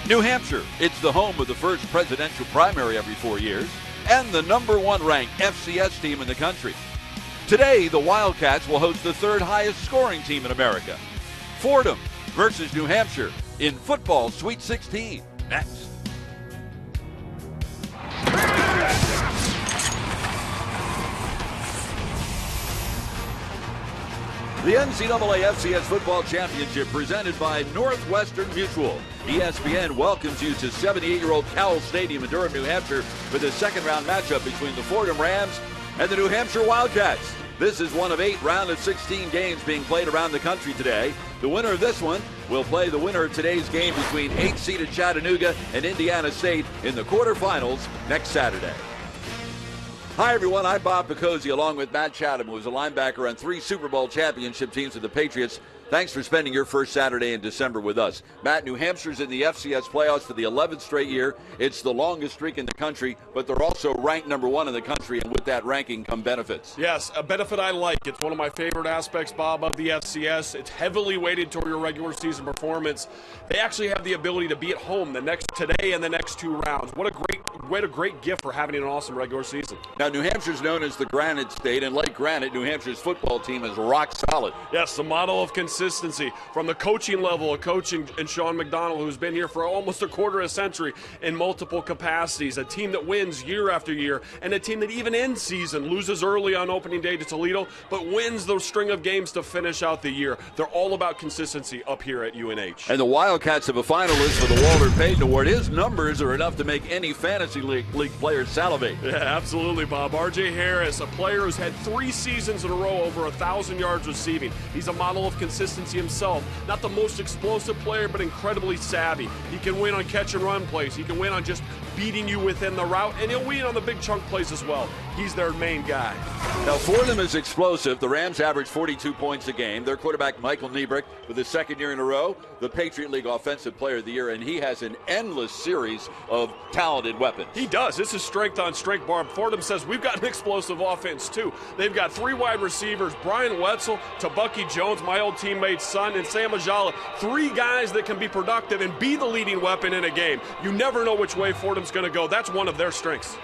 New Hampshire, it's the home of the first presidential primary every 4 years and the #1 ranked FCS team in the country. Today, the Wildcats will host the third highest scoring team in America. Fordham versus New Hampshire in football Sweet 16. Next. The NCAA FCS Football Championship presented by Northwestern Mutual. ESPN welcomes you to 78-year-old Cowell Stadium in Durham, New Hampshire for the second-round matchup between the Fordham Rams and the New Hampshire Wildcats. This is one of 8 round of 16 games being played around the country today. The winner of this one will play the winner of today's game between 8th-seeded Chattanooga and Indiana State in the quarterfinals next Saturday. Hi, everyone. I'm Bob Picozzi, along with Matt Chatham, who is a linebacker on 3 Super Bowl championship teams with the Patriots. Thanks for spending your first Saturday in December with us. Matt, New Hampshire's in the FCS playoffs for the 11th straight year. It's the longest streak in the country, but they're also ranked #1 in the country, and with that ranking come benefits. Yes, a benefit I like. It's one of my favorite aspects, Bob, of the FCS. It's heavily weighted toward your regular season performance. They actually have the ability to be at home today and the next 2 rounds. What a great gift for having an awesome regular season. Now, New Hampshire's known as the Granite State, and like Granite, New Hampshire's football team is rock solid. Yes, the model of consistency from the coaching level of coaching and Sean McDonald, who's been here for almost a quarter of a century in multiple capacities, a team that wins year after year, and a team that even in season loses early on opening day to Toledo, but wins those string of games to finish out the year. They're all about consistency up here at UNH. And the Wildcats have a finalist for the Walter Payton Award. His numbers are enough to make any fantasy league player salivate. Yeah, absolutely, Bob. R.J. Harris, a player who's had 3 seasons in a row over 1,000 yards receiving. He's a model of consistency himself. Not the most explosive player, but incredibly savvy. He can win on catch and run plays. He can win on just beating you within the route, and he'll win on the big chunk plays as well. He's their main guy. Now, Fordham is explosive. The Rams average 42 points a game. Their quarterback, Michael Niebrick, for the 2nd year in a row, the Patriot League Offensive Player of the Year, and he has an endless series of talented weapons. He does. This is strength on strength, Barb. Fordham says we've got an explosive offense, too. They've got 3 wide receivers, Brian Wetzel to Bucky Jones, my old teammate's son, and Sam Ajala. 3 guys that can be productive and be the leading weapon in a game. You never know which way Fordham's going to go. That's one of their strengths.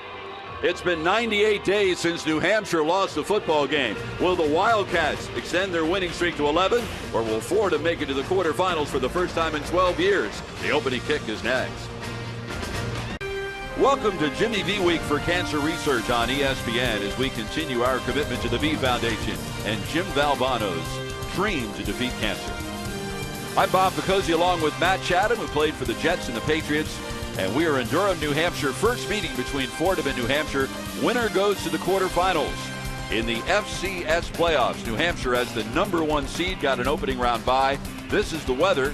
It's been 98 days since New Hampshire lost a football game. Will the Wildcats extend their winning streak to 11, or will Fordham make it to the quarterfinals for the first time in 12 years? The opening kick is next. Welcome to Jimmy V Week for Cancer Research on ESPN as we continue our commitment to the V Foundation and Jim Valvano's dream to defeat cancer. I'm Bob Picozzi along with Matt Chatham, who played for the Jets and the Patriots. And we are in Durham, New Hampshire. First meeting between Fordham and New Hampshire. Winner goes to the quarterfinals. In the FCS playoffs, New Hampshire has the #1 seed, got an opening round bye. This is the weather.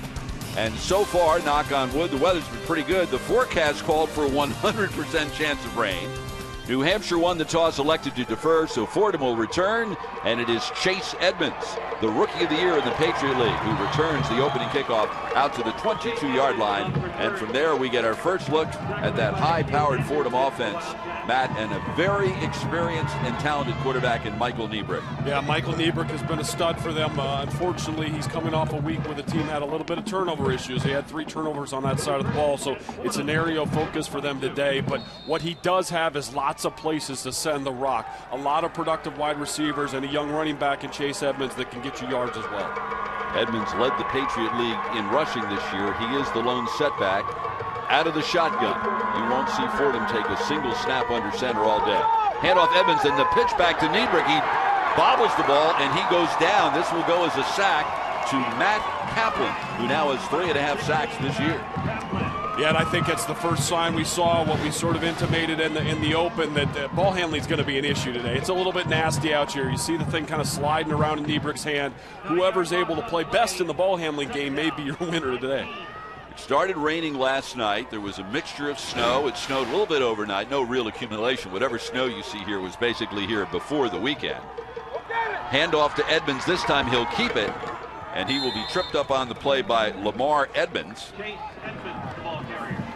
And so far, knock on wood, the weather's been pretty good. The forecast called for a 100% chance of rain. New Hampshire won the toss, elected to defer, so Fordham will return. And it is Chase Edmonds, the Rookie of the Year in the Patriot League, who returns the opening kickoff out to the 22-yard line. And from there, we get our first look at that high-powered Fordham offense, Matt, and a very experienced and talented quarterback in Michael Niebrick. Yeah, Michael Niebrick has been a stud for them. Unfortunately, he's coming off a week where the team had a little bit of turnover issues. They had 3 turnovers on that side of the ball, so it's an area of focus for them today. But what he does have is lots of places to send the rock. A lot of productive wide receivers and a young running back in Chase Edmonds that can get you yards as well. Edmonds led the Patriot League in rushing this year. He is the lone setback. Out of the shotgun, you won't see Fordham take a single snap under center all day. Handoff Edmonds, and the pitch back to Niebrick. He bobbles the ball, and he goes down. This will go as a sack to Matt Kaplan, who now has 3.5 sacks this year. Yeah, and I think it's the first sign we saw, what we sort of intimated in the open, that ball handling is going to be an issue today. It's a little bit nasty out here. You see the thing kind of sliding around in Niebrick's hand. Whoever's able to play best in the ball handling game may be your winner today. It started raining last night. There was a mixture of snow. It snowed a little bit overnight. No real accumulation. Whatever snow you see here was basically here before the weekend. Handoff to Edmonds. This time he'll keep it, and he will be tripped up on the play by Lamar Edmonds.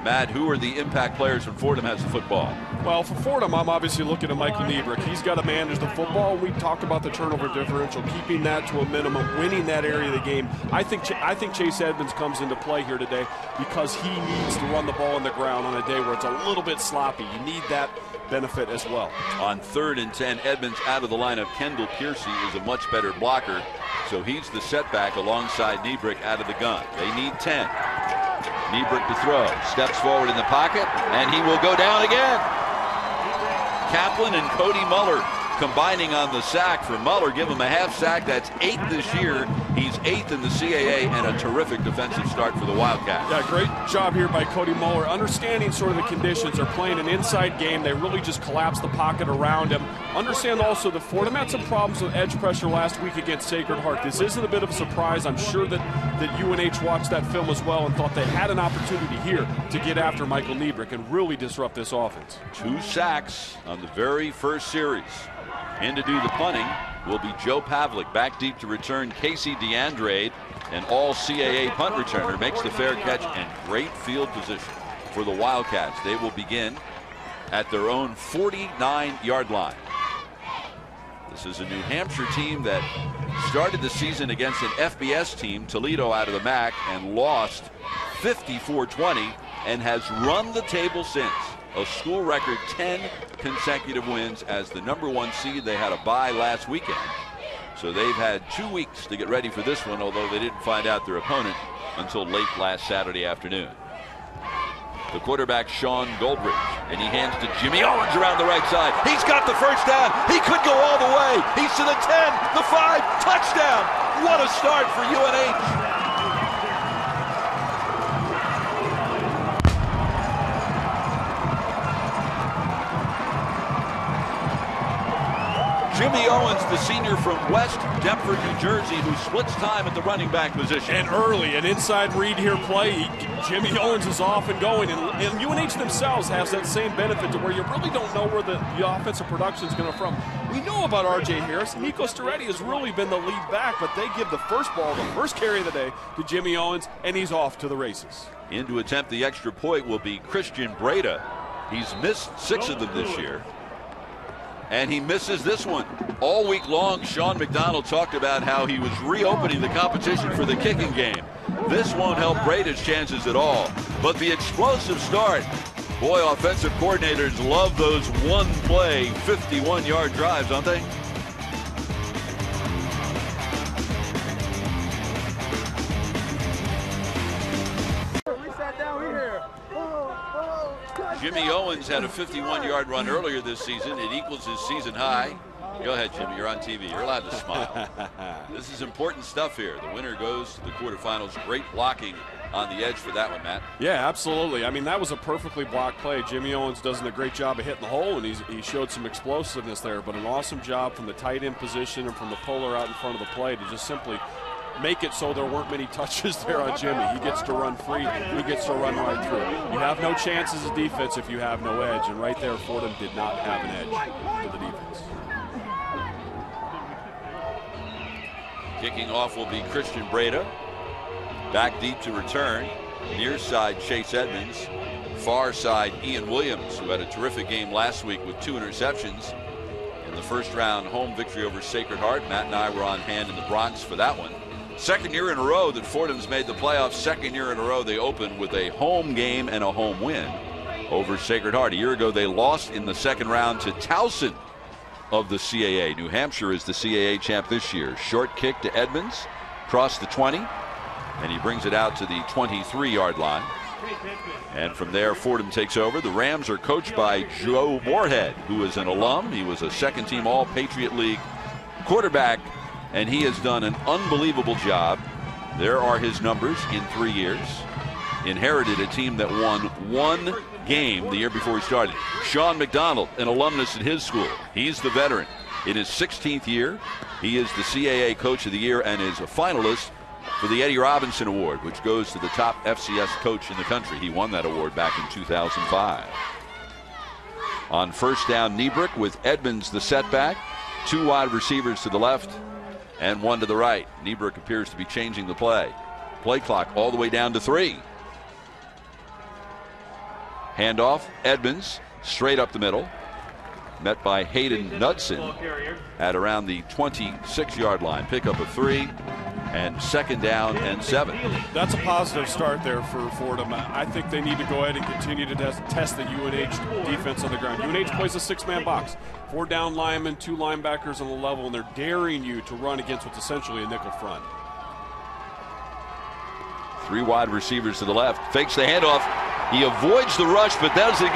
Matt, who are the impact players when Fordham has the football? Well, for Fordham, I'm obviously looking at Michael Niebrick. He's got to manage the football. We talked about the turnover differential, keeping that to a minimum, winning that area of the game. I think Chase Edmonds comes into play here today because he needs to run the ball on the ground on a day where it's a little bit sloppy. You need that benefit as well. On 3rd and 10, Edmonds out of the lineup. Kendall Piercy is a much better blocker, so he's the setback alongside Niebrick out of the gun. They need 10. Niebrick to throw, steps forward in the pocket, and he will go down again. Kaplan and Cody Muller combining on the sack. For Muller, give him a half sack. That's 8th this year. He's 8th in the CAA, and a terrific defensive start for the Wildcats. Yeah, great job here by Cody Muller. Understanding sort of the conditions. They're playing an inside game. They really just collapse the pocket around him. Understand also that Fordham had some problems with edge pressure last week against Sacred Heart. This isn't a bit of a surprise. I'm sure that UNH watched that film as well and thought they had an opportunity here to get after Michael Niebrick and really disrupt this offense. 2 sacks on the very first series. In to do the punting will be Joe Pavlik. Back deep to return Casey DeAndrade, an all-CAA punt returner, makes the fair catch, and great field position for the Wildcats. They will begin at their own 49-yard line. This is a New Hampshire team that started the season against an FBS team, Toledo out of the MAC, and lost 54-20 and has run the table since. A school record 10 consecutive wins as the #1 seed. They had a bye last weekend, so they've had 2 weeks to get ready for this one, although they didn't find out their opponent until late last Saturday afternoon. The quarterback, Sean Goldridge, and he hands to Jimmy Owens around the right side. He's got the first down. He could go all the way. He's to the 10, the 5, touchdown. What a start for UNH. Jimmy Owens, the senior from West Deptford, New Jersey, who splits time at the running back position. And early, an inside read here play. Jimmy Owens is off and going. And UNH themselves has that same benefit to where you really don't know where the offensive production is going to from. We know about R.J. Harris. Nico Storetti has really been the lead back, but they give the first ball, the first carry of the day, to Jimmy Owens, and he's off to the races. In to attempt the extra point will be Christian Breda. He's missed 6 of them this year, and he misses this one. All week long, Sean McDonald talked about how he was reopening the competition for the kicking game. This won't help Breda's chances at all, but the explosive start. Boy, offensive coordinators love those one-play 51-yard drives, don't they? Jimmy Owens had a 51-yard run earlier this season. It equals his season high. Go ahead, Jimmy. You're on TV. You're allowed to smile. This is important stuff here. The winner goes to the quarterfinals. Great blocking on the edge for that one, Matt. Yeah, absolutely. I mean, that was a perfectly blocked play. Jimmy Owens does a great job of hitting the hole, and he showed some explosiveness there, but an awesome job from the tight end position and from the puller out in front of the play to just simply make it so there weren't many touches there on Jimmy. He gets to run free. He gets to run right through. You have no chance as a defense if you have no edge, and right there Fordham did not have an edge to the defense. Kicking off will be Christian Breda. Back deep to return. Near side Chase Edmonds. Far side Ian Williams, who had a terrific game last week with 2 interceptions in the first round home victory over Sacred Heart. Matt and I were on hand in the Bronx for that one. Second year in a row that Fordham's made the playoffs. Second year in a row they opened with a home game and a home win over Sacred Heart. A year ago they lost in the second round to Towson of the CAA. New Hampshire is the CAA champ this year. Short kick to Edmonds, across the 20, and he brings it out to the 23-yard line. And from there, Fordham takes over. The Rams are coached by Joe Moorhead, who is an alum. He was a second-team All-Patriot League quarterback, and he has done an unbelievable job. There are his numbers in 3 years. Inherited a team that won 1 game the year before he started. Sean McDonald, an alumnus at his school. He's the veteran. In his 16th year, he is the CAA Coach of the Year and is a finalist for the Eddie Robinson Award, which goes to the top FCS coach in the country. He won that award back in 2005. On first down, Niebrick with Edmonds the setback. 2 wide receivers to the left and 1 to the right. Niebrick appears to be changing the play. Play clock all the way down to 3. Handoff, Edmonds, straight up the middle. Met by Hayden Knudsen at around the 26-yard line. Pick up a 3, and second down and 7. That's a positive start there for Fordham. I think they need to go ahead and continue to test the UNH defense on the ground. UNH plays a 6-man box. 4 down linemen, 2 linebackers on the level, and they're daring you to run against what's essentially a nickel front. 3 wide receivers to the left. Fakes the handoff. He avoids the rush, but doesn't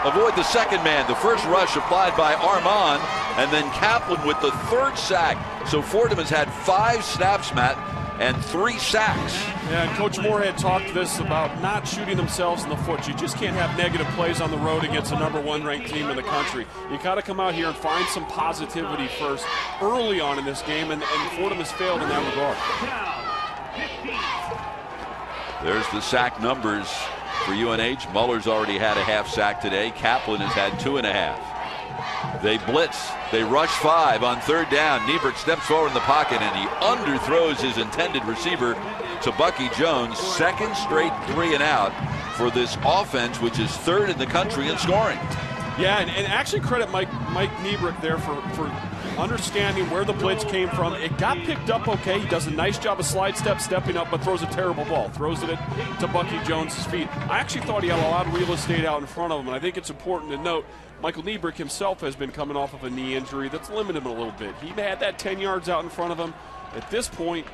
avoid the second man. The first rush applied by Armand, and then Kaplan with the 3rd sack. So Fordham has had 5 snaps, Matt, and 3 sacks. Yeah, and Coach Moorhead talked this about not shooting themselves in the foot. You just can't have negative plays on the road against a #1 ranked team in the country. You got to come out here and find some positivity first early on in this game, and Fordham has failed in that regard. There's the sack numbers for UNH. Muller's already had a half sack today. Kaplan has had 2.5. They blitz. They rush 5 on 3rd down. Nieberg steps forward in the pocket, and he underthrows his intended receiver to Bucky Jones. 2nd straight 3 and out for this offense, which is 3rd in the country in scoring. Yeah, and actually credit Mike Nieberg there for understanding where the blitz came from. It got picked up okay. He does a nice job of stepping up, but throws a terrible ball. Throws it to Bucky Jones' feet. I actually thought he had a lot of real estate out in front of him, and I think it's important to note Michael Nieberg himself has been coming off of a knee injury that's limited him a little bit. He had that 10 yards out in front of him. At this point,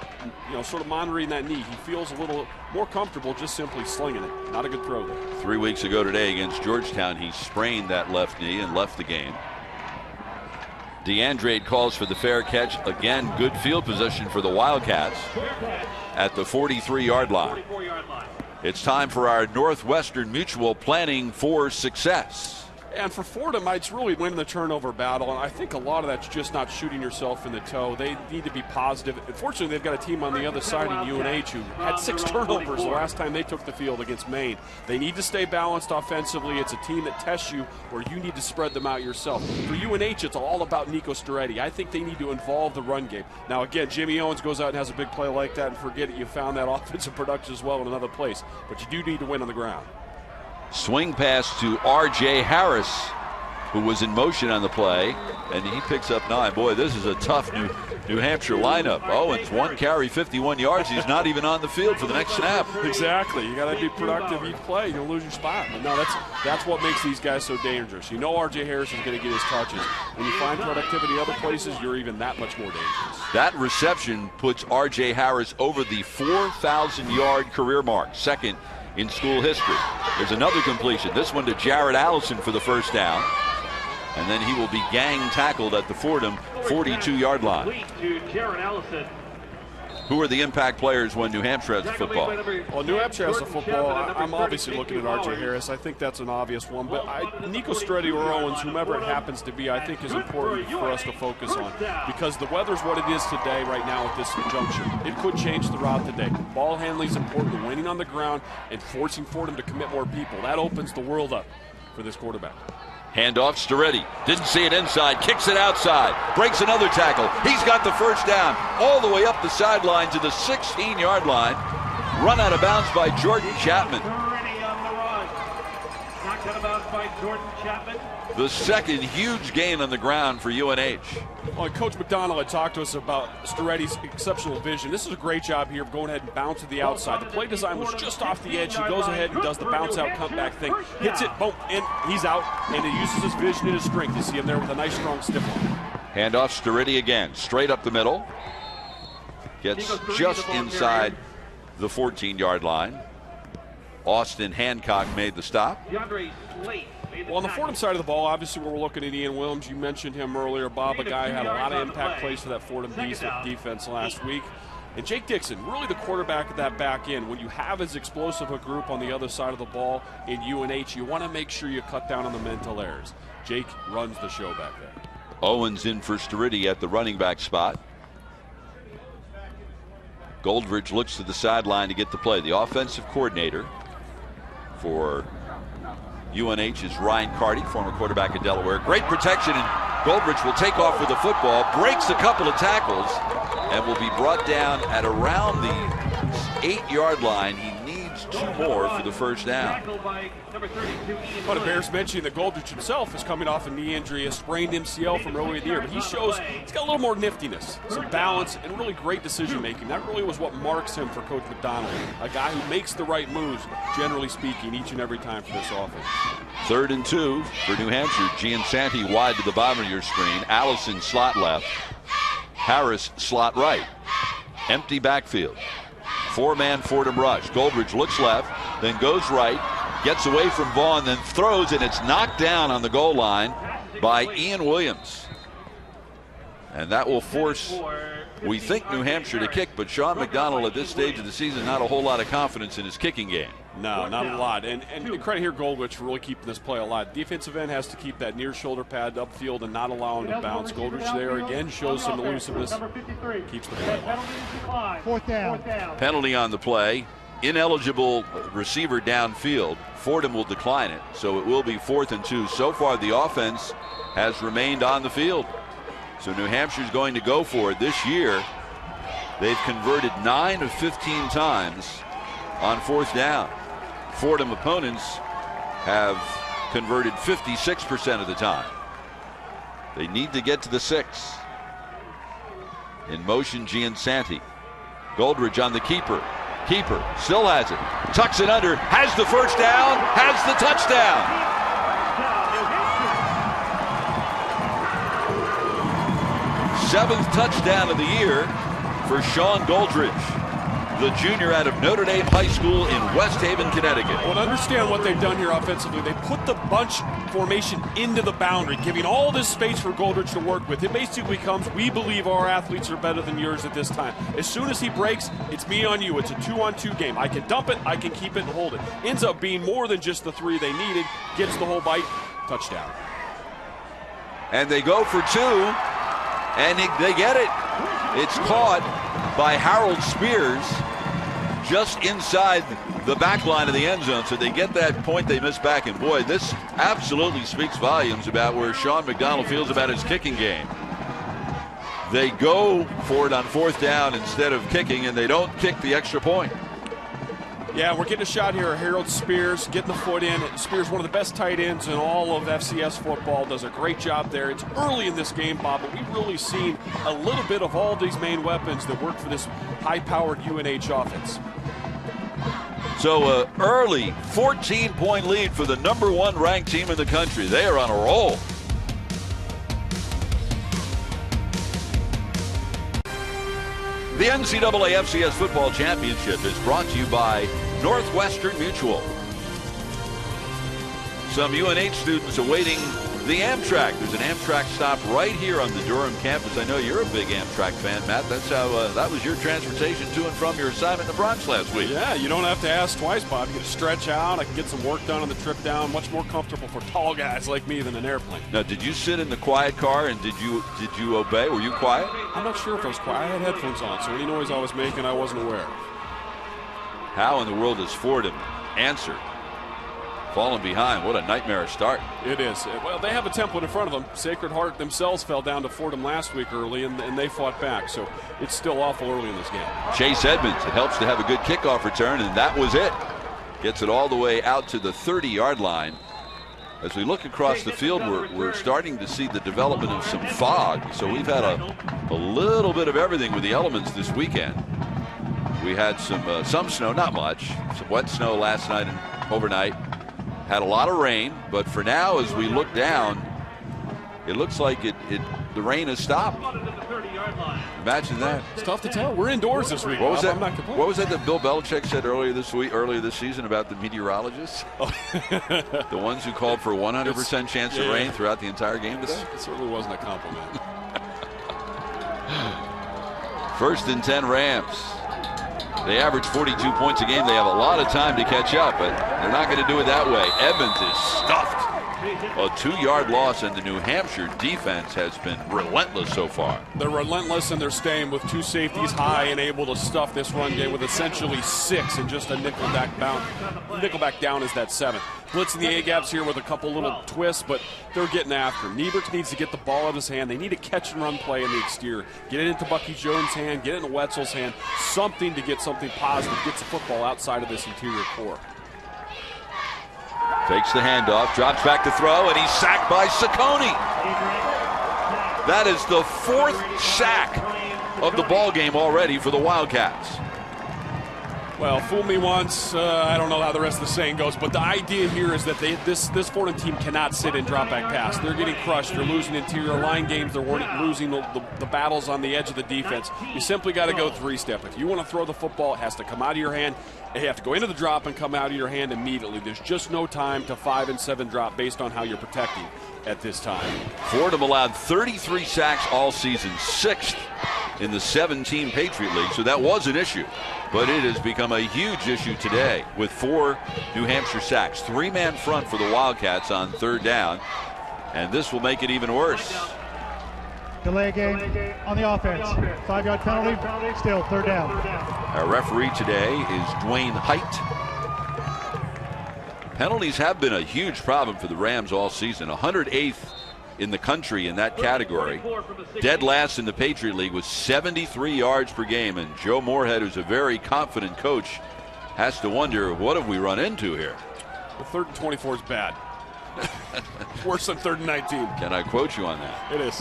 sort of monitoring that knee, he feels a little more comfortable just simply slinging it. Not a good throw there. 3 weeks ago today against Georgetown, he sprained that left knee and left the game. DeAndrade calls for the fair catch. Again, good field position for the Wildcats at the 43-yard line. It's time for our Northwestern Mutual Planning for Success. And for Fordham, it's really winning the turnover battle, and I think a lot of that's just not shooting yourself in the toe. They need to be positive. Unfortunately, they've got a team on the other side in UNH who had 6 turnovers the last time they took the field against Maine. They need to stay balanced offensively. It's a team that tests you where you need to spread them out yourself. For UNH, it's all about Nico Storetti. I think they need to involve the run game. Now, again, Jimmy Owens goes out and has a big play like that, and forget it, you found that offensive production as well in another place. But you do need to win on the ground. Swing pass to R.J. Harris, who was in motion on the play, and he picks up 9. Boy, this is a tough New Hampshire lineup. Owens, 1 carry, 51 yards. He's not even on the field for the next snap. Exactly. You got to be productive each play. You'll lose your spot. But no, that's what makes these guys so dangerous. You know R.J. Harris is going to get his touches. When you find productivity other places, you're even that much more dangerous. That reception puts R.J. Harris over the 4,000-yard career mark, 2nd in school history. There's another completion. This one to Jared Allison for the 1st down. And then he will be gang tackled at the Fordham 42-yard line. Who are the impact players when New Hampshire has the football? Well, New Hampshire has the football. I'm obviously looking at R.J. Harris. I think that's an obvious one. But Nico Storetti or Owens, whomever it happens to be, I think is important for us to focus on. Because the weather's what it is today right now at this juncture. It could change throughout the day. Ball handling is important. Winning on the ground and forcing Fordham to commit more people. That opens the world up for this quarterback. Handoff, Storetti. Didn't see it inside. Kicks it outside. Breaks another tackle. He's got the 1st down. All the way up the sideline to the 16-yard line. Run out of bounds by Jordan Chapman. The 2nd huge gain on the ground for UNH. Well, Coach McDonald had talked to us about Storetti's exceptional vision. This is a great job here of going ahead and bounce to the outside. The play design was just off the edge. He goes ahead and does the bounce out, come back thing. Hits it, boom, and he's out. And he uses his vision and his strength. You see him there with a nice, strong stiff one. Handoff, Storetti again. Straight up the middle. Gets just inside the 14-yard line. Austin Hancock made the stop. Well, on the Fordham side of the ball, obviously we're looking at Ian Williams. You mentioned him earlier. Bob, a guy who had a lot of impact plays for that Fordham defense last week. And Jake Dixon, really the quarterback of that back end. When you have as explosive a group on the other side of the ball in UNH, you want to make sure you cut down on the mental errors. Jake runs the show back there. Owens in for Storetti at the running back spot. Goldridge looks to the sideline to get the play. The offensive coordinator for UNH is Ryan Carty, former quarterback at Delaware. Great protection, and Goldridge will take off with the football, breaks a couple of tackles, and will be brought down at around the 8-yard line. He needs 2 more for the first down. Well, the Bears mentioning that Goldrich himself is coming off a knee injury, a sprained MCL from earlier in the year, but he shows he's got a little more niftiness, some balance, and really great decision making. That really was what marks him for Coach McDonald, a guy who makes the right moves, generally speaking, each and every time for this offense. 3rd and 2 for New Hampshire. Giansanti wide to the bottom of your screen. Allison slot left. Harris slot right. Empty backfield. 4-man Fordham rush. Goldrich looks left, then goes right, gets away from Vaughn, then throws, and it's knocked down on the goal line by Ian Williams. And that will force, we think, New Hampshire to kick, but Sean McDonald at this stage of the season, not a whole lot of confidence in his kicking game. No, not a lot. And credit here, Goldrich, for really keeping this play alive. Defensive end has to keep that near shoulder pad upfield and not allow him to bounce. Goldrich there again shows some elusiveness, keeps the play alive. 4th down. Penalty on the play. Ineligible receiver downfield. Fordham will decline it, so it will be 4th and 2. So far, the offense has remained on the field. So New Hampshire's going to go for it. This year, they've converted 9 of 15 times on 4th down. Fordham opponents have converted 56% of the time. They need to get to the 6. In motion, Giansanti. Goldrich on the keeper. Keeper still has it. Tucks it under. Has the first down. Has the touchdown. Seventh touchdown of the year for Sean Goldrich, the junior out of Notre Dame High School in West Haven, Connecticut. Well, understand what they've done here offensively. They put the bunch formation into the boundary, giving all this space for Goldrich to work with. It basically becomes, we believe our athletes are better than yours at this time. As soon as he breaks, it's me on you. It's a 2-on-2 game. I can dump it, I can keep it and hold it. Ends up being more than just the 3 they needed. Gets the whole bite. Touchdown. And they go for 2, and they get it. It's caught by Harold Spears just inside the back line of the end zone. So they get that point they missed back. And boy, this absolutely speaks volumes about where Sean McDonald feels about his kicking game. They go for it on 4th down instead of kicking, and they don't kick the extra point. Yeah, we're getting a shot here. Harold Spears getting the foot in. Spears, one of the best tight ends in all of FCS football, does a great job there. It's early in this game, Bob, but we've really seen a little bit of all these main weapons that work for this high-powered UNH offense. So early 14-point lead for the #1 ranked team in the country. They are on a roll. The NCAA FCS Football Championship is brought to you by Northwestern Mutual. Some UNH students awaiting the Amtrak. There's an Amtrak stop right here on the Durham campus. I know you're a big Amtrak fan, Matt. That's how that was your transportation to and from your assignment in the Bronx last week. Yeah, you don't have to ask twice, Bob. You can stretch out. I can get some work done on the trip down. Much more comfortable for tall guys like me than an airplane. Now, did you sit in the quiet car and did you obey? Were you quiet? I'm not sure if I was quiet. I had headphones on, so any noise I was making, I wasn't aware. How in the world does Fordham answer? Falling behind. What a nightmare start. It is. Well, they have a template in front of them. Sacred Heart themselves fell down to Fordham last week early, and they fought back. So it's still awful early in this game. Chase Edmonds, it helps to have a good kickoff return, and that was it. Gets it all the way out to the 30-yard line. As we look across the field, we're starting to see the development of some fog. So we've had a little bit of everything with the elements this weekend. We had some snow, not much. Some wet snow last night and overnight. Had a lot of rain, but for now, as we look down, it looks like the rain has stopped. Imagine that. It's tough to tell. We're indoors this week. What was that? I'm not complaining. What was that Bill Belichick said earlier this season about the meteorologists? Oh. The ones who called for 100% chance of rain throughout the entire game today? It certainly wasn't a compliment. 1st and 10 Rams. They average 42 points a game. They have a lot of time to catch up, but they're not going to do it that way. Evans is stuffed A 2-yard loss, and the New Hampshire defense has been relentless so far. They're relentless, and they're staying with 2 safeties high and able to stuff this run game with essentially 6 and just a nickelback down is that 7th. Blitzing the A-gaps here with a couple little twists, but they're getting after him. Niebrich needs to get the ball out of his hand. They need a catch-and-run play in the exterior. Get it into Bucky Jones' hand, get it into Wetzel's hand, something to get something positive, gets the football outside of this interior core. Takes the handoff, drops back to throw, and he's sacked by Saccone. That is the 4th sack of the ball game already for the Wildcats. Well, fool me once, I don't know how the rest of the saying goes, but the idea here is that this Fordham team cannot sit and drop back pass. They're getting crushed. They're losing interior line games. They're losing the battles on the edge of the defense. You simply got to go 3-step. If you want to throw the football, it has to come out of your hand. You have to go into the drop and come out of your hand immediately. There's just no time to 5 and 7 drop based on how you're protecting at this time. Fordham allowed 33 sacks all season, 6th in the 7-team Patriot League, so that was an issue. But it has become a huge issue today with 4 New Hampshire sacks. 3-man front for the Wildcats on 3rd down, and this will make it even worse. Delay game on the offense. 5-yard penalty, still 3rd down. Our referee today is Dwayne Height. Penalties have been a huge problem for the Rams all season. 108th in the country in that category. Dead last in the Patriot League with 73 yards per game. And Joe Moorhead, who's a very confident coach, has to wonder, what have we run into here? The 3rd and 24 is bad. Worse than 3rd and 19. Can I quote you on that? It is.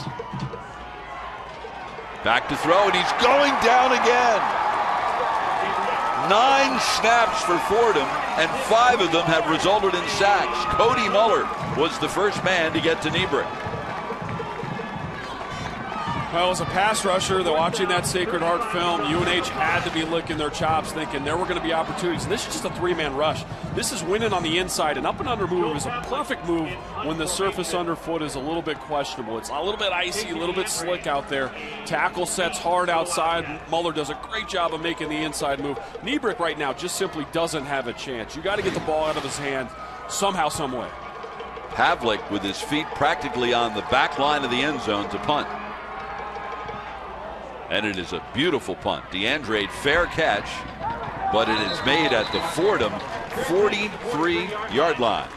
Back to throw, and he's going down again. 9 snaps for Fordham, and 5 of them have resulted in sacks. Cody Muller was the first man to get to Niebrich. Well, as a pass rusher, they're watching that Sacred Heart film. UNH had to be licking their chops, thinking there were going to be opportunities. And this is just a 3-man rush. This is winning on the inside. An up and under move is a perfect move when the surface underfoot is a little bit questionable. It's a little bit icy, a little bit slick out there. Tackle sets hard outside. Muller does a great job of making the inside move. Niebrich right now just simply doesn't have a chance. You got to get the ball out of his hand somehow, some way. Pavlik with his feet practically on the back line of the end zone to punt. And it is a beautiful punt. DeAndre, fair catch, but it is made at the Fordham 43-yard line.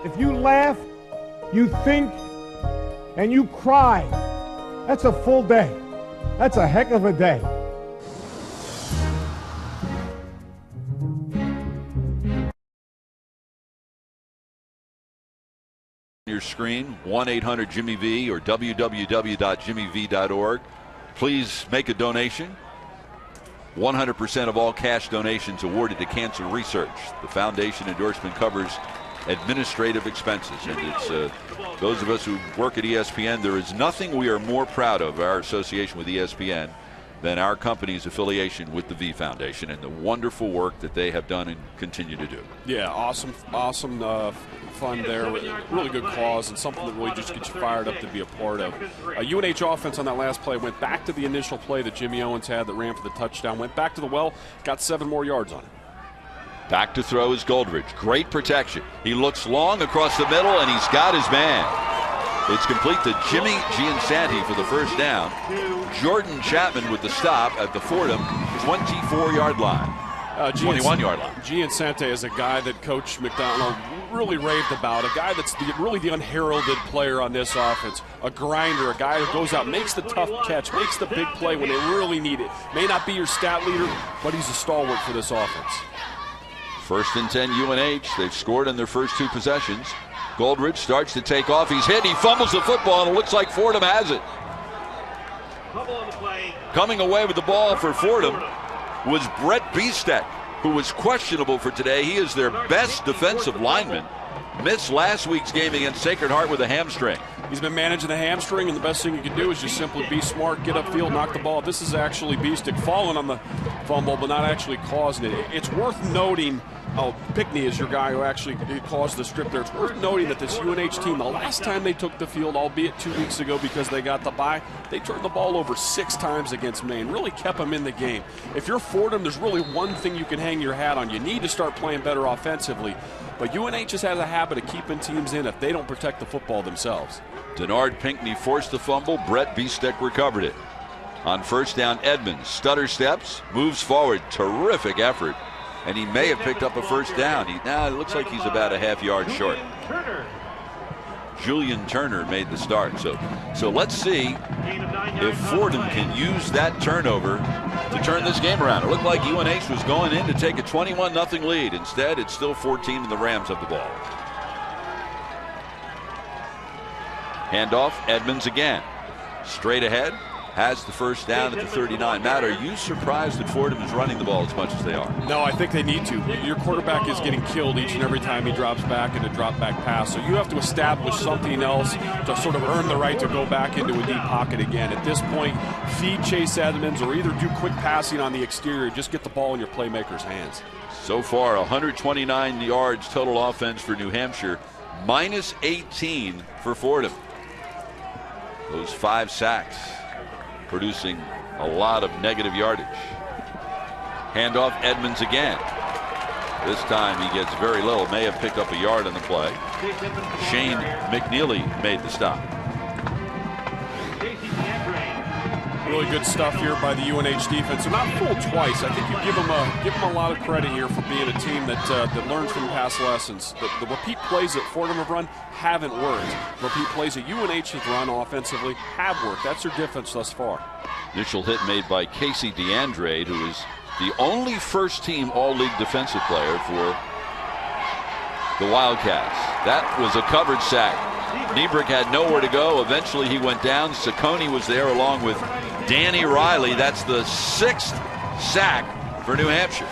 If you laugh, you think, and you cry, that's a full day. That's a heck of a day. Your screen, 1-800-JIMMY-V or www.jimmyv.org. Please make a donation. 100% of all cash donations awarded to cancer research. The foundation endorsement covers administrative expenses, and it's those of us who work at ESPN, there is nothing we are more proud of, our association with ESPN, than our company's affiliation with the V Foundation and the wonderful work that they have done and continue to do. Yeah, awesome fun there. Really good cause and something that really just gets you fired up to be a part of. UNH offense on that last play went back to the initial play that Jimmy Owens had that ran for the touchdown, went back to the well, got 7 more yards on it. Back to throw is Goldridge. Great protection. He looks long across the middle, and he's got his man. It's complete to Jimmy Giansanti for the first down. Jordan Chapman with the stop at the Fordham 24-yard line. 21-yard line. Giansanti is a guy that Coach McDonald really raved about, a guy that's really the unheralded player on this offense, a grinder, a guy who goes out, makes the tough catch, makes the big play when they really need it. May not be your stat leader, but he's a stalwart for this offense. 1st and 10 UNH. They've scored in their first 2 possessions. Goldridge starts to take off. He's hit. He fumbles the football, and it looks like Fordham has it. Coming away with the ball for Fordham was Brett Biestek, who was questionable for today. He is their best defensive lineman. Missed last week's game against Sacred Heart with a hamstring. He's been managing the hamstring, and the best thing you can do is just simply be smart, get upfield, knock the ball. This is actually Biestek falling on the fumble, but not actually causing it. It's worth noting Pickney is your guy who actually caused the strip there. It's worth noting that this UNH team, the last time they took the field, albeit 2 weeks ago because they got the bye, they turned the ball over 6 times against Maine, really kept them in the game. If you're Fordham, there's really one thing you can hang your hat on. You need to start playing better offensively. But UNH just has a habit of keeping teams in if they don't protect the football themselves. Denard Pinckney forced the fumble. Brett Biestek recovered it. On first down, Edmonds stutter steps, moves forward. Terrific effort. And he may have picked up a first down. It looks like he's about a half-yard short. Julian Turner made the start. So let's see if Fordham can use that turnover to turn this game around. It looked like UNH was going in to take a 21-0 lead. Instead, it's still 14 and the Rams have the ball. Handoff, Edmonds again. Straight ahead, has the first down at the 39. Matt, are you surprised that Fordham is running the ball as much as they are? No, I think they need to. Your quarterback is getting killed each and every time he drops back in a drop-back pass. So you have to establish something else to sort of earn the right to go back into a deep pocket again. At this point, feed Chase Edmonds or either do quick passing on the exterior. Just get the ball in your playmaker's hands. So far, 129 yards total offense for New Hampshire, minus 18 for Fordham. Those 5 sacks producing a lot of negative yardage. Handoff, Edmonds again. This time he gets very little. May have picked up a yard on the play. Shane McNeely made the stop. Really good stuff here by the UNH defense. They're not fooled twice. I think you give them a lot of credit here for being a team that learns from past lessons. The repeat plays that Fordham have run haven't worked. Repeat plays that UNH has run offensively have worked. That's their difference thus far. Initial hit made by Casey DeAndre, who is the only first-team All-League defensive player for the Wildcats. That was a covered sack. Niebrick had nowhere to go. Eventually he went down. Saccone was there along with Danny Riley. That's the 6th sack for New Hampshire.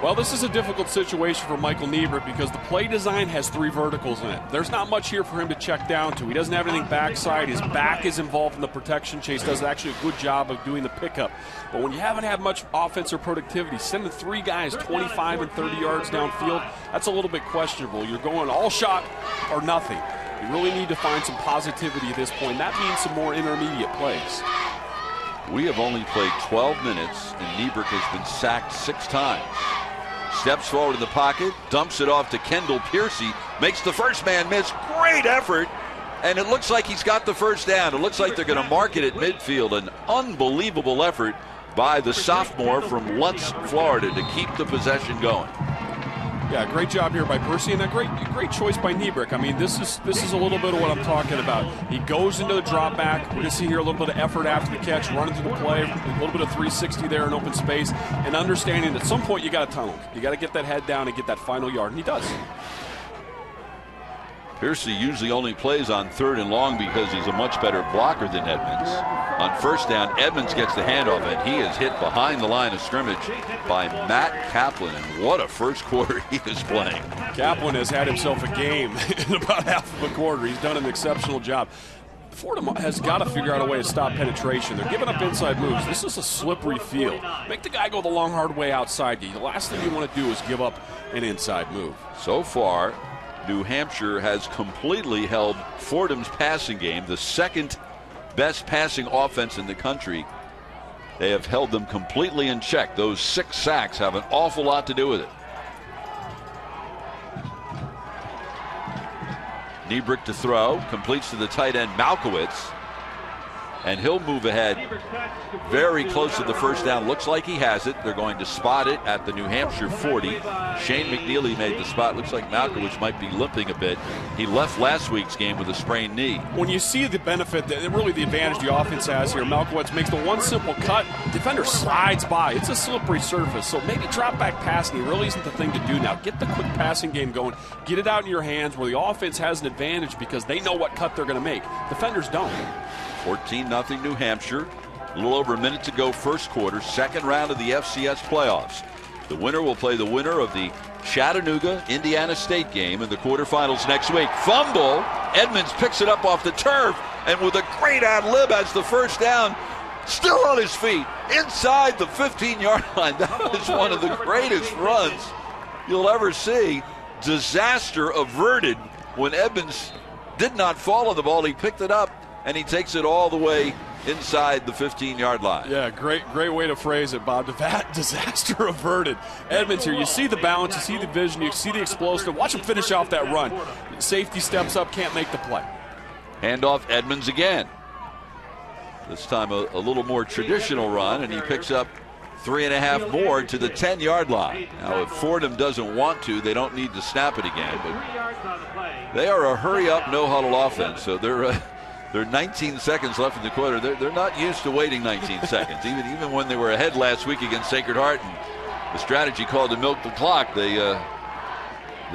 Well, this is a difficult situation for Michael Niebrick because the play design has 3 verticals in it. There's not much here for him to check down to. He doesn't have anything backside. His back is involved in the protection. Chase does actually a good job of doing the pickup. But when you haven't had much offense or productivity, sending 3 guys 25 and 30 yards downfield, that's a little bit questionable. You're going all shot or nothing. You really need to find some positivity at this point. That means some more intermediate plays. We have only played 12 minutes, and Niebrick has been sacked 6 times. Steps forward in the pocket, dumps it off to Kendall Piercy, makes the first man miss. Great effort, and it looks like he's got the first down. It looks like they're going to mark it at midfield. An unbelievable effort by the sophomore from Lutz, Florida, to keep the possession going. Yeah, great job here by Percy, and a great choice by Niebrick. I mean, this is a little bit of what I'm talking about. He goes into the drop back. We're going to see here a little bit of effort after the catch, running through the play, a little bit of 360 there in open space, and understanding at some point you got to tunnel. You got to get that head down and get that final yard, and he does. Piercy usually only plays on 3rd and long because he's a much better blocker than Edmonds. On first down, Edmonds gets the handoff, and he is hit behind the line of scrimmage by Matt Kaplan. And what a first quarter he is playing. Kaplan has had himself a game in about half of a quarter. He's done an exceptional job. Fordham has got to figure out a way to stop penetration. They're giving up inside moves. This is a slippery field. Make the guy go the long, hard way outside you. The last thing you want to do is give up an inside move. So far, New Hampshire has completely held Fordham's passing game, the 2nd best passing offense in the country. They have held them completely in check. Those 6 sacks have an awful lot to do with it. Niebrick to throw, completes to the tight end Malkowitz, and he'll move ahead very close to the first down. Looks like he has it. They're going to spot it at the New Hampshire 40. Shane McNeely made the spot. Looks like Malkowitz might be limping a bit. He left last week's game with a sprained knee. When you see the benefit, really the advantage the offense has here, Malkowitz makes the one simple cut. Defender slides by. It's a slippery surface, so maybe drop back passing really isn't the thing to do now. Get the quick passing game going. Get it out in your hands where the offense has an advantage because they know what cut they're going to make. Defenders don't. 14-0 New Hampshire. A little over a minute to go first quarter. 2nd round of the FCS playoffs. The winner will play the winner of the Chattanooga-Indiana State game in the quarterfinals next week. Fumble. Edmonds picks it up off the turf, and with a great ad-lib has the first down. Still on his feet inside the 15-yard line. That was one of the greatest runs you'll ever see. Disaster averted when Edmonds did not follow the ball. He picked it up, and he takes it all the way inside the 15-yard line. Yeah, great way to phrase it, Bob. Disaster averted. Edmonds here, you see the balance, you see the vision, you see the explosive. Watch him finish off that run. Safety steps up, can't make the play. Handoff Edmonds again. This time a little more traditional run, and he picks up 3.5 more to the 10-yard line. Now, if Fordham doesn't want to, they don't need to snap it again. But they are a hurry-up, no-huddle offense, so they're 19 seconds left in the quarter. They're not used to waiting 19 seconds. Even when they were ahead last week against Sacred Heart, and the strategy called to milk the clock, they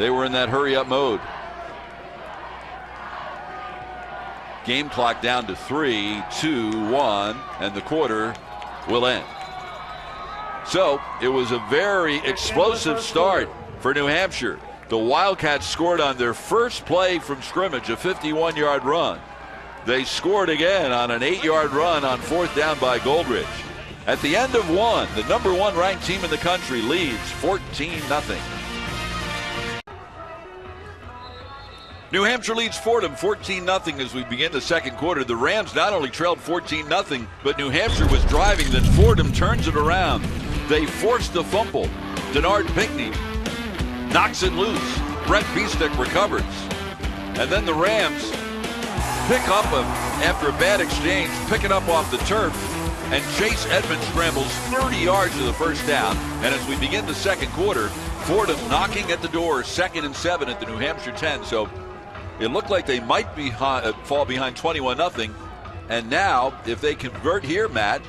were in that hurry-up mode. Game clock down to 3, 2, 1, and the quarter will end. So it was a very explosive start for New Hampshire. The Wildcats scored on their first play from scrimmage, a 51-yard run. They scored again on an 8-yard run on 4th down by Goldridge. At the end of one, the number 1 ranked team in the country leads 14-0. New Hampshire leads Fordham 14-0 as we begin the second quarter. The Rams not only trailed 14-0, but New Hampshire was driving, then Fordham turns it around. They forced the fumble. Denard Pinkney knocks it loose. Brett Beestick recovers. And then the Rams pick up after a bad exchange, pick it up off the turf, and Chase Edmonds scrambles 30 yards to the first down. And as we begin the second quarter, Fordham knocking at the door, 2nd and 7 at the New Hampshire 10. So it looked like they might fall behind 21-0. And now, if they convert here, Matt,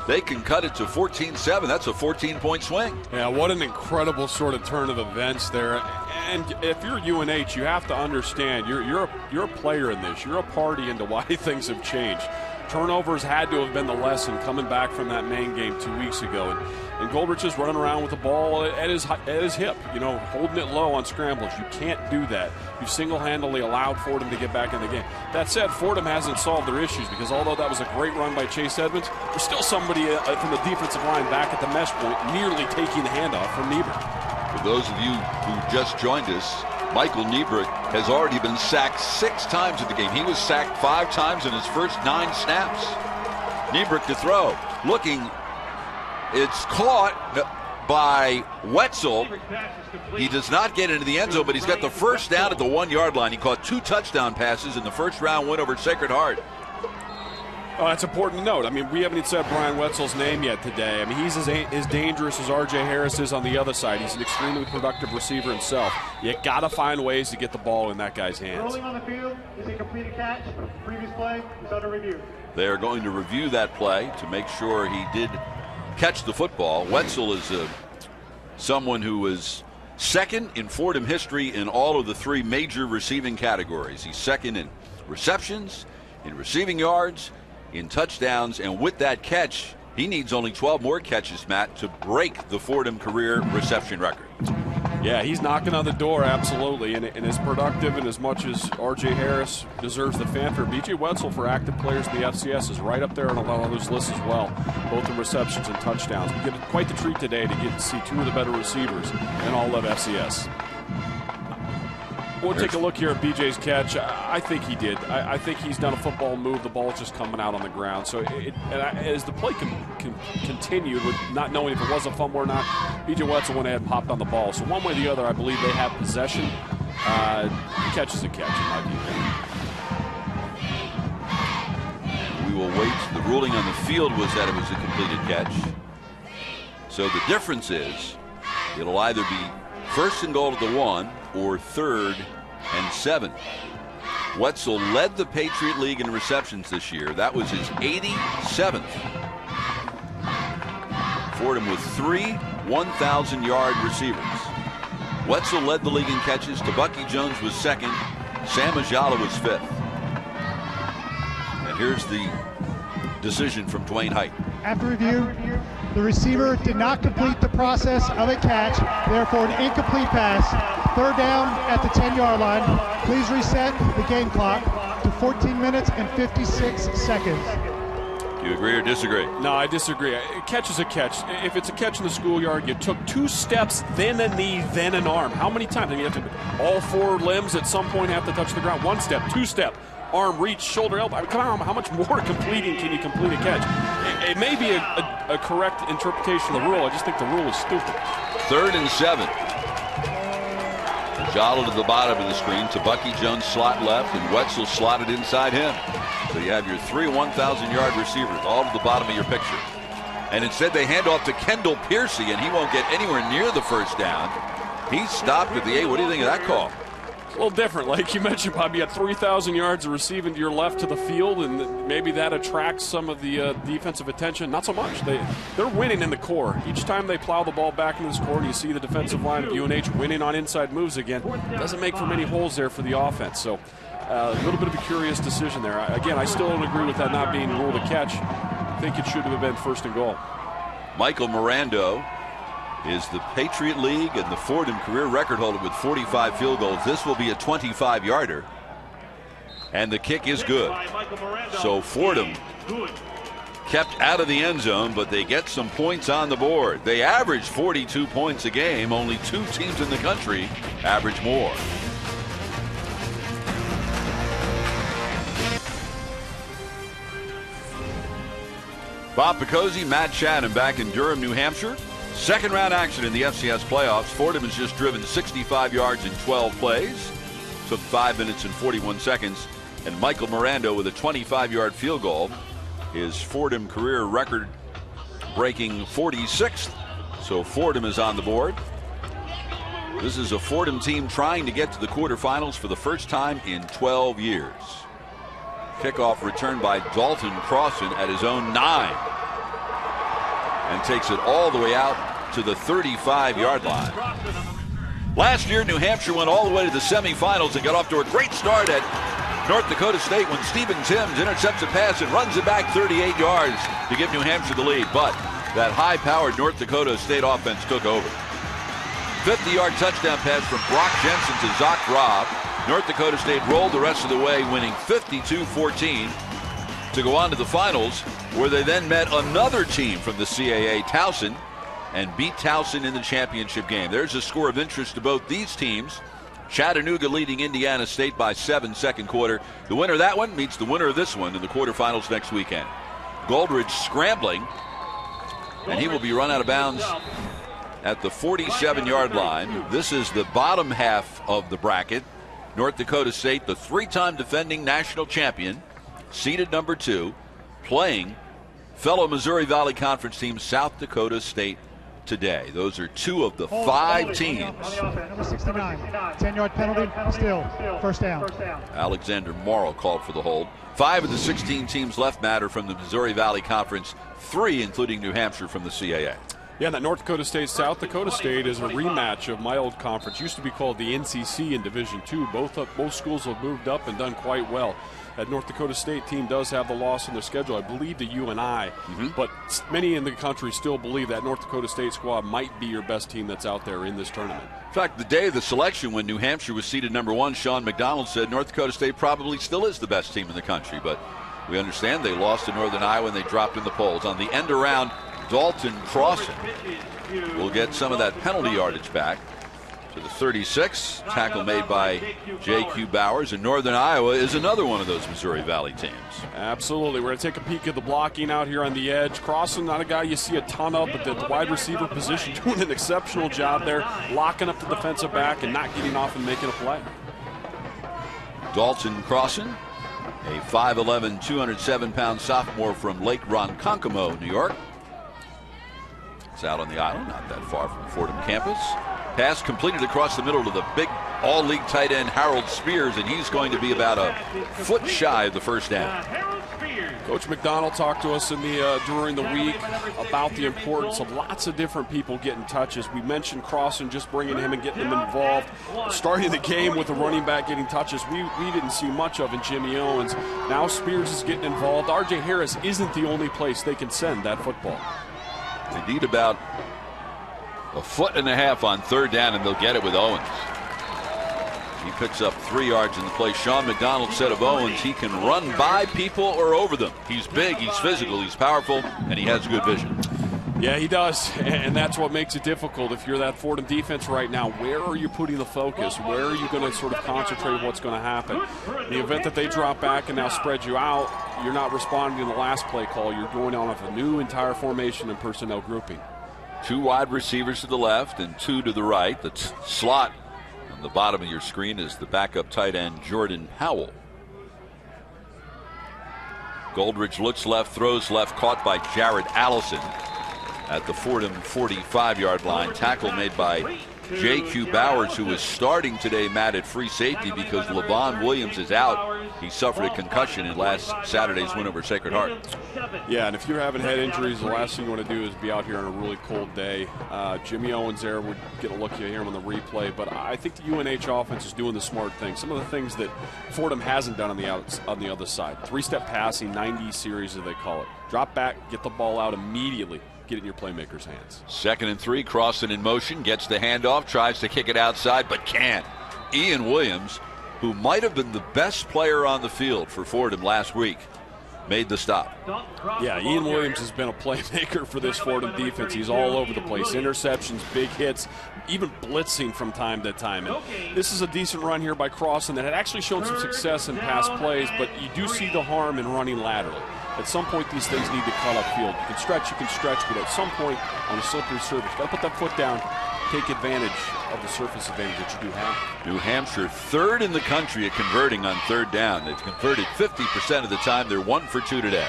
they can cut it to 14-7. That's a 14-point swing. Yeah, what an incredible sort of turn of events there. And if you're UNH, you have to understand you're a player in this. You're a party into why things have changed. Turnovers had to have been the lesson coming back from that Maine game 2 weeks ago. And Goldrich is running around with the ball at his hip, holding it low on scrambles. You can't do that. You single-handedly allowed Fordham to get back in the game. That said, Fordham hasn't solved their issues because although that was a great run by Chase Edmonds, there's still somebody from the defensive line back at the mesh point nearly taking the handoff from Niebuhr. For those of you who just joined us, Michael Niebuhr has already been sacked 6 times in the game. He was sacked 5 times in his first 9 snaps. Niebuhr to throw, looking. It's caught by Wetzel. He does not get into the end zone, but he's got the first down at the 1-yard line. He caught 2 touchdown passes in the first round win over Sacred Heart. Oh, that's important to note. I mean, we haven't even said Brian Wetzel's name yet today. I mean, he's as dangerous as R.J. Harris is on the other side. He's an extremely productive receiver himself. You got to find ways to get the ball in that guy's hands. Rolling on the field is a completed catch. Previous play is under review. They are going to review that play to make sure he did catch the football. Wetzel is someone who was second in Fordham history in all of the 3 major receiving categories. He's second in receptions, in receiving yards, in touchdowns, and with that catch, he needs only 12 more catches, Matt, to break the Fordham career reception record. Yeah, he's knocking on the door, absolutely, and as productive and as much as R.J. Harris deserves the fanfare, B.J. Wetzel for active players in the FCS is right up there on a lot of those lists as well, both in receptions and touchdowns. We get quite the treat today to get to see 2 of the better receivers in all of FCS. We'll take a look here at BJ's catch. I think he did. I think he's done a football move. The ball's just coming out on the ground. So as the play continued with not knowing if it was a fumble or not, BJ Wetzel went ahead and popped on the ball. So one way or the other, I believe they have possession. Catch is a catch, in my view. We will wait. The ruling on the field was that it was a completed catch. So the difference is it'll either be 1st and goal to the 1 or 3rd and 7. Wetzel led the Patriot League in receptions this year. That was his 87th. Fordham with 3 1,000-yard receivers. Wetzel led the league in catches. Tabucky Jones was 2nd. Sam Ajala was 5th. And here's the decision from Dwayne Height. After review, the receiver did not complete the process of a catch, therefore an incomplete pass. 3rd down at the 10-yard line. Please reset the game clock to 14 minutes and 56 seconds. You agree or disagree? No, I disagree. A catch is a catch. If it's a catch in the schoolyard, you took 2 steps, then a knee, then an arm. How many times? I mean, you have to, all 4 limbs at some point have to touch the ground. 1 step, 2 step, arm, reach, shoulder, elbow. I mean, come on, how much more completing can you complete a catch? It may be a correct interpretation of the rule. I just think the rule is stupid. 3rd and 7. Jolly to the bottom of the screen. Tabucky Jones slot left, and Wetzel slotted inside him. So you have your 3 1,000-yard receivers all to the bottom of your picture. And instead they hand off to Kendall Piercy, and he won't get anywhere near the first down. He's stopped at the 8. What do you think of that call? A little different. Like you mentioned, Bob, you had 3,000 yards of receiving to your left to the field, and maybe that attracts some of the defensive attention. Not so much. They're winning in the core. Each time they plow the ball back into this core, you see the defensive line of UNH winning on inside moves again. Doesn't make for many holes there for the offense. So a little bit of a curious decision there. Again, I still don't agree with that not being ruled a catch. I think it should have been 1st and goal. Michael Mirando is the Patriot League and the Fordham career record holder with 45 field goals. This will be a 25-yarder. And the kick is good. So Fordham kept out of the end zone, but they get some points on the board. They average 42 points a game. Only 2 teams in the country average more. Bob Picozzi, Matt Shannon back in Durham, New Hampshire. 2nd round action in the FCS playoffs. Fordham has just driven 65 yards in 12 plays. Took 5 minutes and 41 seconds. And Michael Mirando with a 25-yard field goal. His Fordham career record breaking 46th. So Fordham is on the board. This is a Fordham team trying to get to the quarterfinals for the first time in 12 years. Kickoff return by Dalton Crossan at his own 9. And takes it all the way out to the 35-yard line. Last year, New Hampshire went all the way to the semifinals and got off to a great start at North Dakota State when Stephen Timms intercepts a pass and runs it back 38 yards to give New Hampshire the lead. But that high-powered North Dakota State offense took over. 50-yard touchdown pass from Brock Jensen to Zach Robb. North Dakota State rolled the rest of the way, winning 52-14 to go on to the finals, where they then met another team from the CAA, Towson, and beat Towson in the championship game. There's a score of interest to both these teams. Chattanooga leading Indiana State by 7 second quarter. The winner of that one meets the winner of this one in the quarterfinals next weekend. Goldridge scrambling, and he will be run out of bounds at the 47-yard line. This is the bottom half of the bracket. North Dakota State, the 3-time defending national champion, seeded number 2, playing fellow Missouri Valley Conference team South Dakota State today. Those are 2 of the 5 teams. Number 69, 10-yard penalty, still first down. Alexander Morrow called for the hold. 5 of the 16 teams left matter from the Missouri Valley Conference, 3 including New Hampshire from the CAA. Yeah, that North Dakota State, South Dakota State is a rematch of my old conference. Used to be called the NCC in Division II. Both schools have moved up and done quite well. That North Dakota State team does have the loss in their schedule, I believe, to UNI. But many in the country still believe that North Dakota State squad might be your best team that's out there in this tournament. In fact, the day of the selection when New Hampshire was seeded number 1, Sean McDonald said North Dakota State probably still is the best team in the country. But we understand they lost to Northern Iowa and they dropped in the polls. On the end around, Dalton Crossan will get some of that penalty yardage back to the 36. Tackle made by J.Q. Bowers, and Northern Iowa is another one of those Missouri Valley teams. Absolutely. We're going to take a peek at the blocking out here on the edge. Crossan, not a guy you see a ton of, but the wide receiver position doing an exceptional job there, locking up the defensive back and not getting off and making a play. Dalton Crossan, a 5'11", 207-pound sophomore from Lake Ronkonkoma, New York. It's out on the island, not that far from Fordham campus. Pass completed across the middle to the big all-league tight end Harold Spears, and he's going to be about a foot shy of the first down. Coach McDonald talked to us during the week about the importance of lots of different people getting touches. We mentioned Crossan, just bringing him and getting him involved. Starting the game with the running back getting touches, we didn't see much of in Jimmy Owens. Now Spears is getting involved. R.J. Harris isn't the only place they can send that football. They need about a foot and a half on 3rd down, and they'll get it with Owens. He picks up 3 yards in the play. Sean McDonald said of Owens, he can run by people or over them. He's big, he's physical, he's powerful, and he has good vision. Yeah, he does, and that's what makes it difficult. If you're that Fordham defense right now, where are you putting the focus? Where are you going to sort of concentrate on what's going to happen? In the event that they drop back and now spread you out, you're not responding to the last play call. You're going on with a new entire formation and personnel grouping. 2 wide receivers to the left and 2 to the right. The slot on the bottom of your screen is the backup tight end, Jordan Howell. Goldridge looks left, throws left, caught by Jared Allison at the Fordham 45-yard line. Tackle made by J.Q. Bowers, who is starting today, Matt, at free safety because LaVon Williams is out. He suffered a concussion in last Saturday's win over Sacred Heart. Yeah, and if you're having head injuries, the last thing you want to do is be out here on a really cold day. Jimmy Owens there would get a look. You hear him on the replay, but I think the UNH offense is doing the smart thing. Some of the things that Fordham hasn't done on the other side. 3-step passing, 90 series as they call it. Drop back, get the ball out immediately. Get it in your playmaker's hands. 2nd and 3, Crossan in motion, gets the handoff, tries to kick it outside, but can't. Ian Williams, who might have been the best player on the field for Fordham last week, made the stop. Yeah, Ian Williams has been a playmaker for this Fordham defense. He's all over the place. Interceptions, big hits, even blitzing from time to time. And this is a decent run here by Crossan that had actually shown some success in past plays, but you do see the harm in running laterally. At some point, these things need to cut upfield. You can stretch, but at some point on a slippery surface, got to put that foot down, take advantage of the surface advantage that you do have. New Hampshire 3rd in the country at converting on 3rd down. They've converted 50% of the time. They're 1 for 2 today.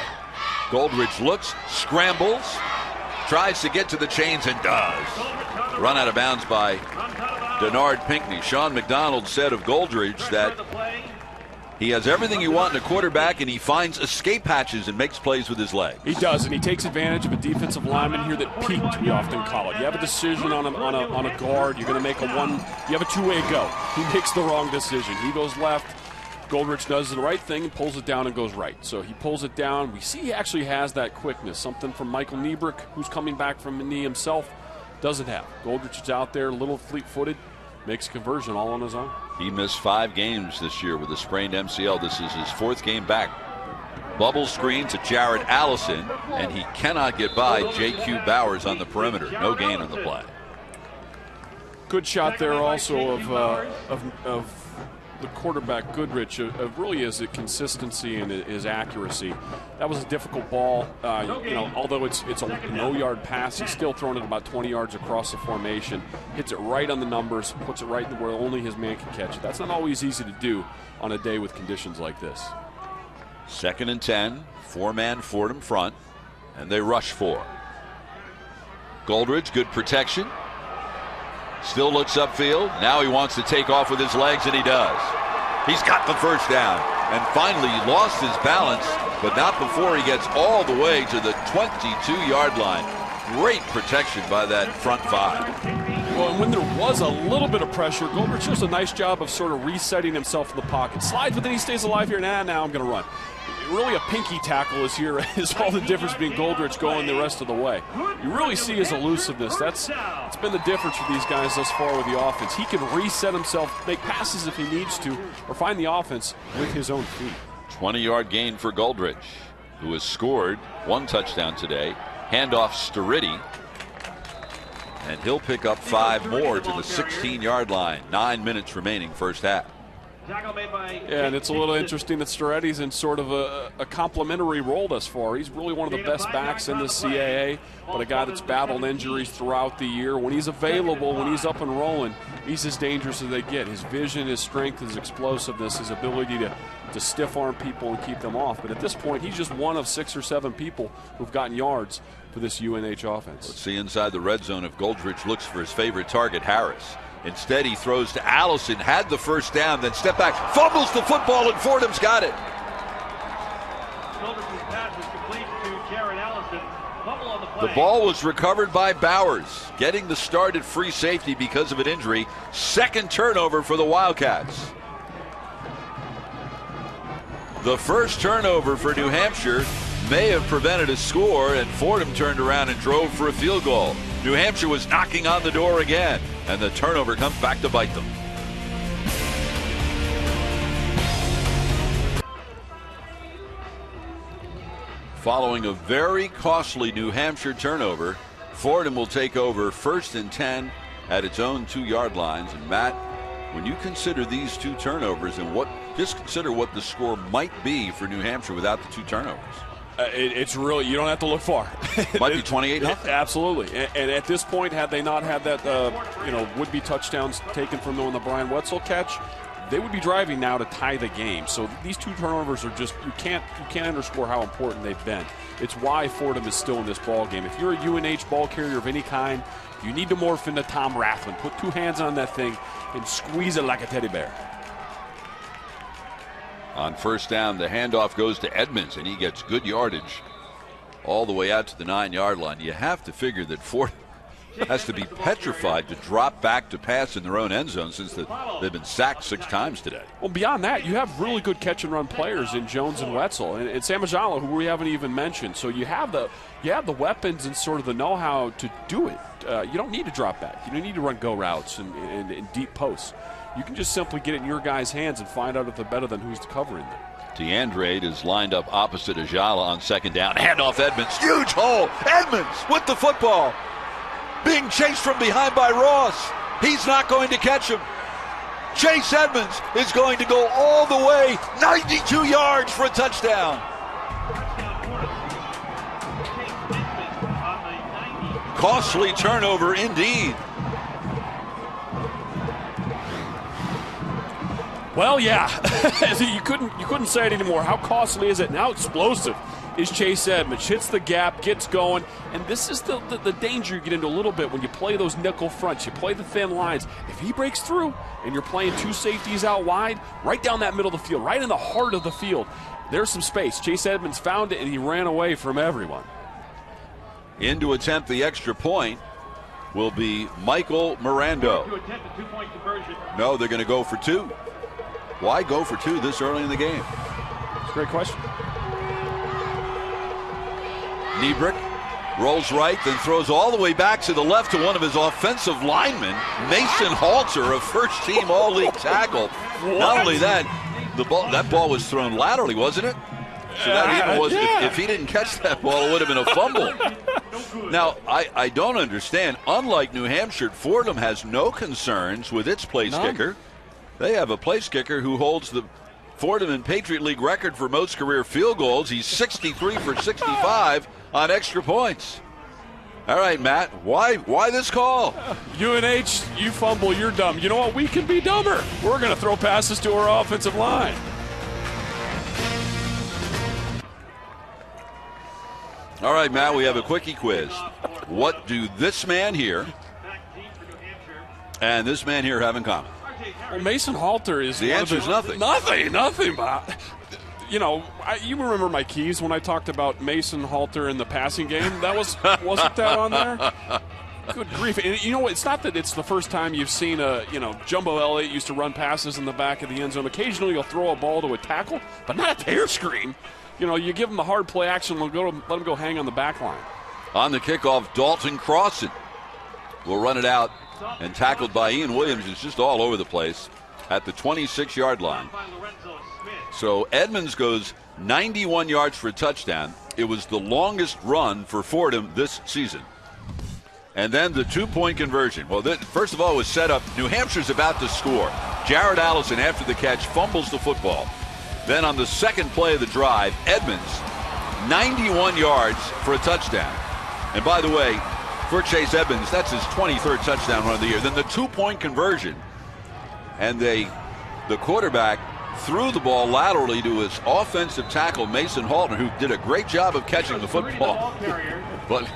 Goldridge looks, scrambles, tries to get to the chains and does. Run out of bounds by Denard Pinckney. Sean McDonald said of Goldridge that he has everything you want in a quarterback, and he finds escape hatches and makes plays with his legs. He does, and he takes advantage of a defensive lineman here that peaked, we often call it. You have a decision on a guard. You're going to make you have a 2-way go. He makes the wrong decision. He goes left. Goldridge does the right thing and pulls it down and goes right. So he pulls it down. We see he actually has that quickness, something from Michael Niebrick, who's coming back from a knee himself, doesn't have. Goldridge is out there, a little fleet-footed, makes a conversion all on his own. He missed 5 games this year with a sprained MCL. This is his 4th game back. Bubble screen to Jared Allison, and he cannot get by J.Q. Bowers on the perimeter. No gain on the play. Good shot there also of the quarterback Goodrich, really is a consistency and his accuracy. That was a difficult ball. Although it's a no-yard pass, he's still throwing it about 20 yards across the formation. Hits it right on the numbers, puts it right where only his man can catch it. That's not always easy to do on a day with conditions like this. 2nd and 10, 4-man Fordham front, and they rush 4. Goldridge, good protection. Still looks upfield. Now he wants to take off with his legs, and he does. He's got the first down. And finally, he lost his balance, but not before he gets all the way to the 22-yard line. Great protection by that front 5. Well, and when there was a little bit of pressure, Goldridge does a nice job of sort of resetting himself in the pocket. Slides, but then he stays alive here. Now I'm going to run. Really a pinky tackle is here is all the difference between Goldridge going the rest of the way. You really see his elusiveness. It's been the difference for these guys thus far with the offense. He can reset himself, make passes if he needs to, or find the offense with his own feet. 20-yard gain for Goldridge, who has scored 1 touchdown today. Handoff Sturridge, and he'll pick up 5 more to the 16-yard line. 9 minutes remaining first half. Yeah, and it's a little interesting that Sturridge's in sort of a complimentary role thus far. He's really one of the best backs in the CAA, but a guy that's battled injuries throughout the year. When he's available, when he's up and rolling, he's as dangerous as they get. His vision, his strength, his explosiveness, his ability to stiff-arm people and keep them off. But at this point, he's just one of 6 or 7 people who've gotten yards for this UNH offense. Let's see inside the red zone if Goldridge looks for his favorite target, Harris. Instead, he throws to Allison, had the first down, then step back, fumbles the football, and Fordham's got it. The ball was recovered by Bowers, getting the start at free safety because of an injury. 2nd turnover for the Wildcats. The first turnover for New Hampshire may have prevented a score, and Fordham turned around and drove for a field goal. New Hampshire was knocking on the door again, and the turnover comes back to bite them. Following a very costly New Hampshire turnover, Fordham will take over 1st and 10 at its own 2-yard lines. And Matt, when you consider these 2 turnovers and just consider what the score might be for New Hampshire without the 2 turnovers. It's really, you don't have to look far. Might be 28-0. Absolutely. And at this point, had they not had that, would-be touchdowns taken from them on the Brian Wetzel catch, they would be driving now to tie the game. So these 2 turnovers are just, you can't underscore how important they've been. It's why Fordham is still in this ball game. If you're a UNH ball carrier of any kind, you need to morph into Tom Rathman. Put 2 hands on that thing and squeeze it like a teddy bear. On 1st down, the handoff goes to Edmonds, and he gets good yardage all the way out to the 9-yard line. You have to figure that Fordham has to be petrified to drop back to pass in their own end zone since they've been sacked 6 times today. Well, beyond that, you have really good catch-and-run players in Jones and Wetzel, and Samajala, who we haven't even mentioned. So you have the weapons and sort of the know-how to do it. You don't need to drop back. You don't need to run go routes and deep posts. You can just simply get it in your guys' hands and find out if they're better than who's covering them. DeAndre is lined up opposite Ajala on 2nd down. Handoff Edmonds. Huge hole. Edmonds with the football. Being chased from behind by Ross. He's not going to catch him. Chase Edmonds is going to go all the way 92 yards for a touchdown. Costly turnover indeed. Well, yeah, you couldn't say it anymore. How costly is it? And how explosive is Chase Edmonds? Hits the gap, gets going, and this is the danger you get into a little bit when you play those nickel fronts. You play the thin lines. If he breaks through and you're playing 2 safeties out wide, right down that middle of the field, right in the heart of the field, there's some space. Chase Edmonds found it, and he ran away from everyone. In to attempt the extra point will be Michael Mirando. No, they're going to go for 2. Why go for 2 this early in the game? It's a great question. Niebrick rolls right, then throws all the way back to the left to one of his offensive linemen, Mason Halter, a first-team All-League tackle. Not only that, that ball was thrown laterally, wasn't it? So that even was, if he didn't catch that ball, it would have been a fumble. Now, I don't understand. Unlike New Hampshire, Fordham has no concerns with its place kicker. They have a place kicker who holds the Fordham and Patriot League record for most career field goals. He's 63 for 65 on extra points. All right, Matt, why this call? UNH, you fumble, you're dumb. You know what? We can be dumber. We're going to throw passes to our offensive line. All right, Matt, we have a quickie quiz. What do this man here and this man here have in common? Well, Mason Halter is the answer is nothing. Nothing. You know, you remember my keys when I talked about Mason Halter in the passing game? Wasn't that on there? Good grief! And you know what? It's not that it's the first time you've seen Jumbo Elliott used to run passes in the back of the end zone. Occasionally, you'll throw a ball to a tackle, but not a tear screen. You know, you give him the hard play action, let him go hang on the back line. On the kickoff, Dalton Crossan will run it out, and tackled by Ian Williams is just all over the place at the 26-yard line. So Edmonds goes 91 yards for a touchdown. It was the longest run for Fordham this season. And then the 2-point conversion. Well, first of all, it was set up. New Hampshire's about to score. Jared Allison, after the catch, fumbles the football. Then on the second play of the drive, Edmonds, 91 yards for a touchdown. And by the way, for Chase Edmonds, that's his 23rd touchdown run of the year. Then the 2-point conversion, and the quarterback threw the ball laterally to his offensive tackle, Mason Halter, who did a great job of catching the football. But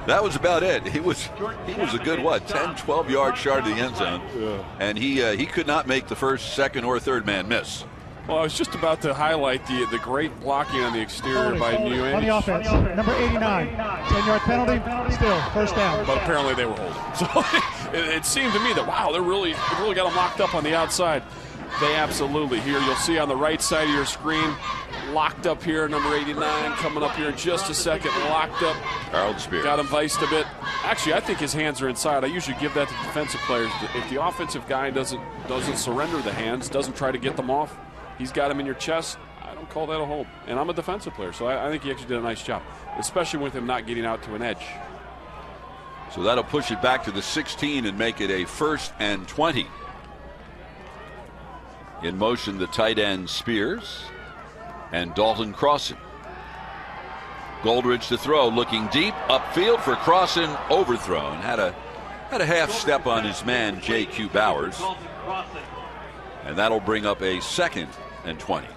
that was about it. He was a good, 10, 12 yards short of the end zone. Yeah. And he could not make the first, second, or third man miss. Well, I was just about to highlight the great blocking on the exterior by New Hampshire. On the offense, number 89, 10-yard penalty, still first down. But apparently they were holding. So it seemed to me that, wow, they really got them locked up on the outside. They absolutely. Here you'll see on the right side of your screen, locked up here, number 89, coming up here in just a second, locked up. Harold Spear. Got him viced a bit. Actually, I think his hands are inside. I usually give that to defensive players. If the offensive guy doesn't surrender the hands, doesn't try to get them off, he's got him in your chest. I I'll call that a hold. And I'm a defensive player, so I think he actually did a nice job, especially with him not getting out to an edge. So that'll push it back to the 16 and make it a 1st and 20. In motion, the tight end Spears and Dalton Crossan. Goldridge to throw, looking deep upfield for Crossan, overthrown. Had a half step on his man J.Q. Bowers, and that'll bring up a 2nd and 20.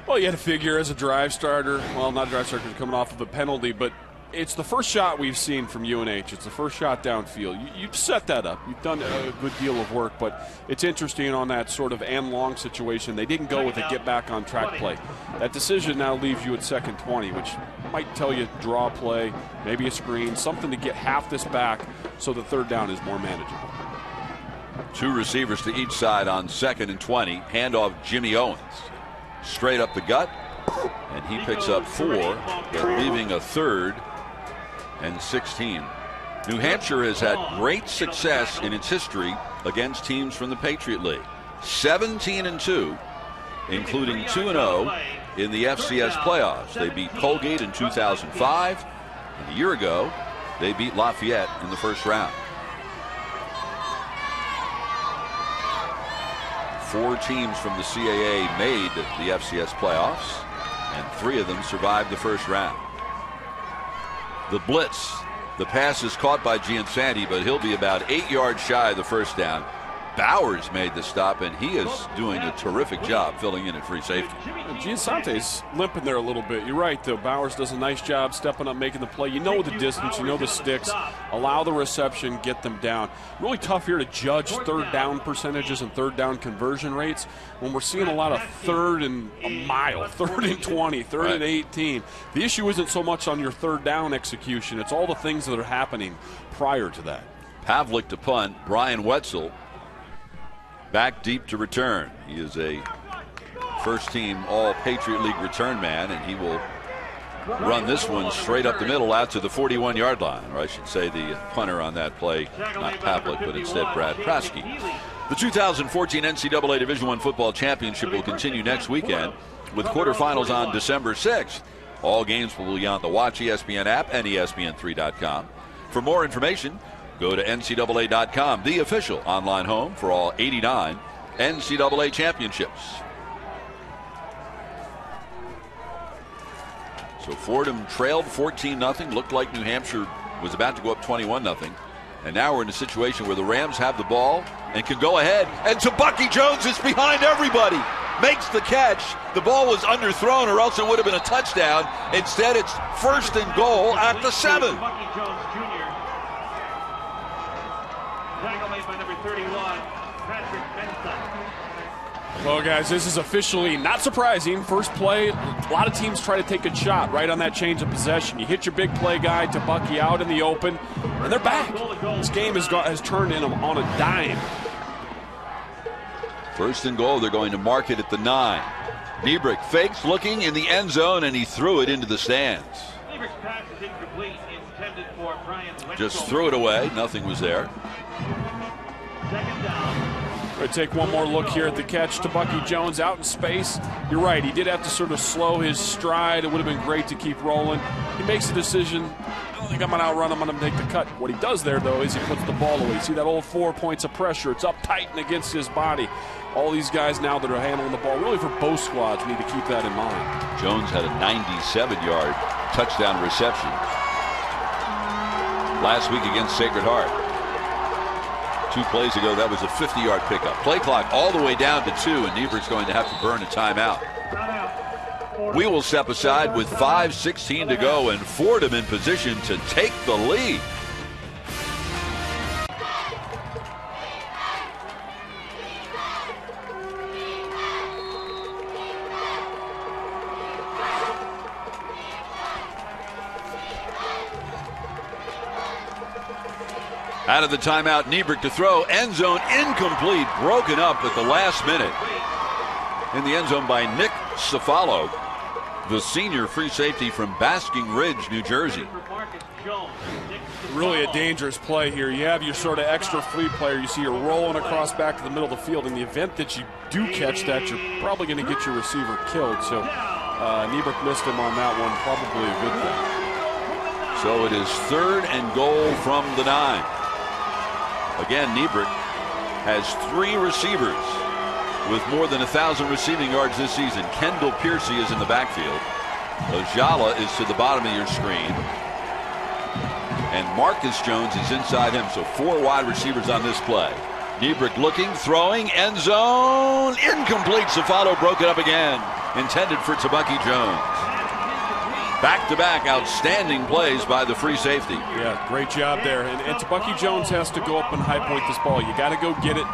Well, you had to figure as a drive starter, well, not a drive starter, coming off of a penalty, but it's the first shot we've seen from UNH. It's the first shot downfield. You've set that up. You've done a good deal of work, but it's interesting on that sort of and long situation. They didn't go with a get back on track play. That decision now leaves you at 2nd 20, which might tell you draw a play, maybe a screen, something to get half this back so the 3rd down is more manageable. 2 receivers to each side on 2nd and 20. Handoff Jimmy Owens. Straight up the gut, and he picks up 4, but leaving a 3rd and 16. New Hampshire has had great success in its history against teams from the Patriot League. 17-2, including 2-0 in the FCS playoffs. They beat Colgate in 2005, and a year ago they beat Lafayette in the 1st round. 4 teams from the CAA made the FCS playoffs, and 3 of them survived the 1st round. The blitz, the pass is caught by Giansanti, but he'll be about 8 yards shy of the 1st down. Bowers made the stop, and he is doing a terrific job filling in at free safety. Giansanti's limping there a little bit. You're right, though. Bowers does a nice job stepping up, making the play. You know the distance, you know the sticks. Allow the reception, get them down. Really tough here to judge 3rd down percentages and 3rd down conversion rates when we're seeing a lot of 3rd and a mile, 3rd and 20, 3rd and 18. The issue isn't so much on your 3rd down execution. It's all the things that are happening prior to that. Pavlik to punt. Brian Wetzel back deep to return. He is a 1st team all Patriot League return man, and he will run this one straight up the middle out to the 41-yard line. Or I should say the punter on that play, not Pavlik, but instead Brad Praske. The 2014 NCAA Division I Football Championship will continue next weekend with quarterfinals on December 6th. All games will be on the Watch ESPN app and ESPN3.com. For more information, go to NCAA.com, the official online home for all 89 NCAA championships. So Fordham trailed 14-0. Looked like New Hampshire was about to go up 21-0. And now we're in a situation where the Rams have the ball and can go ahead. And Bucky Jones is behind everybody. Makes the catch. The ball was underthrown, or else it would have been a touchdown. Instead, it's 1st and goal at the 7. Tackle made by number 31, Patrick Benson. Well, guys, this is officially not surprising. First play, a lot of teams try to take a shot right on that change of possession. You hit your big play guy to Bucky out in the open, and they're back. This game has turned in on a dime. 1st and goal. They're going to mark it at the 9. Niebrick fakes, looking in the end zone, and he threw it into the stands. Niebrick's pass is incomplete, intended for Brian Wetzel. Just threw it away. Nothing was there. 2nd down. We're going to take one more look here at the catch to Bucky Jones out in space. You're right, he did have to sort of slow his stride. It would have been great to keep rolling. He makes a decision. I don't think I'm going to outrun him. I'm going to make the cut. What he does there, though, is he puts the ball away. See that old 4 points of pressure. It's up tight and against his body. All these guys now that are handling the ball, really for both squads, need to keep that in mind. Jones had a 97-yard touchdown reception last week against Sacred Heart. 2 plays ago, that was a 50-yard pickup. Play clock all the way down to 2, and Niebrick's going to have to burn a timeout. We will step aside with 5:16 to go, and Fordham in position to take the lead. Out of the timeout, Niebrick to throw. End zone incomplete. Broken up at the last minute. In the end zone by Nick Cefalo. the senior free safety from Basking Ridge, New Jersey. Really a dangerous play here. You have your sort of extra fleet player. You see you're rolling across back to the middle of the field. In the event that you do catch that, you're probably going to get your receiver killed. So Niebrick missed him on that one. Probably a good thing. So it is 3rd and goal from the 9. Again, Niebrick has 3 receivers with more than 1,000 receiving yards this season. Kendall Piercy is in the backfield. Ojala is to the bottom of your screen. And Marcus Jones is inside him. So 4 wide receivers on this play. Niebrick looking, throwing, end zone, incomplete. Cefalo broke it up again. Intended for Tebucky Jones. Back-to-back outstanding plays by the free safety. Yeah, great job there. And Tebucky Jones has to go up and high point this ball. You got to go get it.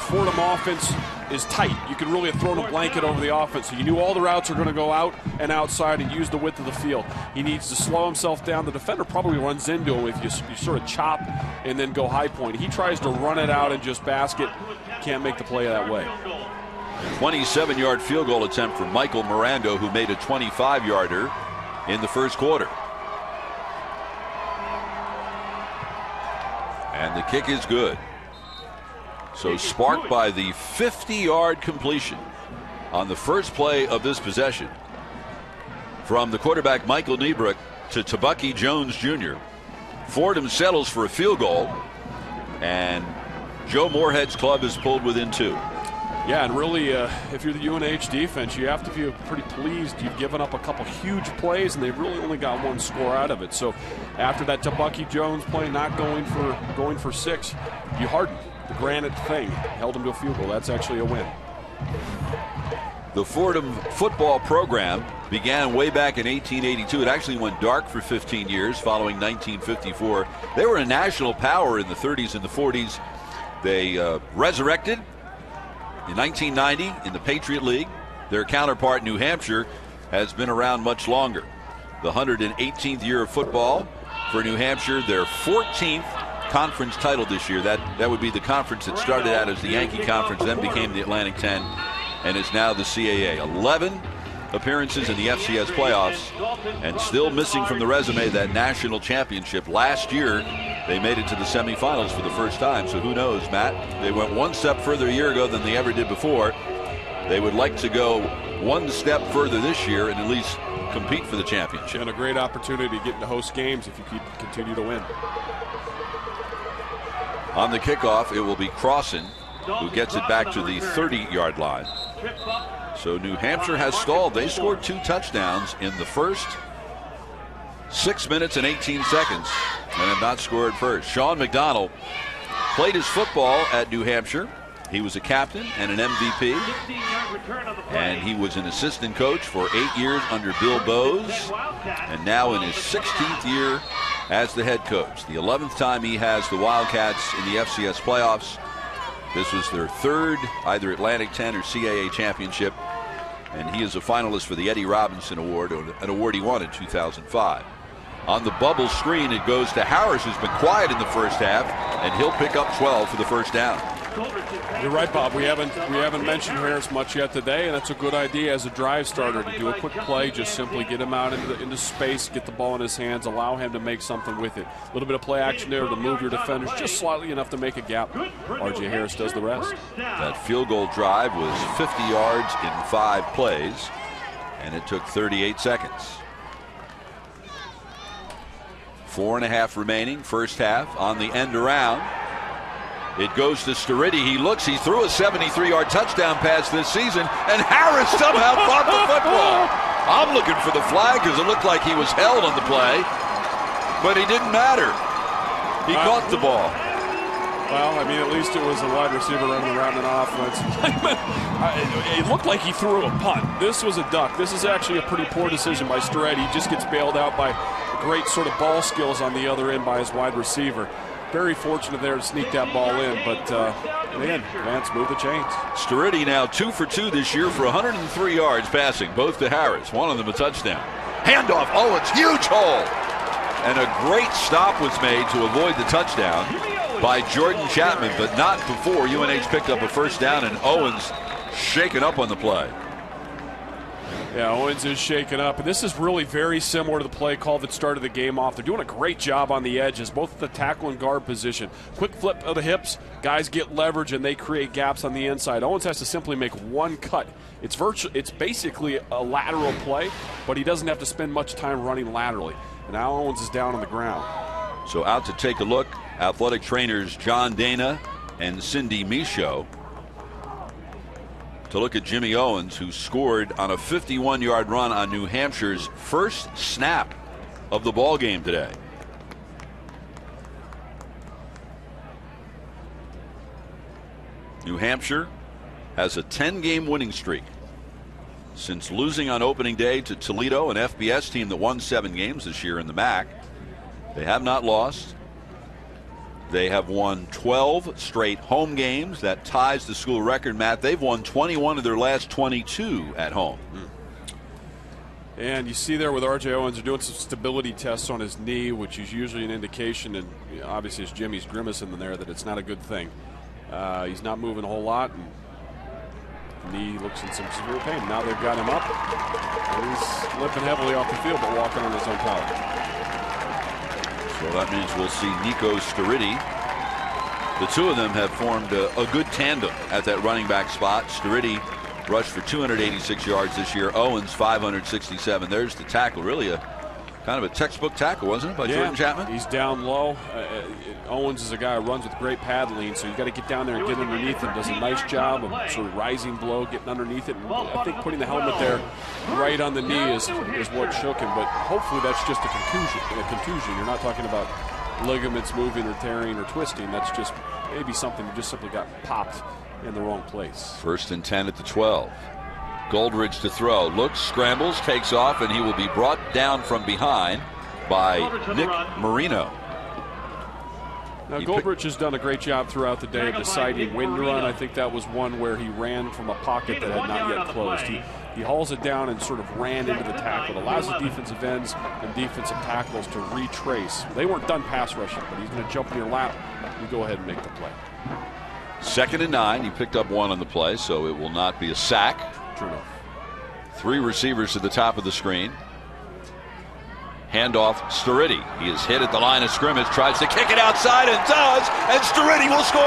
Fordham offense is tight. You can really have thrown a blanket over the offense. So you knew all the routes are going to go out and outside and use the width of the field. He needs to slow himself down. The defender probably runs into him if you sort of chop and then go high point. He tries to run it out and just basket. Can't make the play that way. 27-yard field goal attempt for Michael Mirando, who made a 25-yarder in the first quarter. And the kick is good. So sparked by the 50-yard completion on the first play of this possession from the quarterback Michael Niebrick to Tebucky Jones Jr. Fordham settles for a field goal, and Joe Moorhead's club is pulled within 2. Yeah, and really, if you're the UNH defense, you have to feel pretty pleased. You've given up a couple huge plays, and they've really only got 1 score out of it. So after that Tebucky Jones play, not going for 6, you hardened the granite thing, held him to a field goal. That's actually a win. The Fordham football program began way back in 1882. It actually went dark for 15 years following 1954. They were a national power in the 30s and the 40s. They resurrected in 1990 in the Patriot League. Their counterpart, New Hampshire, has been around much longer. The 118th year of football for New Hampshire, their 14th conference title this year. That would be the conference that started out as the Yankee Conference, then became the Atlantic 10, and is now the CAA. 11 appearances in the FCS playoffs, and still missing from the resume that national championship. Last year, they made it to the semifinals for the first time, so who knows, Matt? They went 1 step further a year ago than they ever did before. They would like to go 1 step further this year and at least compete for the championship. And a great opportunity to get into host games if you continue to win. On the kickoff, it will be Crossan who gets it back to the 30-yard line. So New Hampshire has stalled. They scored 2 touchdowns in the first 6 minutes and 18 seconds and have not scored first. Sean McDonald played his football at New Hampshire. He was a captain and an MVP, and he was an assistant coach for 8 years under Bill Bowes, and now in his 16th year as the head coach. The 11th time he has the Wildcats in the FCS playoffs. This was their 3rd either Atlantic 10 or CAA championship, and he is a finalist for the Eddie Robinson Award, an award he won in 2005. On the bubble screen, it goes to Harris, who's been quiet in the first half, and he'll pick up 12 for the first down. You're right, Bob. We haven't mentioned Harris much yet today, and that's a good idea as a drive starter to do a quick play. Just simply get him out into space, get the ball in his hands, allow him to make something with it. A little bit of play action there to move your defenders just slightly enough to make a gap. R.J. Harris does the rest. That field goal drive was 50 yards in 5 plays, and it took 38 seconds. 4.5 remaining, first half. On the end around, it goes to Sturridge. He looks, he threw a 73-yard touchdown pass this season, and Harris somehow caught the football. I'm looking for the flag because it looked like he was held on the play, but it didn't matter. He caught the ball. Well, I mean, at least it was a wide receiver running around an offense. It looked like he threw a punt. This was a duck. This is actually a pretty poor decision by Sturridge. He just gets bailed out by great sort of ball skills on the other end by his wide receiver. Very fortunate there to sneak that ball in, but man, Vance moved the chains. Sturridge now 2 for 2 this year for 103 yards passing, both to Harris, one of them a touchdown. Handoff, Owens, huge hole. And a great stop was made to avoid the touchdown by Jordan Chapman, but not before UNH picked up a first down and Owens shaken up on the play. Yeah, Owens is shaken up, and this is really very similar to the play call that started the game off. They're doing a great job on the edges, both at the tackle and guard position. Quick flip of the hips, guys get leverage, and they create gaps on the inside. Owens has to simply make one cut. It's basically a lateral play, but he doesn't have to spend much time running laterally. And now Owens is down on the ground. So out to take a look, athletic trainers John Dana and Cindy Michaud, to look at Jimmy Owens, who scored on a 51-yard run on New Hampshire's first snap of the ball game today. New Hampshire has a 10-game winning streak. Since losing on opening day to Toledo, an FBS team that won 7 games this year in the MAC, they have not lost. They have won 12 straight home games. That ties the school record, Matt. They've won 21 of their last 22 at home. And you see there with R.J. Owens, they're doing some stability tests on his knee, which is usually an indication, and obviously as Jimmy's grimacing in there, that it's not a good thing. He's not moving a whole lot, and the knee looks in some severe pain. Now they've got him up, and he's limping heavily off the field, but walking on his own power. So that means we'll see Nico Sturriddy. The two of them have formed a good tandem at that running back spot. Sturriddy rushed for 286 yards this year. Owens 567. There's the tackle. Really a kind of a textbook tackle, wasn't it, by Jordan Chapman? He's down low. Owens is a guy who runs with great pad lean, so you got to get down there and get underneath him. Does a nice job of sort of rising blow, getting underneath it. And I think putting the helmet there right on the knee is what shook him. But hopefully that's just a contusion. You're not talking about ligaments moving or tearing or twisting. That's just maybe something that just simply got popped in the wrong place. 1st and 10 at the 12. Goldridge to throw. Looks, scrambles, takes off, and he will be brought down from behind by Nick Marino. Now, Goldridge has done a great job throughout the day of deciding when to run. I think that was one where he ran from a pocket that had not yet closed. He hauls it down and sort of ran into the tackle. It allows the defensive ends and defensive tackles to retrace. They weren't done pass rushing, but he's going to jump in your lap. You go ahead and make the play. 2nd and 9. He picked up 1 on the play, so it will not be a sack. True enough. 3 receivers to the top of the screen. Handoff, Sturriddy. He is hit at the line of scrimmage, tries to kick it outside and does, and Sturriddy will score.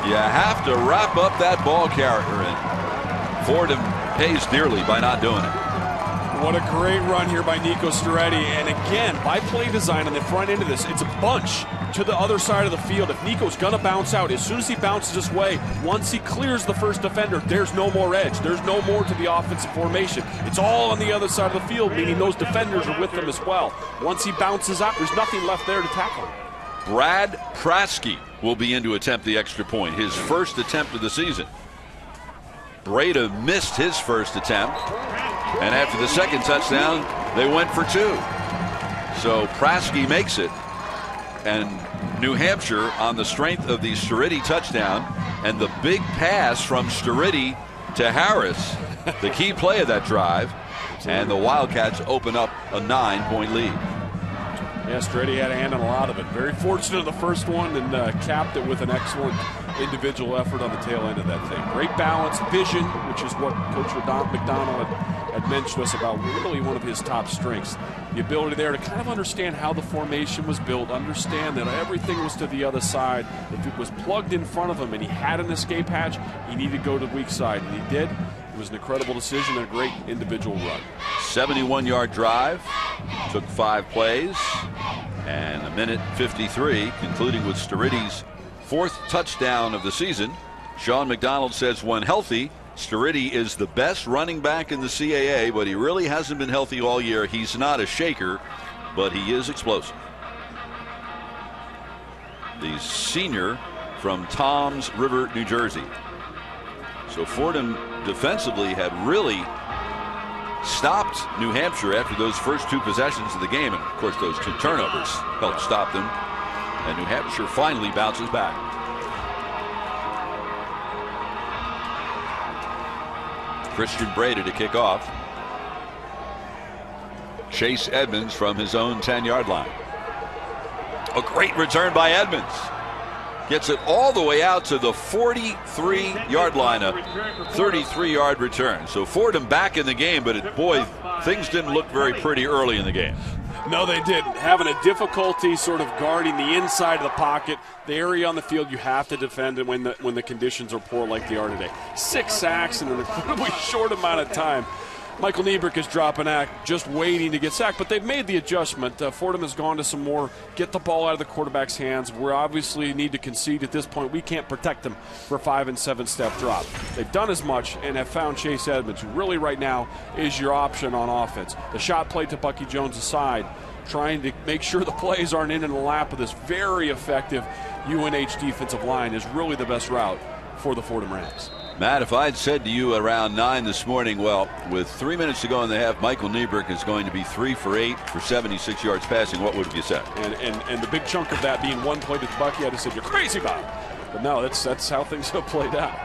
You have to wrap up that ball carrier, and Fordham pays dearly by not doing it. What a great run here by Nico Sturriddy. And again, by play design on the front end of this, it's a bunch to the other side of the field. If Nico's going to bounce out, as soon as he bounces this way, once he clears the first defender, there's no more edge. There's no more to the offensive formation. It's all on the other side of the field, meaning those defenders are with him as well. Once he bounces out, there's nothing left there to tackle him. Brad Praske will be in to attempt the extra point, his first attempt of the season. Breda missed his first attempt, and after the second touchdown, they went for 2. So Praske makes it, and New Hampshire, on the strength of the Sturriddy touchdown and the big pass from Sturriddy to Harris, the key play of that drive, and the Wildcats open up a 9-point lead. Yeah, Sturriddy had a hand on a lot of it. Very fortunate in the first one, and capped it with an excellent individual effort on the tail end of that thing. Great balance, vision, which is what Coach McDonald had mentioned to us about, really one of his top strengths. The ability there to kind of understand how the formation was built, understand that everything was to the other side. If it was plugged in front of him and he had an escape hatch, he needed to go to the weak side, and he did. It was an incredible decision and a great individual run. 71-yard drive, took 5 plays, and 1:53, concluding with Sturriddy's 4th touchdown of the season. Sean McDonald says when healthy, Sturriddy is the best running back in the CAA, but he really hasn't been healthy all year. He's not a shaker, but he is explosive. The senior from Toms River, New Jersey. So Fordham defensively had really stopped New Hampshire after those first 2 possessions of the game, and of course those 2 turnovers helped stop them, and New Hampshire finally bounces back. Christian Breda to kick off. Chase Edmonds from his own 10-yard line. A great return by Edmonds. Gets it all the way out to the 43-yard line, a 33-yard return. So Fordham back in the game, but boy, things didn't look very pretty early in the game. No, they didn't. Having a difficulty sort of guarding the inside of the pocket, the area on the field you have to defend when the conditions are poor like they are today. 6 sacks in an incredibly short amount of time. Michael Niebrick is dropping act, just waiting to get sacked, but they've made the adjustment. Fordham has gone to some more get the ball out of the quarterback's hands. We obviously need to concede at this point. We can't protect them for a 5- and 7-step drop. They've done as much and have found Chase Edmonds, who really right now is your option on offense. The shot play to Bucky Jones aside, trying to make sure the plays aren't in the lap of this very effective UNH defensive line is really the best route for the Fordham Rams. Matt, if I'd said to you around 9 this morning, well, with 3 minutes to go in the half, Michael Niebrick is going to be 3 for 8 for 76 yards passing, what would have you said? And the big chunk of that being 1 play to Bucky, I'd have said, you're crazy about it. But no, that's how things have played out.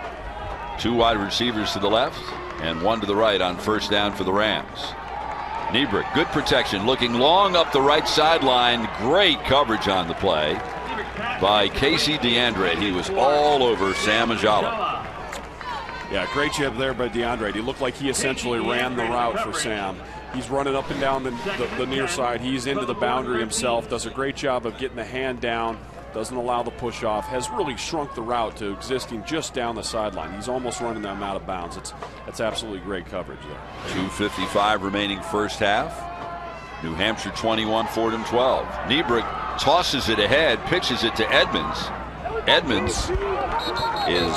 2 wide receivers to the left and 1 to the right on first down for the Rams. Niebrick, good protection, looking long up the right sideline. Great coverage on the play by Casey DeAndre. He was all over Sam Ajala. Yeah, great job there by DeAndre. He looked like he essentially ran the route for Sam. He's running up and down the near side. He's into the boundary himself. Does a great job of getting the hand down. Doesn't allow the push off. Has really shrunk the route to existing just down the sideline. He's almost running them out of bounds. That's absolutely great coverage there. 2:55 remaining first half. New Hampshire 21, Fordham 12. Niebrick tosses it ahead, pitches it to Edmonds. Edmonds is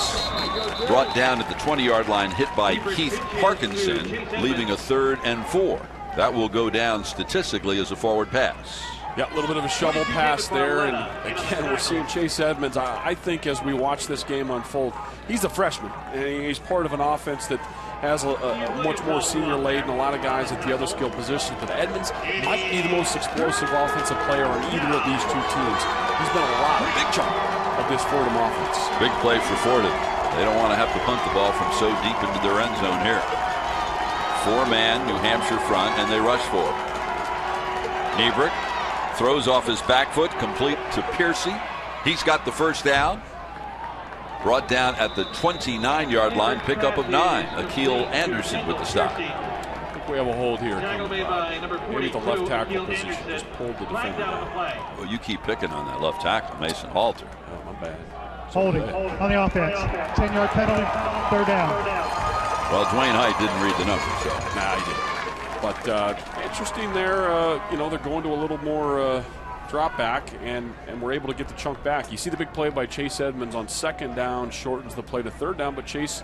brought down at the 20-yard line, hit by Keith Parkinson, leaving a 3rd and 4. That will go down statistically as a forward pass. Yeah, a little bit of a shovel pass there, and again, we're seeing Chase Edmonds. I think as we watch this game unfold, he's a freshman, and he's part of an offense that has a much more senior laden, a lot of guys at the other skill positions. But Edmonds might be the most explosive offensive player on either of these two teams. He's been a big chunk of this Fordham offense. Big play for Fordham. They don't want to have to punt the ball from so deep into their end zone here. 4-man New Hampshire front, and they rush for it. Niebrick throws off his back foot, complete to Piercy. He's got the first down. Brought down at the 29-yard line, pickup of 9. Akil Anderson with the stop. I think we have a hold here. Maybe the left tackle position just pulled the defender down. Well, you keep picking on that left tackle, Mason Halter. Oh, my bad. Holding on the offense. 10-yard penalty, 3rd down. Well, Dwayne Height didn't read the numbers, so. Nah, he didn't. But interesting there, they're going to a little more drop back, and we're able to get the chunk back. You see the big play by Chase Edmonds on 2nd down, shortens the play to 3rd down, but Chase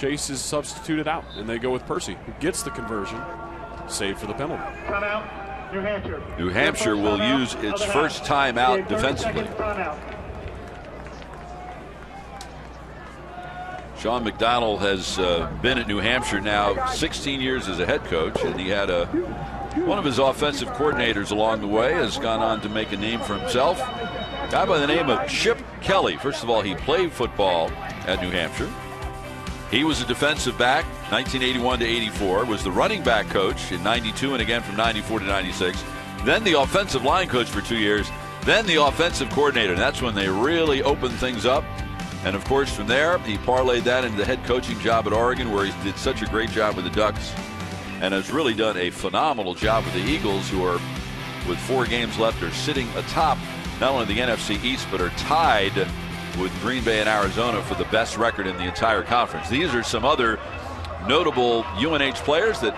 is substituted out, and they go with Percy, who gets the conversion, save for the penalty. Timeout, New Hampshire. New Hampshire will use its first timeout defensively. Sean McDonald has been at New Hampshire now 16 years as a head coach, and he had one of his offensive coordinators along the way has gone on to make a name for himself. A guy by the name of Chip Kelly. First of all, he played football at New Hampshire. He was a defensive back 1981 to 84, was the running back coach in 92 and again from 94 to 96, then the offensive line coach for 2 years, then the offensive coordinator. And that's when they really opened things up. And of course, from there, he parlayed that into the head coaching job at Oregon, where he did such a great job with the Ducks and has really done a phenomenal job with the Eagles, who are, with 4 games left, are sitting atop not only the NFC East, but are tied with Green Bay and Arizona for the best record in the entire conference. These are some other notable UNH players that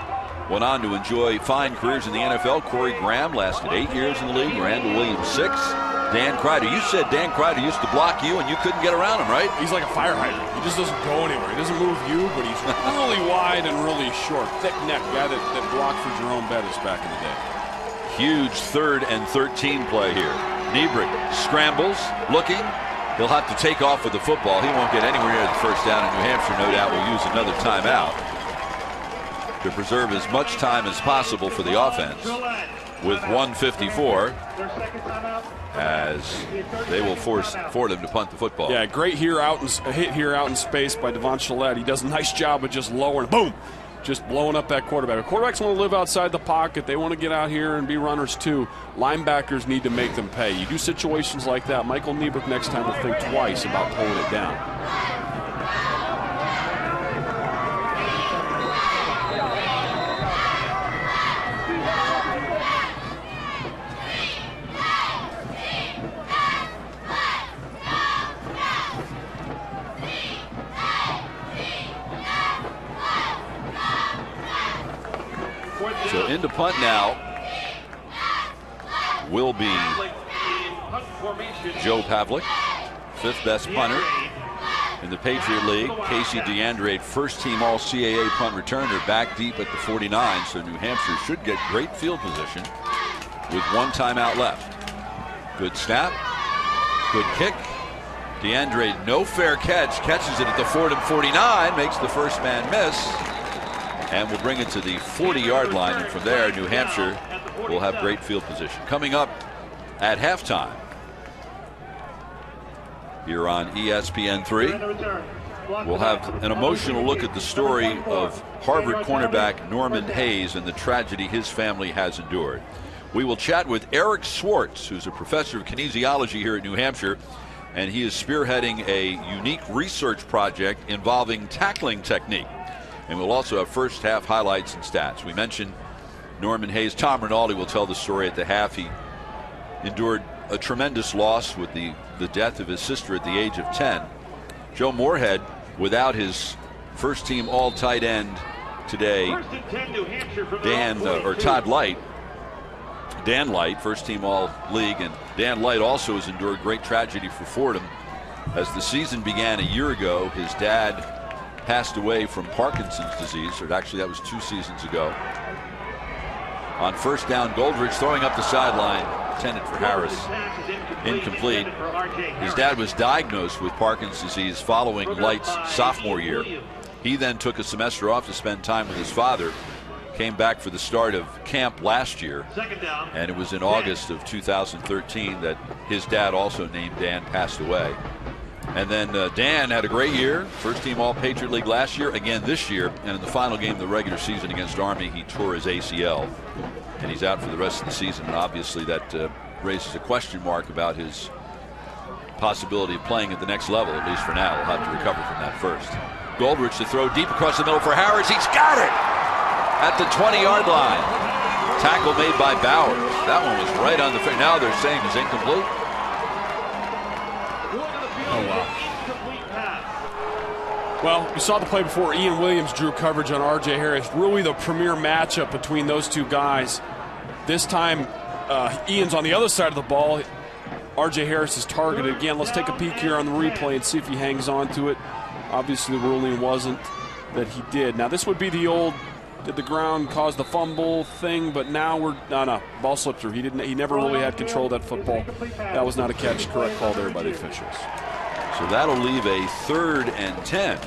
went on to enjoy fine careers in the NFL. Corey Graham lasted 8 years in the league. Randall Williams 6. Dan Kreider. You said Dan Kreider used to block you and you couldn't get around him, right? He's like a fire hydrant. He just doesn't go anywhere. He doesn't move you, but he's really wide and really short. Thick neck guy that blocked for Jerome Bettis back in the day. Huge 3rd and 13 play here. Niebrick scrambles, looking. He'll have to take off with the football. He won't get anywhere near the first down, and New Hampshire no doubt will use another timeout to preserve as much time as possible for the offense with 1:54 as they will force Fordham to punt the football. Yeah, great hit here out in space by Devon Shillette. He does a nice job of just lowering, boom, just blowing up that quarterback. The quarterbacks want to live outside the pocket. They want to get out here and be runners too. Linebackers need to make them pay. You do situations like that, Michael Niebuhr next time will think twice about pulling it down. So into punt now will be Joe Pavlik, 5th best punter in the Patriot League. Casey DeAndre, first-team All-CAA punt returner, back deep at the 49, so New Hampshire should get great field position with 1 timeout left. Good snap, good kick. DeAndre, no fair catch, catches it at the Fordham 49, makes the first man miss, and will bring it to the 40-yard line. And from there, New Hampshire will have great field position. Coming up at halftime here on ESPN3, we'll have an emotional look at the story of Harvard cornerback Norman Hayes and the tragedy his family has endured. We will chat with Eric Swartz, who's a professor of kinesiology here at New Hampshire, and he is spearheading a unique research project involving tackling technique. And we'll also have first half highlights and stats. We mentioned Norman Hayes. Tom Rinaldi will tell the story at the half. He endured a tremendous loss with the death of his sister at the age of 10. Joe Moorhead, without his first team all tight end today, Todd Light. Dan Light, first team all league, and Dan Light also has endured great tragedy for Fordham. As the season began a year ago, his dad passed away from Parkinson's disease, or actually that was 2 seasons ago. On first down, Goldrich throwing up the sideline, intended for Harris, incomplete. His dad was diagnosed with Parkinson's disease following Light's sophomore year. He then took a semester off to spend time with his father, came back for the start of camp last year, and it was in August of 2013 that his dad, also named Dan, passed away. And then Dan had a great year, first team all Patriot League last year, again this year, and in the final game of the regular season against Army, he tore his ACL, and he's out for the rest of the season. And obviously that raises a question mark about his possibility of playing at the next level, at least for now. He'll have to recover from that first. Goldrich to throw deep across the middle for Harris. He's got it at the 20-yard line. Tackle made by Bowers. That one was right on the face. Now they're saying it's incomplete. Oh, wow. Well, you saw the play before. Ian Williams drew coverage on R.J. Harris. Really the premier matchup between those two guys. This time, Ian's on the other side of the ball. R.J. Harris is targeted. Again, let's take a peek here on the replay and see if he hangs on to it. Obviously, the ruling wasn't that he did. Now, this would be the old, did the ground cause the fumble thing, but now we're, no, ball slipped through. He never really had control of that football. That was not a catch. Correct call there by the officials. So that'll leave a 3rd and 10.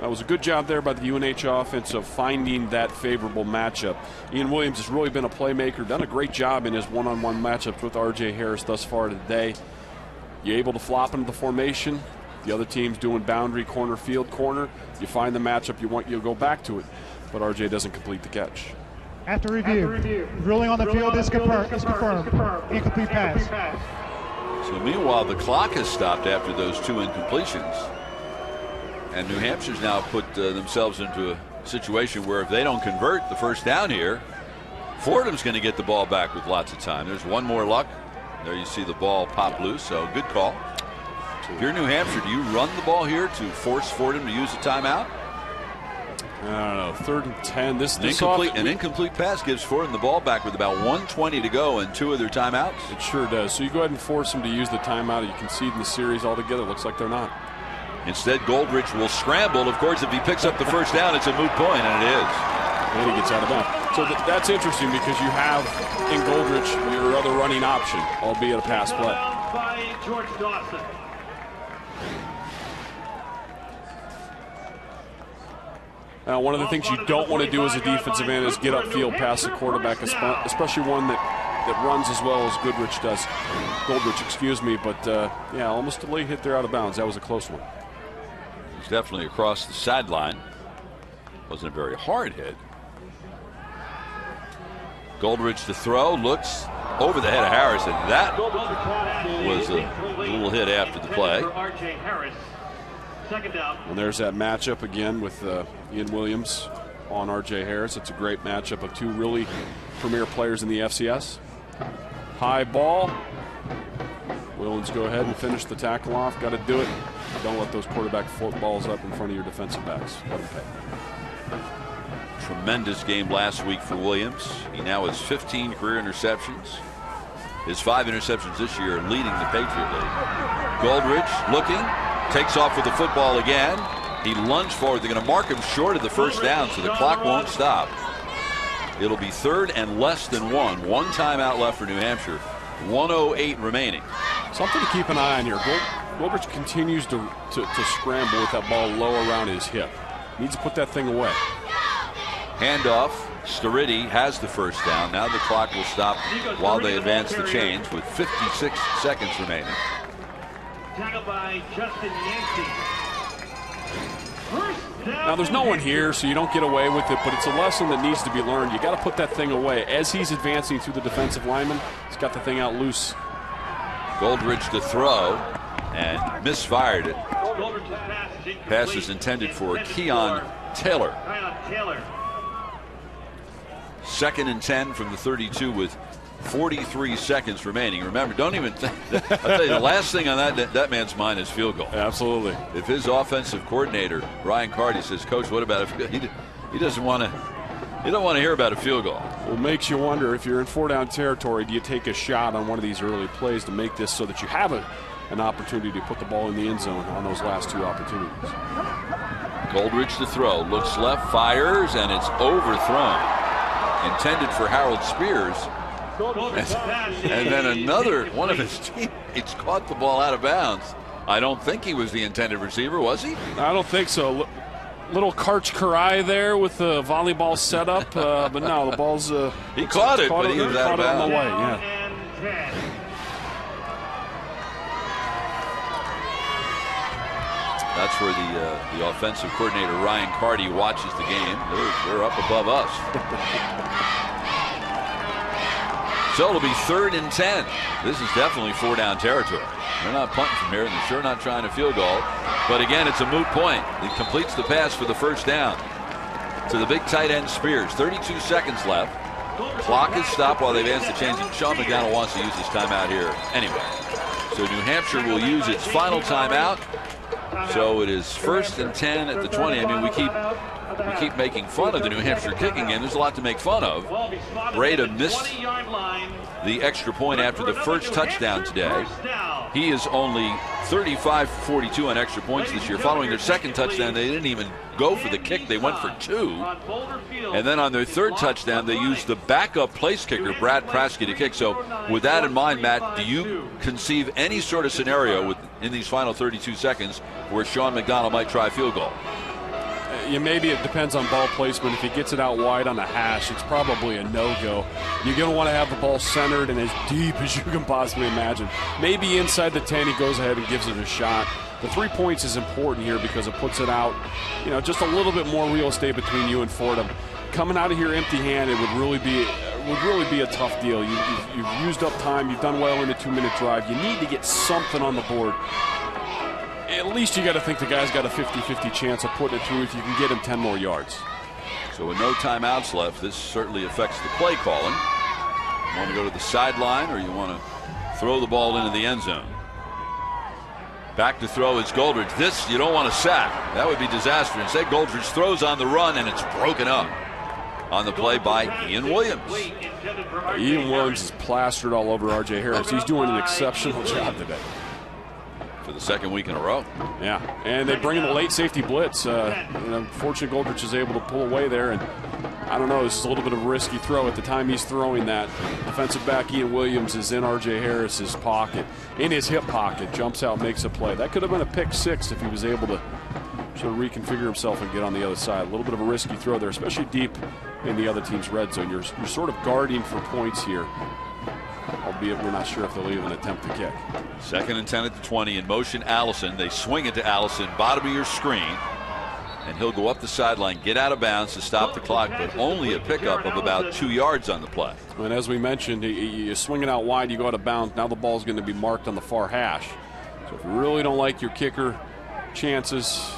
That was a good job there by the UNH offense of finding that favorable matchup. Ian Williams has really been a playmaker, done a great job in his one-on-one matchups with R.J. Harris thus far today. You're able to flop into the formation. The other team's doing boundary, corner, field, corner. You find the matchup you want, you'll go back to it. But R.J. doesn't complete the catch. After review, ruling on the field is confirmed. Incomplete pass. So meanwhile, the clock has stopped after those 2 incompletions. And New Hampshire's now put themselves into a situation where if they don't convert the first down here, Fordham's going to get the ball back with lots of time. There's one more luck. There you see the ball pop loose, so good call. If you're New Hampshire, do you run the ball here to force Fordham to use a timeout? I don't know, 3rd and 10. An incomplete pass gives Fordham the ball back with about 1:20 to go and 2 of their timeouts. It sure does. So you go ahead and force them to use the timeout. You concede in the series altogether. Looks like they're not. Instead, Goldrich will scramble. Of course, if he picks up the first down, it's a moot point, and it is. And he gets out of bounds. So that's interesting because you have in Goldrich your other running option, albeit a pass play. By George Dawson. Now, one of the things you don't want to do as a defensive end is get upfield past the quarterback, especially one that runs as well as Goldrich does. But yeah, almost a late hit there out of bounds. That was a close one. was definitely across the sideline. Wasn't a very hard hit. Goldridge to throw, looks over the head of Harris, and that was a little hit after the play. And there's that matchup again with Ian Williams on R.J. Harris. It's a great matchup of two really premier players in the FCS. High ball. Williams go ahead and finish the tackle off. Got to do it. Don't let those quarterback footballs up in front of your defensive backs. Let them pay. Tremendous game last week for Williams. He now has 15 career interceptions. His 5 interceptions this year leading the Patriot League. Goldridge looking, takes off with the football again. He lunged forward. They're going to mark him short of the first down, so the clock won't stop. It'll be 3rd and less than 1. 1 timeout left for New Hampshire. 1:08 remaining. Something to keep an eye on here. Goldridge continues to scramble with that ball low around his hip. Needs to put that thing away. Handoff. Sturridge has the first down. Now the clock will stop while they advance the chains with 56 seconds remaining. Tackled by Justin Yancey. Now there's no one here, so you don't get away with it, but it's a lesson that needs to be learned. You got to put that thing away. As he's advancing through the defensive lineman, he's got the thing out loose. Goldridge to throw and misfired it. Pass is intended for Keon Taylor. 2nd and 10 from the 32 with 43 seconds remaining. Remember, don't even think. I'll tell you, the last thing on that man's mind is field goal. Absolutely. If his offensive coordinator Ryan Carty says, "Coach, what about if he doesn't want to? You don't want to hear about a field goal." Well, it makes you wonder, if you're in 4-down territory, do you take a shot on one of these early plays to make this so that you have an opportunity to put the ball in the end zone on those last 2 opportunities? Goldridge to throw, looks left, fires, and it's overthrown. Intended for Harold Spears. And then another one of his teammates caught the ball out of bounds. I don't think he was the intended receiver, was he? I don't think so. Little Karch Karai there with the volleyball setup, but no, the ball's. He caught it, but he was out of bounds. On the way, yeah. That's where the offensive coordinator Ryan Carty watches the game. They're up above us. So it'll be 3rd and 10. This is definitely 4-down territory. They're not punting from here, and they're sure not trying a field goal. But again, it's a moot point. He completes the pass for the first down to the big tight end Spears. 32 seconds left. Clock is stopped while they advance the chains, and Sean McDonald wants to use his timeout here anyway. So New Hampshire will use its final timeout. So it is 1st and 10 at the 20. I mean, we keep making fun of the New Hampshire kicking game. There's a lot to make fun of. Breda missed the extra point after the first touchdown today. He is only 35-42 on extra points this year. Following their second touchdown, they didn't even go for the kick. They went for 2. And then on their third touchdown, they used the backup place kicker, Brad Praske, to kick. So with that in mind, Matt, do you conceive any sort of scenario in these final 32 seconds where Sean McDonald might try a field goal? Maybe it depends on ball placement. If he gets it out wide on the hash, it's probably a no-go. You're going to want to have the ball centered and as deep as you can possibly imagine. Maybe inside the 10, he goes ahead and gives it a shot. The 3 points is important here because it puts it out, just a little bit more real estate between you and Fordham. Coming out of here empty-handed would really be a tough deal. You've used up time. You've done well in a 2-minute drive. You need to get something on the board. At least you got to think the guy's got a 50-50 chance of putting it through if you can get him 10 more yards. So with no timeouts left, this certainly affects the play calling. You want to go to the sideline or you want to throw the ball into the end zone? Back to throw is Goldridge. This you don't want to sack. That would be disaster. Instead, Goldridge throws on the run and it's broken up on the play by Ian Williams. Ian Williams is plastered all over R.J. Harris. He's doing an exceptional job today. For the second week in a row. Yeah, and they bring in the late safety blitz. Fortunately, Goldridge is able to pull away there, and I don't know, this is a little bit of a risky throw. At the time he's throwing that, defensive back Ian Williams is in R.J. Harris's pocket, in his hip pocket, jumps out, makes a play. That could have been a pick 6 if he was able to sort of reconfigure himself and get on the other side. A little bit of a risky throw there, especially deep in the other team's red zone. You're sort of guarding for points here, albeit we're not sure if they'll even attempt to kick. 2nd and 10 at the 20. In motion, Allison. They swing it to Allison, bottom of your screen. And he'll go up the sideline, get out of bounds to stop the clock, but only a pickup of about 2 yards on the play. And as we mentioned, you swing it out wide, you go out of bounds. Now the ball's going to be marked on the far hash. So if you really don't like your kicker chances,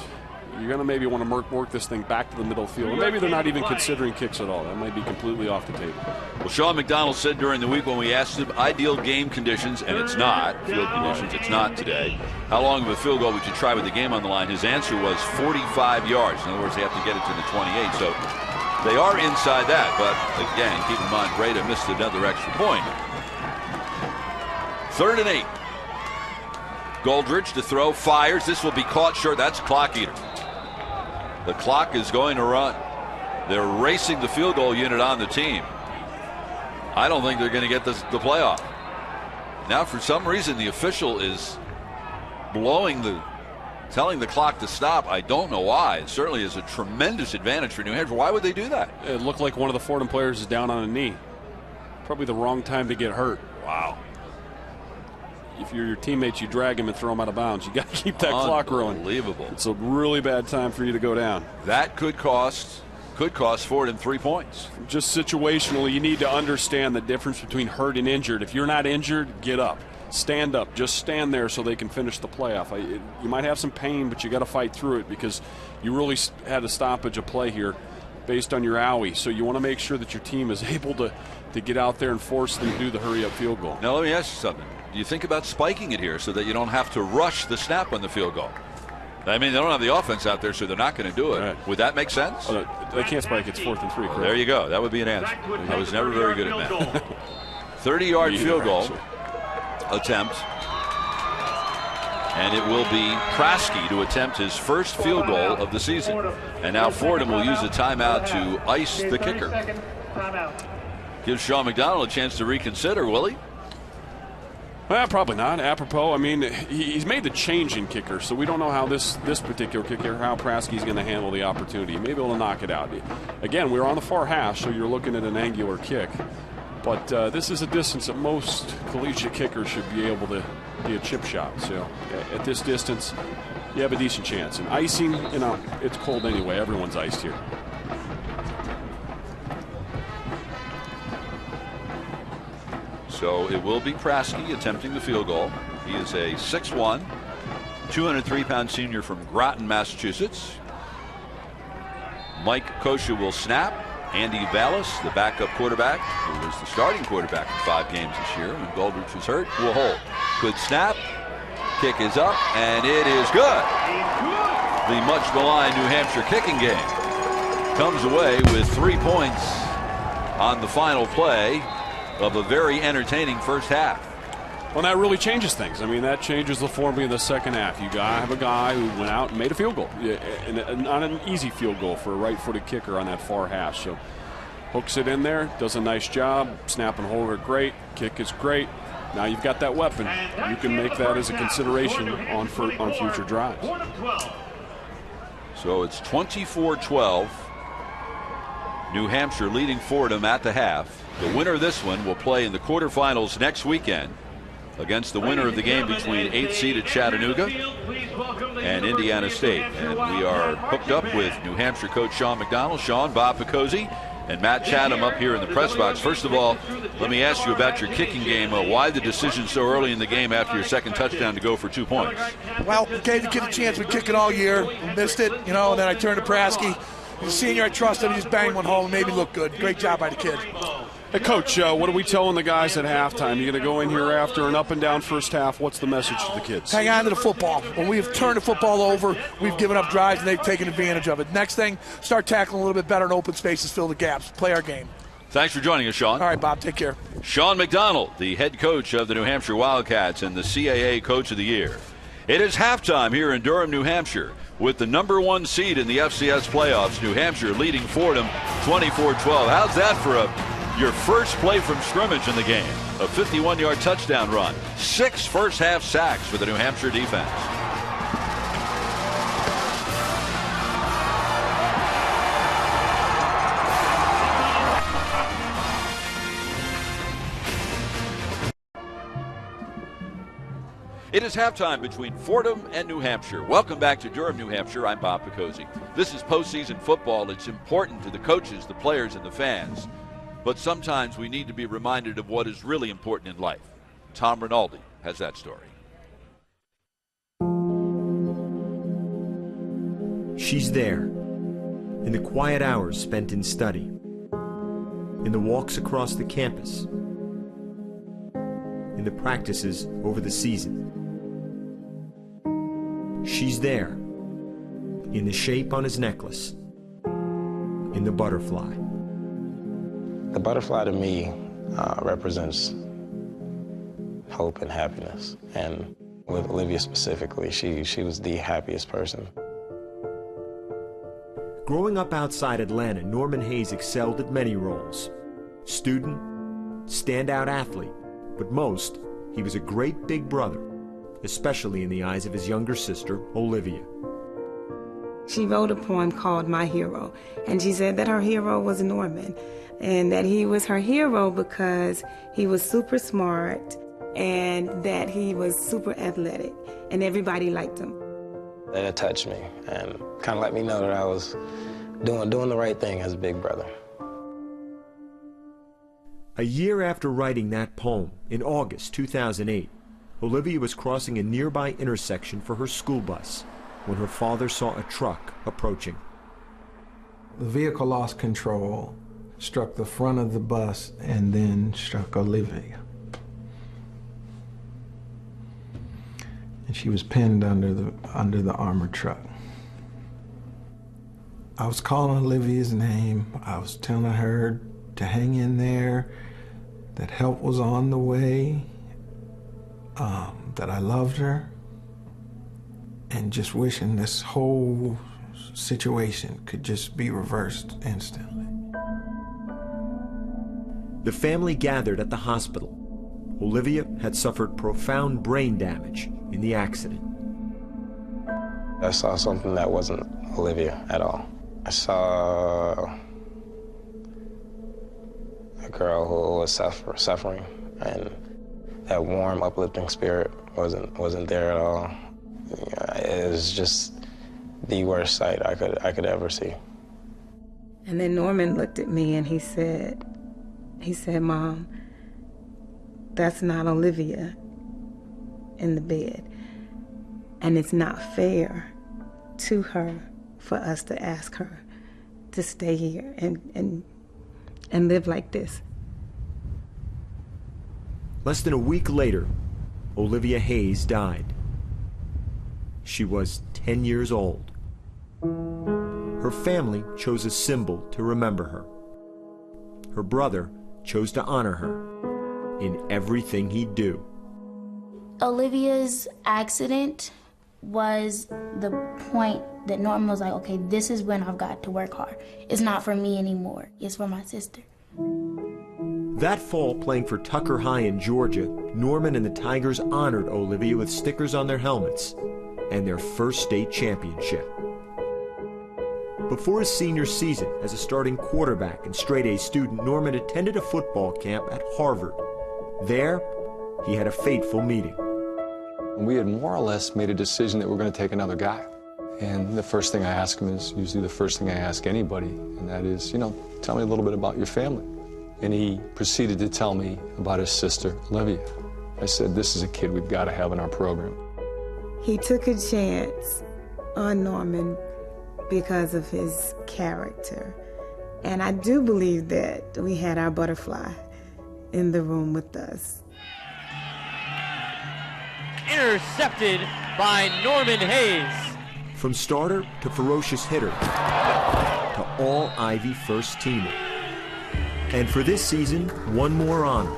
you're going to maybe want to work this thing back to the middle field. And maybe they're not even considering kicks at all. That might be completely off the table. Well, Sean McDonald said during the week when we asked him ideal game conditions, and it's not, field conditions, it's not today. How long of a field goal would you try with the game on the line? His answer was 45 yards. In other words, they have to get it to the 28. So they are inside that. But again, keep in mind, Breda missed another extra point. 3rd and 8. Goldridge to throw, fires. This will be caught short. That's a clock eater. The clock is going to run. They're racing the field goal unit on the team. I don't think they're going to get the playoff. Now, for some reason, the official is telling the clock to stop. I don't know why. It certainly is a tremendous advantage for New Hampshire. Why would they do that? It looked like one of the Fordham players is down on a knee. Probably the wrong time to get hurt. Wow. If you're your teammates, you drag him and throw him out of bounds. You got to keep that clock rolling. Unbelievable. It's a really bad time for you to go down. That could cost Fordham 3 points. Just situationally, you need to understand the difference between hurt and injured. If you're not injured, get up. Stand up. Just stand there so they can finish the playoff. You might have some pain, but you got to fight through it because you really had a stoppage of play here based on your owie. So you want to make sure that your team is able to get out there and force them to do the hurry-up field goal. Now, let me ask you something. Do you think about spiking it here so that you don't have to rush the snap on the field goal? I mean, they don't have the offense out there, so they're not going to do it. Right. Would that make sense? They can't spike. It's 4th and 3. Correct? There you go. That would be an answer. I was never very good at that. 30-yard field goal attempt. And it will be Prasky to attempt his first field goal of the season. And now Fordham will use a timeout to ice the kicker. Gives Sean McDonald a chance to reconsider, will he? Well, probably not. Apropos, I mean, he's made the change in kicker, so we don't know how this particular kicker, how Prasky's going to handle the opportunity. He may be able to knock it out. Again, we're on the far hash, so you're looking at an angular kick. But this is a distance that most collegiate kickers should be able to be a chip shot. So at this distance, you have a decent chance. And icing, it's cold anyway. Everyone's iced here. So it will be Prasky attempting the field goal. He is a 6'1", 203-pound senior from Groton, Massachusetts. Mike Kosha will snap. Andy Vallis, the backup quarterback, who was the starting quarterback in 5 games this year when Goldridge was hurt, will hold. Good snap. Kick is up, and it is good. The much maligned New Hampshire kicking game comes away with 3 points on the final play of a very entertaining first half. Well, that really changes things. I mean, that changes the formula of the second half. You have a guy who went out and made a field goal, and not an easy field goal for a right-footed kicker on that far hash. So hooks it in there, does a nice job. Snap and hold are great. Kick is great. Now you've got that weapon. You can make that as a consideration on future drives. So it's 24-12. New Hampshire leading Fordham at the half. The winner of this one will play in the quarterfinals next weekend against the winner of the game between 8th-seeded Chattanooga and Indiana State. And we are hooked up with New Hampshire coach Sean McDonald, Sean, Bob Picozzi, and Matt Chatham up here in the press box. First of all, let me ask you about your kicking game. Why the decision so early in the game after your second touchdown to go for 2 points? Well, we gave the kid a chance. We kick it all year. We missed it, and then I turned to Prasky. He's a senior. I trusted him. He just banged one home and made me look good. Great job by the kid. Hey, Coach, what are we telling the guys at halftime? You're going to go in here after an up-and-down first half. What's the message to the kids? Hang on to the football. When we've turned the football over, we've given up drives, and they've taken advantage of it. Next thing, start tackling a little bit better in open spaces, fill the gaps, play our game. Thanks for joining us, Sean. All right, Bob, take care. Sean McDonald, the head coach of the New Hampshire Wildcats and the CAA Coach of the Year. It is halftime here in Durham, New Hampshire, with the #1 seed in the FCS playoffs, New Hampshire leading Fordham 24-12. How's that for your first play from scrimmage in the game? A 51-yard touchdown run. 6 first-half sacks for the New Hampshire defense. It is halftime between Fordham and New Hampshire. Welcome back to Durham, New Hampshire. I'm Bob Picozzi. This is postseason football. It's important to the coaches, the players, and the fans. But sometimes we need to be reminded of what is really important in life. Tom Rinaldi has that story. She's there, in the quiet hours spent in study, in the walks across the campus, in the practices over the season. She's there, in the shape on his necklace, in the butterfly. The butterfly to me represents hope and happiness. And with Olivia specifically, she was the happiest person. Growing up outside Atlanta, Norman Hayes excelled at many roles. Student, standout athlete, but most, he was a great big brother, especially in the eyes of his younger sister, Olivia. She wrote a poem called My Hero, and she said that her hero was Norman, and that he was her hero because he was super smart and that he was super athletic, and everybody liked him. It touched me and kind of let me know that I was doing the right thing as a big brother. A year after writing that poem, in August 2008, Olivia was crossing a nearby intersection for her school bus when her father saw a truck approaching. The vehicle lost control, struck the front of the bus, and then struck Olivia. And she was pinned under the armored truck. I was calling Olivia's name. I was telling her to hang in there, that help was on the way, that I loved her, and just wishing this whole situation could just be reversed instantly. The family gathered at the hospital. Olivia had suffered profound brain damage in the accident. I saw something that wasn't Olivia at all. I saw a girl who was suffering, and that warm, uplifting spirit wasn't there at all. It was just the worst sight I could ever see. And then Norman looked at me and he said, Mom, that's not Olivia in the bed. And it's not fair to her for us to ask her to stay here and live like this. Less than a week later, Olivia Hayes died. She was 10 years old. Her family chose a symbol to remember her. Her brother chose to honor her in everything he'd do. Olivia's accident was the point that Norman was like, okay, this is when I've got to work hard. It's not for me anymore. It's for my sister. That fall, playing for Tucker High in Georgia, Norman and the Tigers honored Olivia with stickers on their helmets and their first state championship. Before his senior season as a starting quarterback and straight-A student, Norman attended a football camp at Harvard. There, he had a fateful meeting. We had more or less made a decision that we're going to take another guy. And the first thing I ask him is usually the first thing I ask anybody, and that is, tell me a little bit about your family. And he proceeded to tell me about his sister, Olivia. I said, this is a kid we've got to have in our program. He took a chance on Norman because of his character. And I do believe that we had our butterfly in the room with us. Intercepted by Norman Hayes. From starter to ferocious hitter to all-Ivy first teamer. And for this season, one more honor.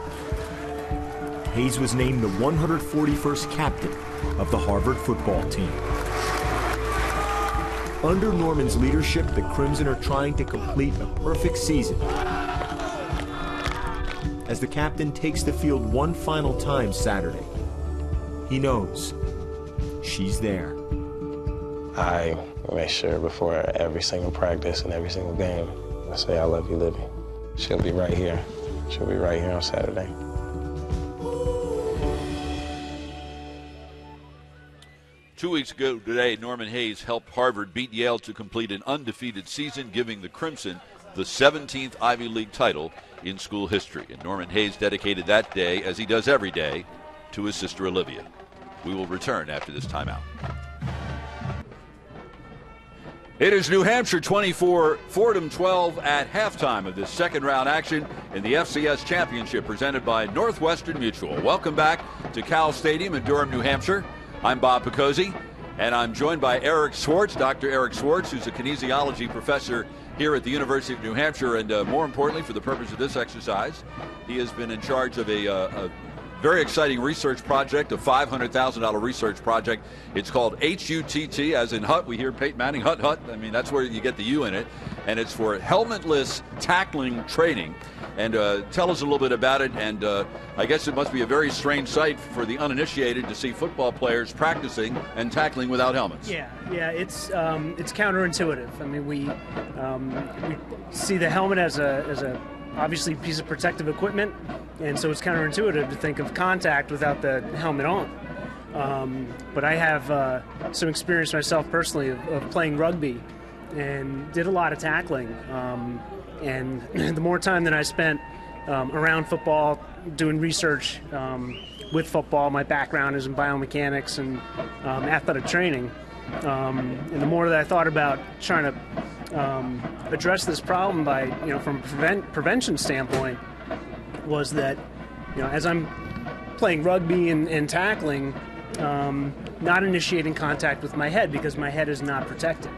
Hayes was named the 141st captain of the Harvard football team. Under Norman's leadership, the Crimson are trying to complete a perfect season. As the captain takes the field one final time Saturday, he knows she's there. I make sure before every single practice and every single game, I say, I love you, Libby. She'll be right here. She'll be right here on Saturday. 2 weeks ago today, Norman Hayes helped Harvard beat Yale to complete an undefeated season, giving the Crimson the 17th Ivy League title in school history. And Norman Hayes dedicated that day, as he does every day, to his sister Olivia. We will return after this timeout. It is New Hampshire 24, Fordham 12 at halftime of this second-round action in the FCS Championship presented by Northwestern Mutual. Welcome back to Cal Stadium in Durham, New Hampshire. I'm Bob Picozzi, and I'm joined by Eric Swartz, Dr. Eric Swartz, who's a kinesiology professor here at the University of New Hampshire, and more importantly, for the purpose of this exercise, he has been in charge of a very exciting research project, a $500,000 research project. It's called HUTT, as in Hut. We hear Peyton Manning, Hut. I mean, that's where you get the U in it. And it's for helmetless tackling training. And tell us a little bit about it. And I guess it must be a very strange sight for the uninitiated to see football players practicing and tackling without helmets. Yeah, it's counterintuitive. I mean, we see the helmet as a obviously piece of protective equipment, and so it's counterintuitive to think of contact without the helmet on. But I have some experience myself personally of playing rugby and did a lot of tackling. And the more time that I spent around football, doing research with football, my background is in biomechanics and athletic training, and the more that I thought about trying to address this problem by, from a prevention standpoint, was that, as I'm playing rugby and tackling, not initiating contact with my head because my head is not protected.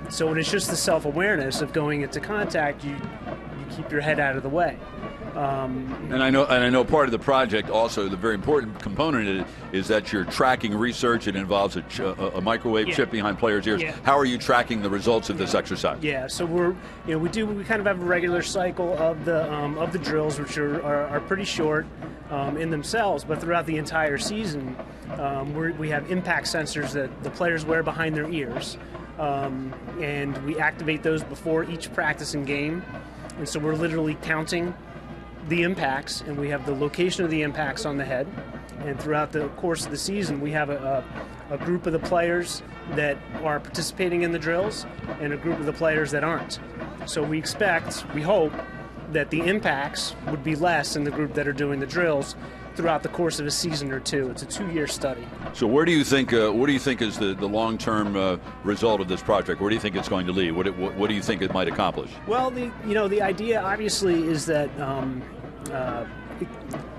So when it's just the self-awareness of going into contact, you keep your head out of the way. And I know part of the project also, the very important component of it is that you're tracking research. It involves a microwave chip behind players' ears. Yeah. How are you tracking the results of this exercise? Yeah, so we kind of have a regular cycle of the drills, which are pretty short in themselves, but throughout the entire season, we have impact sensors that the players wear behind their ears, and we activate those before each practice and game, and so we're literally counting the impacts, and we have the location of the impacts on the head. And throughout the course of the season, we have a group of the players that are participating in the drills and a group of the players that aren't. So we hope that the impacts would be less in the group that are doing the drills throughout the course of a season or two. It's a 2-year study. So where do you think is the long-term result of this project? Where do you think it's going to lead? What do you think it might accomplish? Well, the idea obviously is that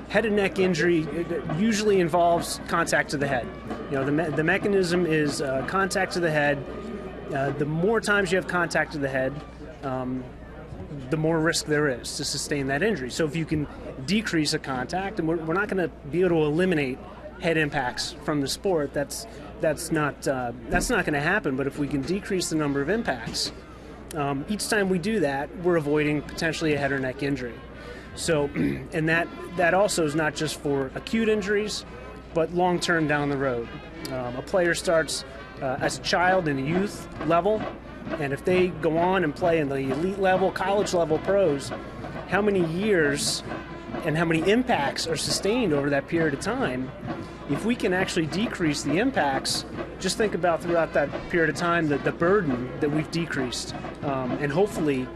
head and neck injury usually involves contact to the head. The mechanism is contact to the head. The more times you have contact to the head, the more risk there is to sustain that injury. So if you can decrease a contact, and we're not going to be able to eliminate head impacts from the sport, that's not going to happen. But if we can decrease the number of impacts, each time we do that, we're avoiding potentially a head or neck injury. So, and that also is not just for acute injuries, but long-term down the road. A player starts as a child in a youth level, and if they go on and play in the elite level, college level pros, how many years and how many impacts are sustained over that period of time? If we can actually decrease the impacts, just think about throughout that period of time the burden that we've decreased, and hopefully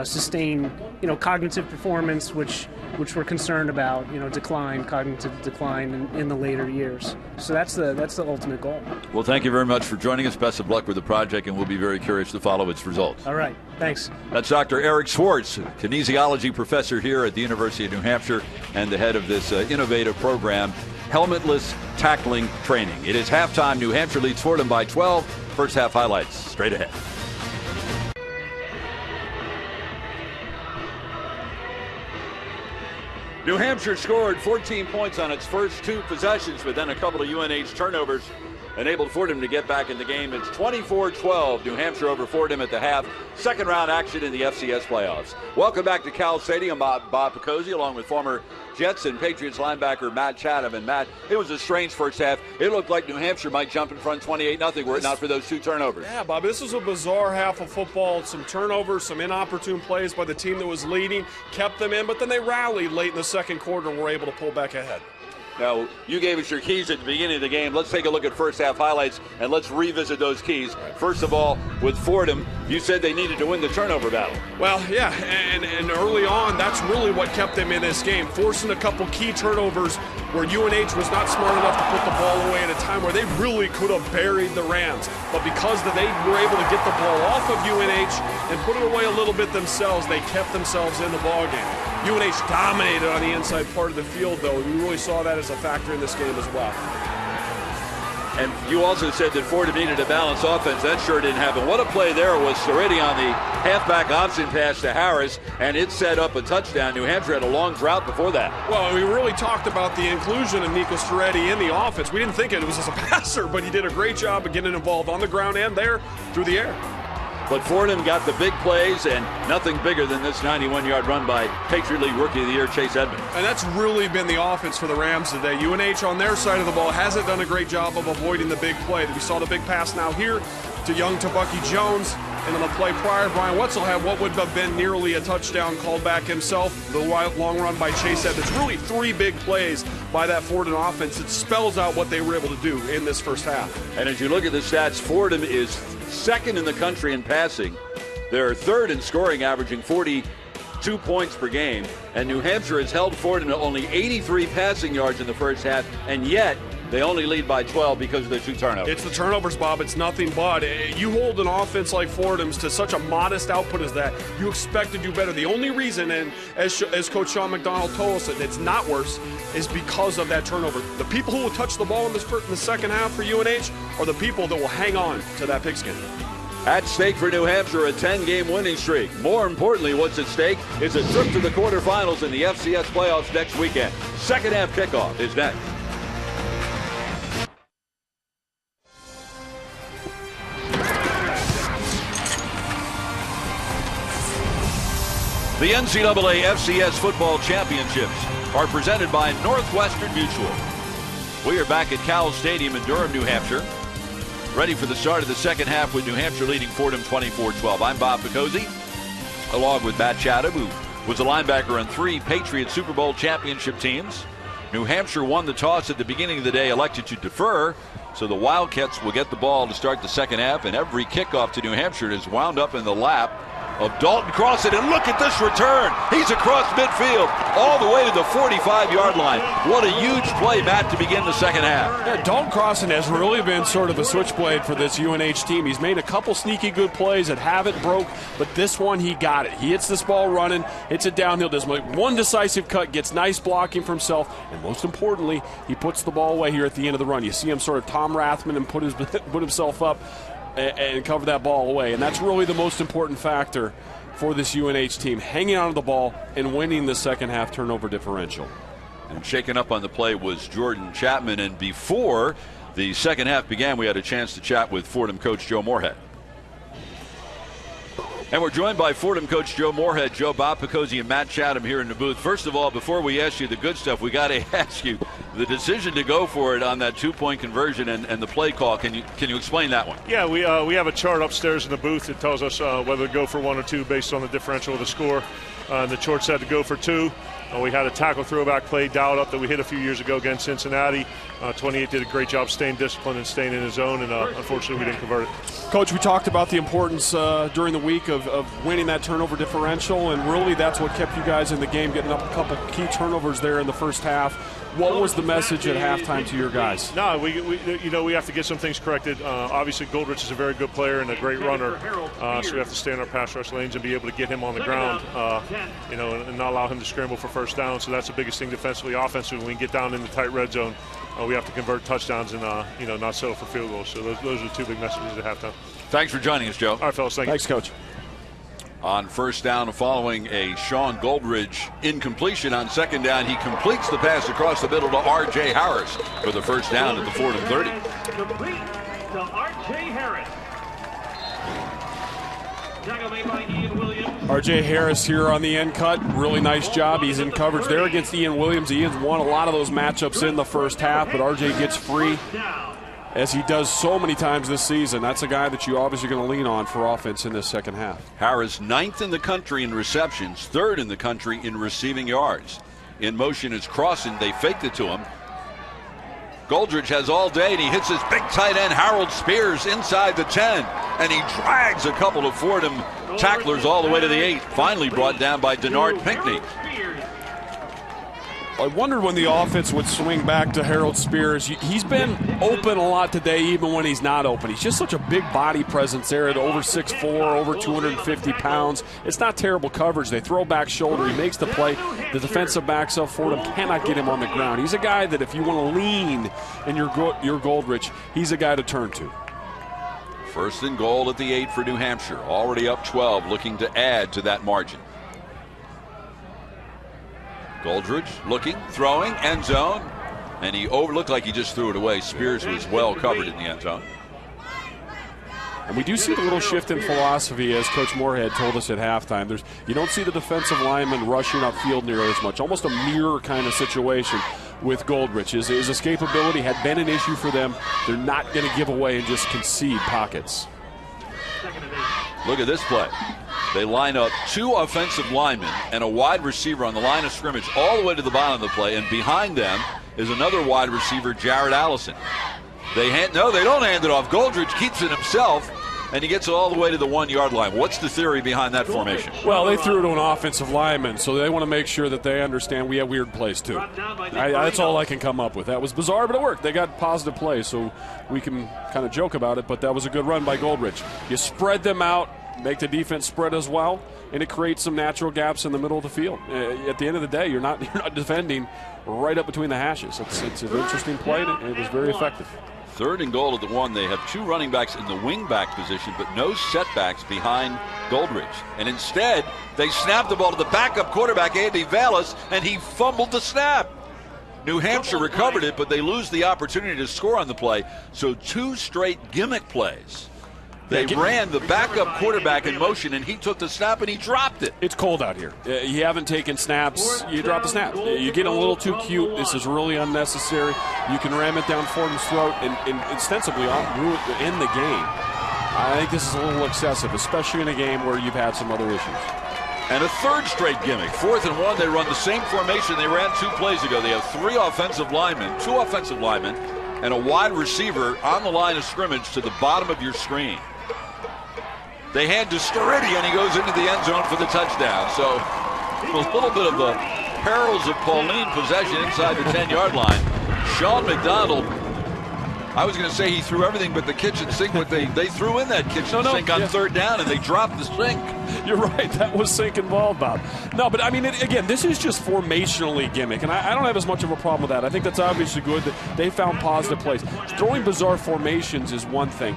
sustain cognitive performance, which we're concerned about, cognitive decline in the later years. So that's the ultimate goal. Well, thank you very much for joining us. Best of luck with the project, and we'll be very curious to follow its results. All right, thanks. That's Dr. Eric Swartz, kinesiology professor here at the University of New Hampshire and the head of this innovative program, Helmetless Tackling Training. It is halftime. New Hampshire leads Fordham by 12. First half highlights straight ahead. New Hampshire scored 14 points on its first 2 possessions, but then a couple of UNH turnovers enabled Fordham to get back in the game. It's 24-12, New Hampshire over Fordham at the half. Second round action in the FCS playoffs. Welcome back to Cal Stadium. Bob Picozzi, along with former Jets and Patriots linebacker Matt Chatham. And Matt, it was a strange first half. It looked like New Hampshire might jump in front 28-0 were it not for those 2 turnovers. Yeah, Bob, this was a bizarre half of football. Some turnovers, some inopportune plays by the team that was leading, kept them in, but then they rallied late in the second quarter and were able to pull back ahead. Now, you gave us your keys at the beginning of the game. Let's take a look at first half highlights, and let's revisit those keys. First of all, with Fordham, you said they needed to win the turnover battle. Well, yeah, and early on, that's really what kept them in this game, forcing a couple key turnovers where UNH was not smart enough to put the ball away at a time where they really could have buried the Rams. But because they were able to get the ball off of UNH and put it away a little bit themselves, they kept themselves in the ballgame. UNH dominated on the inside part of the field, though. We really saw that as a factor in this game as well. And you also said that Fordham needed a balanced offense. That sure didn't happen. What a play there was already on the halfback option pass to Harris, and it set up a touchdown. New Hampshire had a long drought before that. Well, we really talked about the inclusion of Nico Storetti in the offense. We didn't think it was as a passer, but he did a great job of getting involved on the ground and there through the air. But Fordham got the big plays, and nothing bigger than this 91-yard run by Patriot League Rookie of the Year, Chase Edmonds. And that's really been the offense for the Rams today. UNH on their side of the ball hasn't done a great job of avoiding the big play. We saw the big pass now here to young Bucky Jones. And on the play prior, Brian Wetzel had what would have been nearly a touchdown called back himself. The long run by Chase Edmonds. Really three big plays by that Fordham offense. It spells out what they were able to do in this first half. And as you look at the stats, Fordham is second in the country in passing. They're third in scoring, averaging 42 points per game. And New Hampshire has held Fordham to only 83 passing yards in the first half, and yet they only lead by 12 because of their two turnovers. It's the turnovers, Bob. It's nothing but. You hold an offense like Fordham's to such a modest output as that, you expect to do better. The only reason, and as Coach Sean McDonald told us, that it's not worse, is because of that turnover. The people who will touch the ball in the second half for UNH are the people that will hang on to that pigskin. At stake for New Hampshire, a 10-game winning streak. More importantly, what's at stake is a trip to the quarterfinals in the FCS playoffs next weekend. Second half kickoff is next. The NCAA FCS Football Championships are presented by Northwestern Mutual. We are back at Cowell Stadium in Durham, New Hampshire, ready for the start of the second half with New Hampshire leading Fordham 24-12. I'm Bob Picozzi, along with Matt Chatham, who was a linebacker on 3 Patriot Super Bowl championship teams. New Hampshire won the toss at the beginning of the day, elected to defer, so the Wildcats will get the ball to start the second half, and every kickoff to New Hampshire is wound up in the lap of Dalton Crossan, and look at this return. He's across midfield all the way to the 45-yard line. What a huge play, Matt, to begin the second half. Yeah, Dalton Crossan has really been sort of the switchblade for this UNH team. He's made a couple sneaky good plays that haven't broke, but this one he got it. He hits this ball running, hits it downhill, does one decisive cut, gets nice blocking for himself, and most importantly, he puts the ball away here at the end of the run. You see him sort of Tom Rathman and put himself up and cover that ball away. And that's really the most important factor for this UNH team, hanging on to the ball and winning the second half turnover differential. And shaken up on the play was Jordan Chapman. And before the second half began, we had a chance to chat with Fordham coach Joe Moorhead. And we're joined by Fordham coach Joe Moorhead, Joe, Bob Picozzi, and Matt Chatham here in the booth. First of all, before we ask you the good stuff, we got to ask you the decision to go for it on that 2-point conversion and the play call. Can you explain that one? Yeah, we have a chart upstairs in the booth that tells us whether to go for 1 or 2 based on the differential of the score. The chart said to go for 2. We had a tackle throwback play dialed up that we hit a few years ago against Cincinnati. 28 did a great job staying disciplined and staying in his zone, and unfortunately we didn't convert it. Coach, we talked about the importance during the week of winning that turnover differential, and really that's what kept you guys in the game, getting up a couple key turnovers there in the first half. What was the message at halftime to your guys? No, we have to get some things corrected. Obviously, Goldrich is a very good player and a great runner, so we have to stay in our pass rush lanes and be able to get him on the ground, and not allow him to scramble for first down. So that's the biggest thing defensively. Offensively, when we get down in the tight red zone, we have to convert touchdowns and not settle for field goals. So those are the 2 big messages at halftime. Thanks for joining us, Joe. All right, fellas. Thanks, Coach. On first down, following a Sean Goldridge incompletion on second down, he completes the pass across the middle to R.J. Harris for the first down at the Fordham 30. Complete to R.J. Harris. Tackle made by Ian Williams. R.J. Harris here on the end cut. Really nice job. He's in coverage there against Ian Williams. Ian's won a lot of those matchups in the first half, but R.J. gets free, as he does so many times this season. That's a guy that you obviously going to lean on for offense in this second half. Harris 9th in the country in receptions, 3rd in the country in receiving yards. In motion is Crossan. They faked it to him. Goldrich has all day, and he hits his big tight end Harold Spears inside the 10, and he drags a couple of Fordham tacklers all the way to the 8, finally brought down by Denard Pinckney. I wondered when the offense would swing back to Harold Spears. He's been open a lot today, even when he's not open. He's just such a big body presence there at over 6'4", over 250 pounds. It's not terrible coverage. They throw back shoulder. He makes the play. The defensive backs of Fordham cannot get him on the ground. He's a guy that if you want to lean in your Goldrich, he's a guy to turn to. First and goal at the 8 for New Hampshire. Already up 12, looking to add to that margin. Goldrich looking, throwing, end zone, and he looked like he just threw it away. Spears was well covered in the end zone. And we do see the little shift in philosophy, as Coach Moorhead told us at halftime. You don't see the defensive lineman rushing upfield nearly as much. Almost a mirror kind of situation with Goldrich. His escapability had been an issue for them. They're not going to give away and just concede pockets. Look at this play. They line up 2 offensive linemen and a wide receiver on the line of scrimmage all the way to the bottom of the play, and behind them is another wide receiver, Jared Allison. They don't hand it off. Goldrich keeps it himself, and he gets it all the way to the 1-yard line. What's the theory behind that formation? Well, they threw it to an offensive lineman, so they want to make sure that they understand we have weird plays too. That's all I can come up with. That was bizarre, but it worked. They got positive plays, so we can kind of joke about it, but that was a good run by Goldrich. You spread them out, make the defense spread as well, and it creates some natural gaps in the middle of the field. At the end of the day, you're not defending right up between the hashes. It's an interesting play, and it was very effective. Third and goal at the 1. They have 2 running backs in the wing back position, but no setbacks behind Goldrich. And instead, they snapped the ball to the backup quarterback, Andy Vallis, and he fumbled the snap. New Hampshire recovered it, but they lose the opportunity to score on the play. So 2 straight gimmick plays. They ran the backup quarterback in motion, and he took the snap, and he dropped it. It's cold out here. You haven't taken snaps. You drop the snap. You get a little too cute. This is really unnecessary. You can ram it down Fordham's throat and ostensibly end the game. I think this is a little excessive, especially in a game where you've had some other issues. And a 3rd straight gimmick. 4th and 1, they run the same formation they ran 2 plays ago. They have 3 offensive linemen, 2 offensive linemen, and a wide receiver on the line of scrimmage to the bottom of your screen. They hand to Sturridge, and he goes into the end zone for the touchdown. So a little bit of the perils of Pauline possession inside the 10-yard line. Sean McDonald, I was going to say he threw everything but the kitchen sink, but they threw in that kitchen sink on 3rd down, and they dropped the sink. You're right. That was sink involved, Bob. No, but I mean, again, this is just formationally gimmick, and I don't have as much of a problem with that. I think that's obviously good that they found positive plays. Throwing bizarre formations is one thing.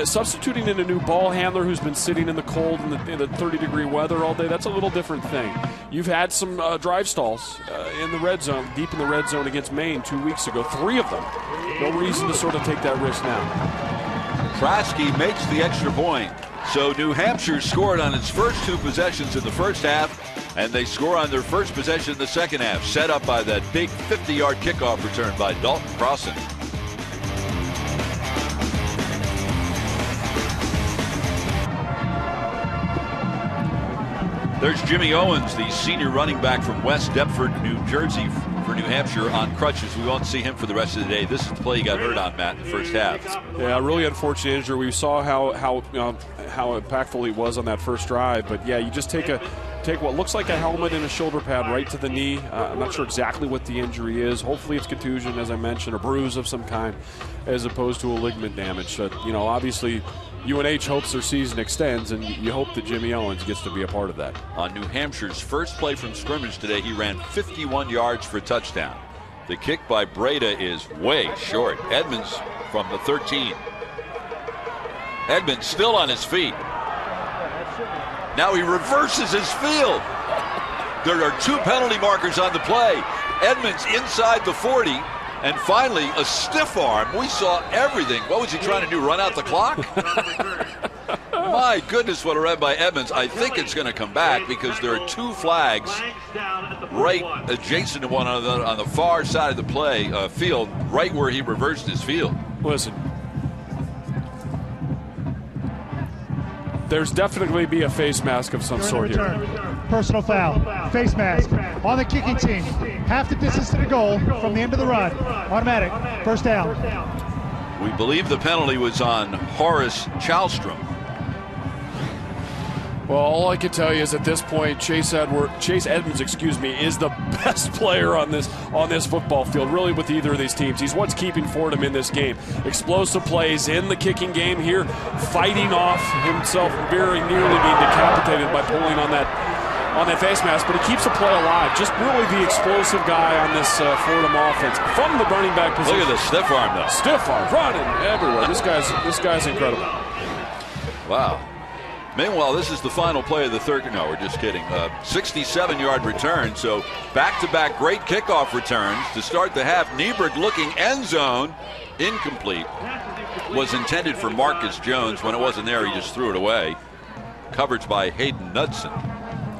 Substituting in a new ball handler who's been sitting in the cold in the 30-degree weather all day, that's a little different thing. You've had some drive stalls in the red zone, deep in the red zone against Maine 2 weeks ago, 3 of them. No reason to sort of take that risk now. Prasky makes the extra point. So New Hampshire scored on its first 2 possessions in the first half, and they score on their first possession in the second half, set up by that big 50-yard kickoff return by Dalton Crossan. There's Jimmy Owens, the senior running back from West Deptford, New Jersey, for New Hampshire on crutches. We won't see him for the rest of the day. This is the play he got hurt on, Matt, in the first half. Yeah, really unfortunate injury. We saw how impactful he was on that first drive. But yeah, you just take what looks like a helmet and a shoulder pad right to the knee. I'm not sure exactly what the injury is. Hopefully it's contusion, as I mentioned, a bruise of some kind, as opposed to a ligament damage. So, obviously UNH hopes their season extends, and you hope that Jimmy Owens gets to be a part of that. On New Hampshire's first play from scrimmage today, he ran 51 yards for a touchdown. The kick by Breda is way short. Edmonds from the 13. Edmonds still on his feet. Now he reverses his field. There are 2 penalty markers on the play. Edmonds inside the 40. And finally, a stiff arm. We saw everything. What was he trying to do, run out the clock? My goodness, what a run by Edmonds. I think it's going to come back because there are 2 flags right adjacent to one another on the far side of the field, right where he reversed his field. Listen, there's definitely be a face mask of some sort here. Personal foul. Face mask. on the kicking team. Half the distance to the goal from the end of the run. Automatic. First down. We believe the penalty was on Horace Chalstrom. Well, all I can tell you is at this point, Chase Edmonds, is the best player on this football field, really, with either of these teams. He's what's keeping Fordham in this game. Explosive plays in the kicking game here, fighting off himself, very nearly being decapitated by pulling on that face mask, but he keeps the play alive. Just really the explosive guy on this Fordham offense from the running back position. Look at the stiff arm, though. Stiff arm, running everywhere. This guy's incredible. Wow. Meanwhile, this is the final play of the third. No, we're just kidding. 67-yard return. So back-to-back great kickoff returns to start the half. Nieberg looking end zone, incomplete. Was intended for Marcus Jones. When it wasn't there, he just threw it away. Coverage by Hayden Knudsen.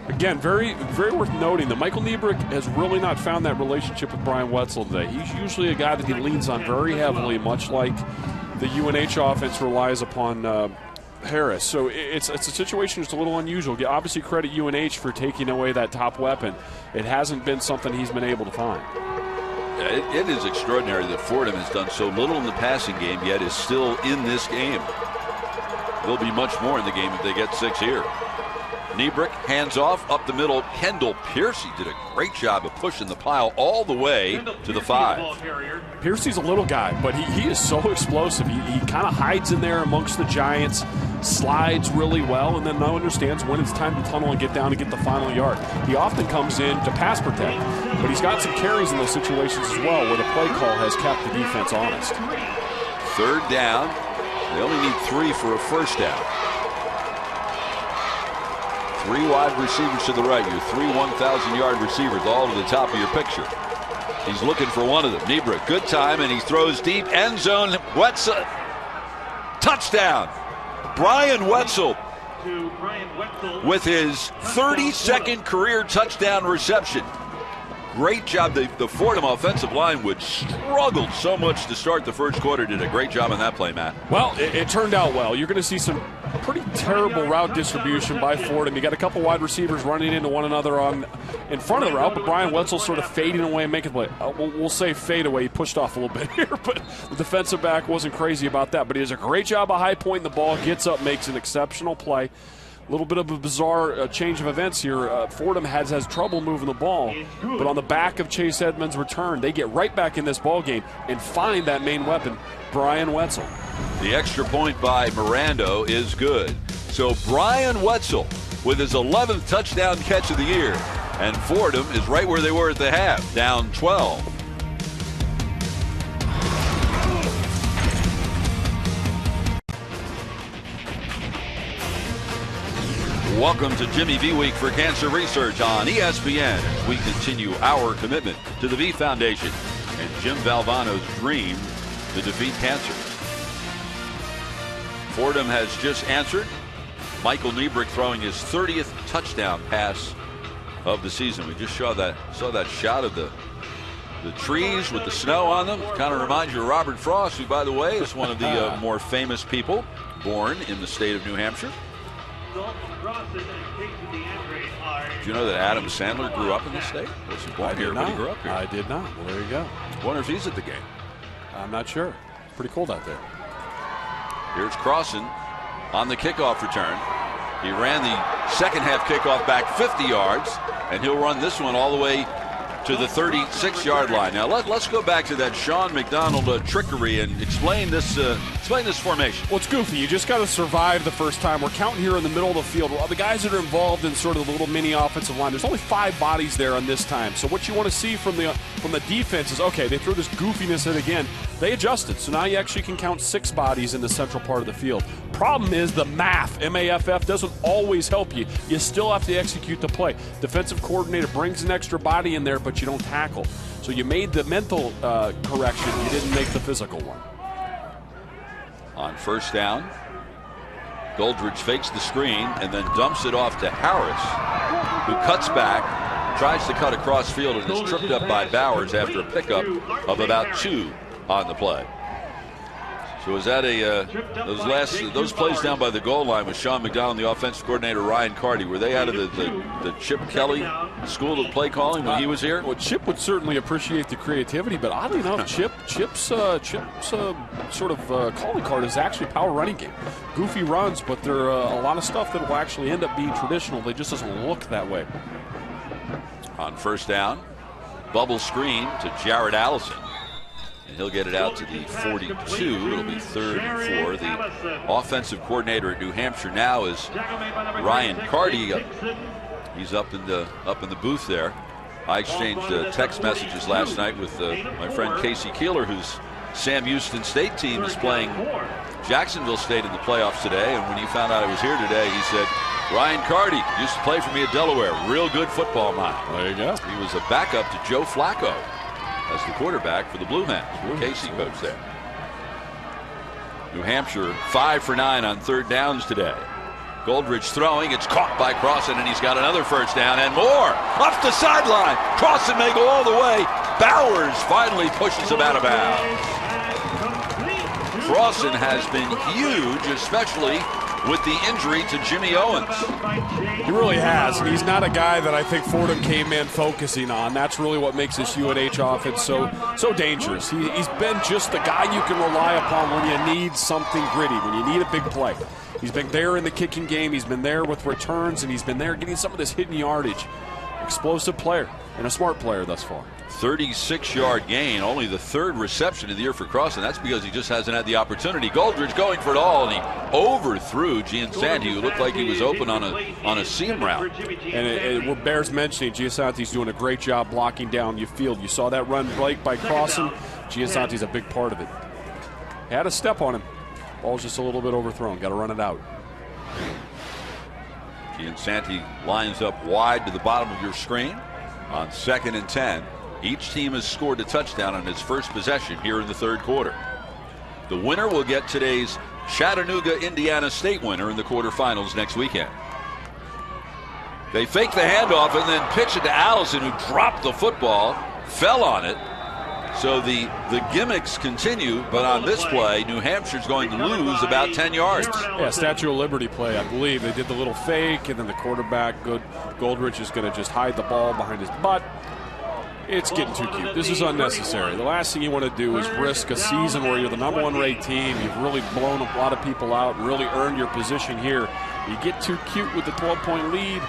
Again, very, very worth noting that Michael Nieberg has really not found that relationship with Brian Wetzel today. He's usually a guy that he leans on very heavily, much like the UNH offense relies upon Harris. So it's a situation that's a little unusual. You obviously credit UNH for taking away that top weapon. It hasn't been something he's been able to find. Yeah, it is extraordinary that Fordham has done so little in the passing game, yet is still in this game. There'll be much more in the game if they get 6 here. Niebrick hands off up the middle. Kendall Piercy did a great job of pushing the pile all the way to the 5. Piercy's a little guy, but he is so explosive. He kind of hides in there amongst the giants, slides really well, and then now understands when it's time to tunnel and get down to get the final yard. He often comes in to pass protect, but he's got some carries in those situations as well where the play call has kept the defense honest. Third down. They only need 3 for a first down. 3 wide receivers to the right. Your 3 1,000-yard receivers all to the top of your picture. He's looking for one of them. Niebrick, good time, and he throws deep. End zone. Wetzel. Touchdown. Brian Wetzel with his 32nd career touchdown reception. Great job. The Fordham offensive line would struggled so much to start the first quarter. Did a great job on that play, Matt. Well, it turned out well. You're going to see some pretty terrible route distribution by Fordham. You got a couple wide receivers running into one another in front of the route, but Brian Wetzel sort of fading away and making play. We'll say fade away. He pushed off a little bit here, but the defensive back wasn't crazy about that. But he does a great job of high pointing the ball, gets up, makes an exceptional play. A little bit of a bizarre change of events here. Fordham has trouble moving the ball, but on the back of Chase Edmonds' return, they get right back in this ball game and find that main weapon, Brian Wetzel. The extra point by Mirando is good. So Brian Wetzel with his 11th touchdown catch of the year, and Fordham is right where they were at the half, down 12. Welcome to Jimmy V Week for Cancer Research on ESPN as we continue our commitment to the V Foundation and Jim Valvano's dream to defeat cancer. Fordham has just answered. Michael Niebrick throwing his 30th touchdown pass of the season. We just saw that shot of the trees with the snow on them. Kind of reminds you of Robert Frost, who, by the way, is one of the more famous people born in the state of New Hampshire. Did you know that Adam Sandler grew up in the state? Was he born here, but he grew up here? I did not. Well, there you go. Wonder if he's at the game. I'm not sure. Pretty cold out there. Here's Crossan on the kickoff return. He ran the second half kickoff back 50 yards, and he'll run this one all the way to the 36-yard line. Now let's go back to that Sean McDonald trickery and explain this formation. Well, it's goofy. You just got to survive the first time. We're counting here in the middle of the field. Well, the guys that are involved in sort of the little mini offensive line, there's only 5 bodies there on this time. So what you want to see from the defense is, okay, they threw this goofiness in again. They adjusted. So now you actually can count 6 bodies in the central part of the field. Problem is the math, M-A-F-F, doesn't always help you. You still have to execute the play. Defensive coordinator brings an extra body in there, but you don't tackle. So you made the mental correction. You didn't make the physical one. On first down, Goldridge fakes the screen and then dumps it off to Harris, who cuts back, tries to cut across field, and is tripped up by Bowers after a pickup of about 2 on the play. So was that those plays down by the goal line with Sean McDonald and the offensive coordinator Ryan Carty? Were they out of the Chip Kelly school of play calling when he was here? Well, Chip would certainly appreciate the creativity, but oddly enough, Chip's sort of calling card is actually power running game. Goofy runs, but there are a lot of stuff that will actually end up being traditional. They just doesn't look that way. On first down, bubble screen to Jared Allison. And he'll get it out to the 42. It'll be 3rd and 4. The offensive coordinator at New Hampshire now is Ryan Carty. He's up in the booth there. I exchanged text messages last night with my friend Casey Keeler, whose Sam Houston State team is playing Jacksonville State in the playoffs today. And when he found out I was here today, he said, Ryan Carty used to play for me at Delaware. Real good football mind. There you go. He was a backup to Joe Flacco as the quarterback for the Blue Hens. Casey coached there. New Hampshire 5 for 9 on 3rd downs today. Goldridge throwing. It's caught by Crossan, and he's got another first down and more. Off the sideline. Crossan may go all the way. Bowers finally pushes him out of bounds. Crossan has been huge, especially with the injury to Jimmy Owens. He really has. He's not a guy that I think Fordham came in focusing on. That's really what makes this UNH offense so dangerous. He's been just the guy you can rely upon when you need something gritty, when you need a big play. He's been there in the kicking game. He's been there with returns, and he's been there getting some of this hidden yardage. Explosive player and a smart player thus far. 36-yard gain, only the 3rd reception of the year for Crossan. That's because he just hasn't had the opportunity. Goldridge going for it all, and he overthrew Giansanti, who looked like he was open on a seam route. And it bears mentioning, Giansanti's doing a great job blocking down your field. You saw that run break by Crossan. Giansanti's a big part of it. Had a step on him. Ball's just a little bit overthrown. Got to run it out. Giansanti lines up wide to the bottom of your screen on 2nd and 10. Each team has scored a touchdown on its first possession here in the 3rd quarter. The winner will get today's Chattanooga-Indiana State winner in the quarterfinals next weekend. They fake the handoff and then pitch it to Allison, who dropped the football, fell on it. So the gimmicks continue, but on this play, New Hampshire's going to lose about 10 yards. Yeah, Statue of Liberty play, I believe. They did the little fake, and then the quarterback, Goldridge, is going to just hide the ball behind his butt. It's getting too cute. This is unnecessary. The last thing you want to do is risk a season where you're the #1 rated team. You've really blown a lot of people out and really earned your position here. You get too cute with the 12-point lead.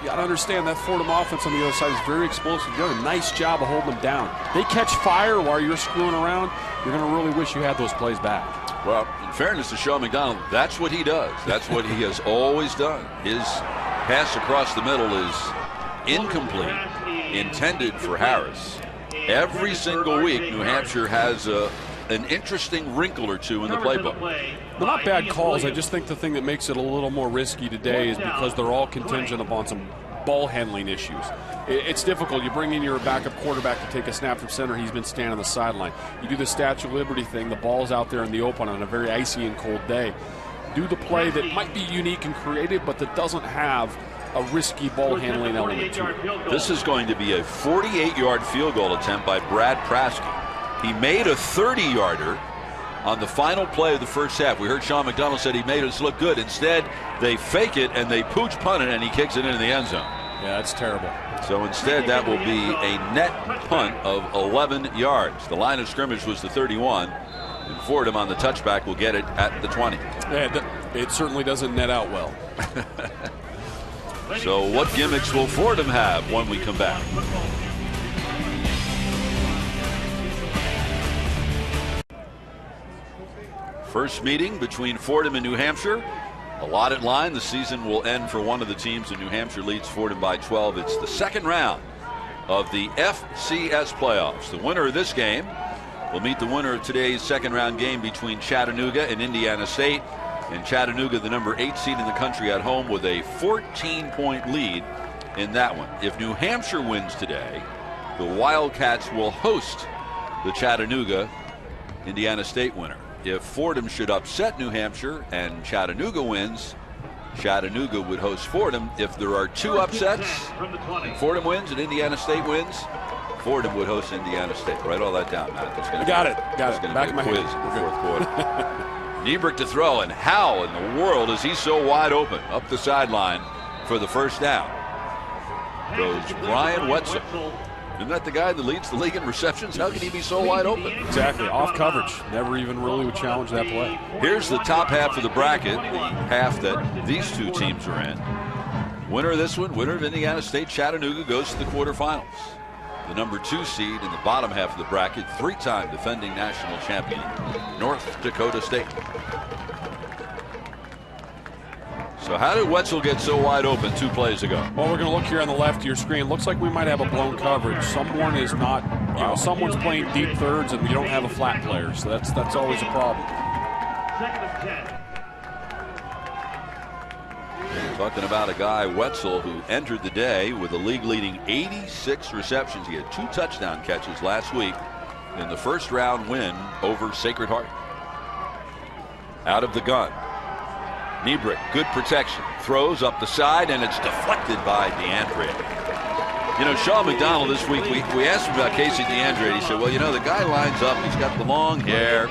You got to understand that Fordham offense on the other side is very explosive. You've done a nice job of holding them down. They catch fire while you're screwing around. You're going to really wish you had those plays back. Well, in fairness to Sean McDonald, that's what he does. That's what he has always done. His pass across the middle is incomplete, intended for Harris. Every single week, New Hampshire has an interesting wrinkle or two in the playbook. They're not bad calls. I just think the thing that makes it a little more risky today is because they're all contingent upon some ball handling issues. It's difficult. You bring in your backup quarterback to take a snap from center. He's been standing on the sideline. You do the Statue of Liberty thing. The ball's out there in the open on a very icy and cold day. Do the play that might be unique and creative, but that doesn't have a risky ball handling element to it. This is going to be a 48-yard field goal attempt by Brad Praske. He made a 30-yarder on the final play of the first half. We heard Sean McDonald said he made us look good. Instead, they fake it and they pooch punt it, and he kicks it into the end zone. Yeah, that's terrible. So instead, that will be a net punt of 11 yards. The line of scrimmage was the 31. And Fordham on the touchback will get it at the 20. Yeah, it certainly doesn't net out well. So what gimmicks will Fordham have when we come back? First meeting between Fordham and New Hampshire. Allotted line. The season will end for one of the teams, and New Hampshire leads Fordham by 12. It's the second round of the FCS playoffs. The winner of this game will meet the winner of today's second round game between Chattanooga and Indiana State. And Chattanooga, the number 8 seed in the country, at home with a 14-point lead in that one. If New Hampshire wins today, the Wildcats will host the Chattanooga Indiana State winner. If Fordham should upset New Hampshire and Chattanooga wins, Chattanooga would host Fordham. If there are two upsets, and Fordham wins and Indiana State wins, Fordham would host Indiana State. Write all that down, Matt. Got it. Back in my quiz in the fourth quarter. Niebrick to throw, and how in the world is he so wide open up the sideline for the first down? Goes Brian Wetzel. Isn't that the guy that leads the league in receptions? How can he be so wide open? Exactly. Off coverage. Never even really would challenge that play. Here's the top half of the bracket, the half that these two teams are in. Winner of this one, winner of Indiana State, Chattanooga, goes to the quarterfinals. The number 2 seed in the bottom half of the bracket, 3-time defending national champion, North Dakota State. So how did Wetzel get so wide open 2 plays ago? Well, we're going to look here on the left of your screen. Looks like we might have a blown coverage. Someone is not, someone's playing deep thirds, and we don't have a flat player. So that's always a problem. Talking about a guy, Wetzel, who entered the day with a league-leading 86 receptions. He had 2 touchdown catches last week in the first-round win over Sacred Heart. Out of the gun. Niebrick, good protection. Throws up the side, and it's deflected by DeAndre. You know, Sean McDonald this week, we asked him about Casey DeAndre. He said, well, you know, the guy lines up. He's got the long hair.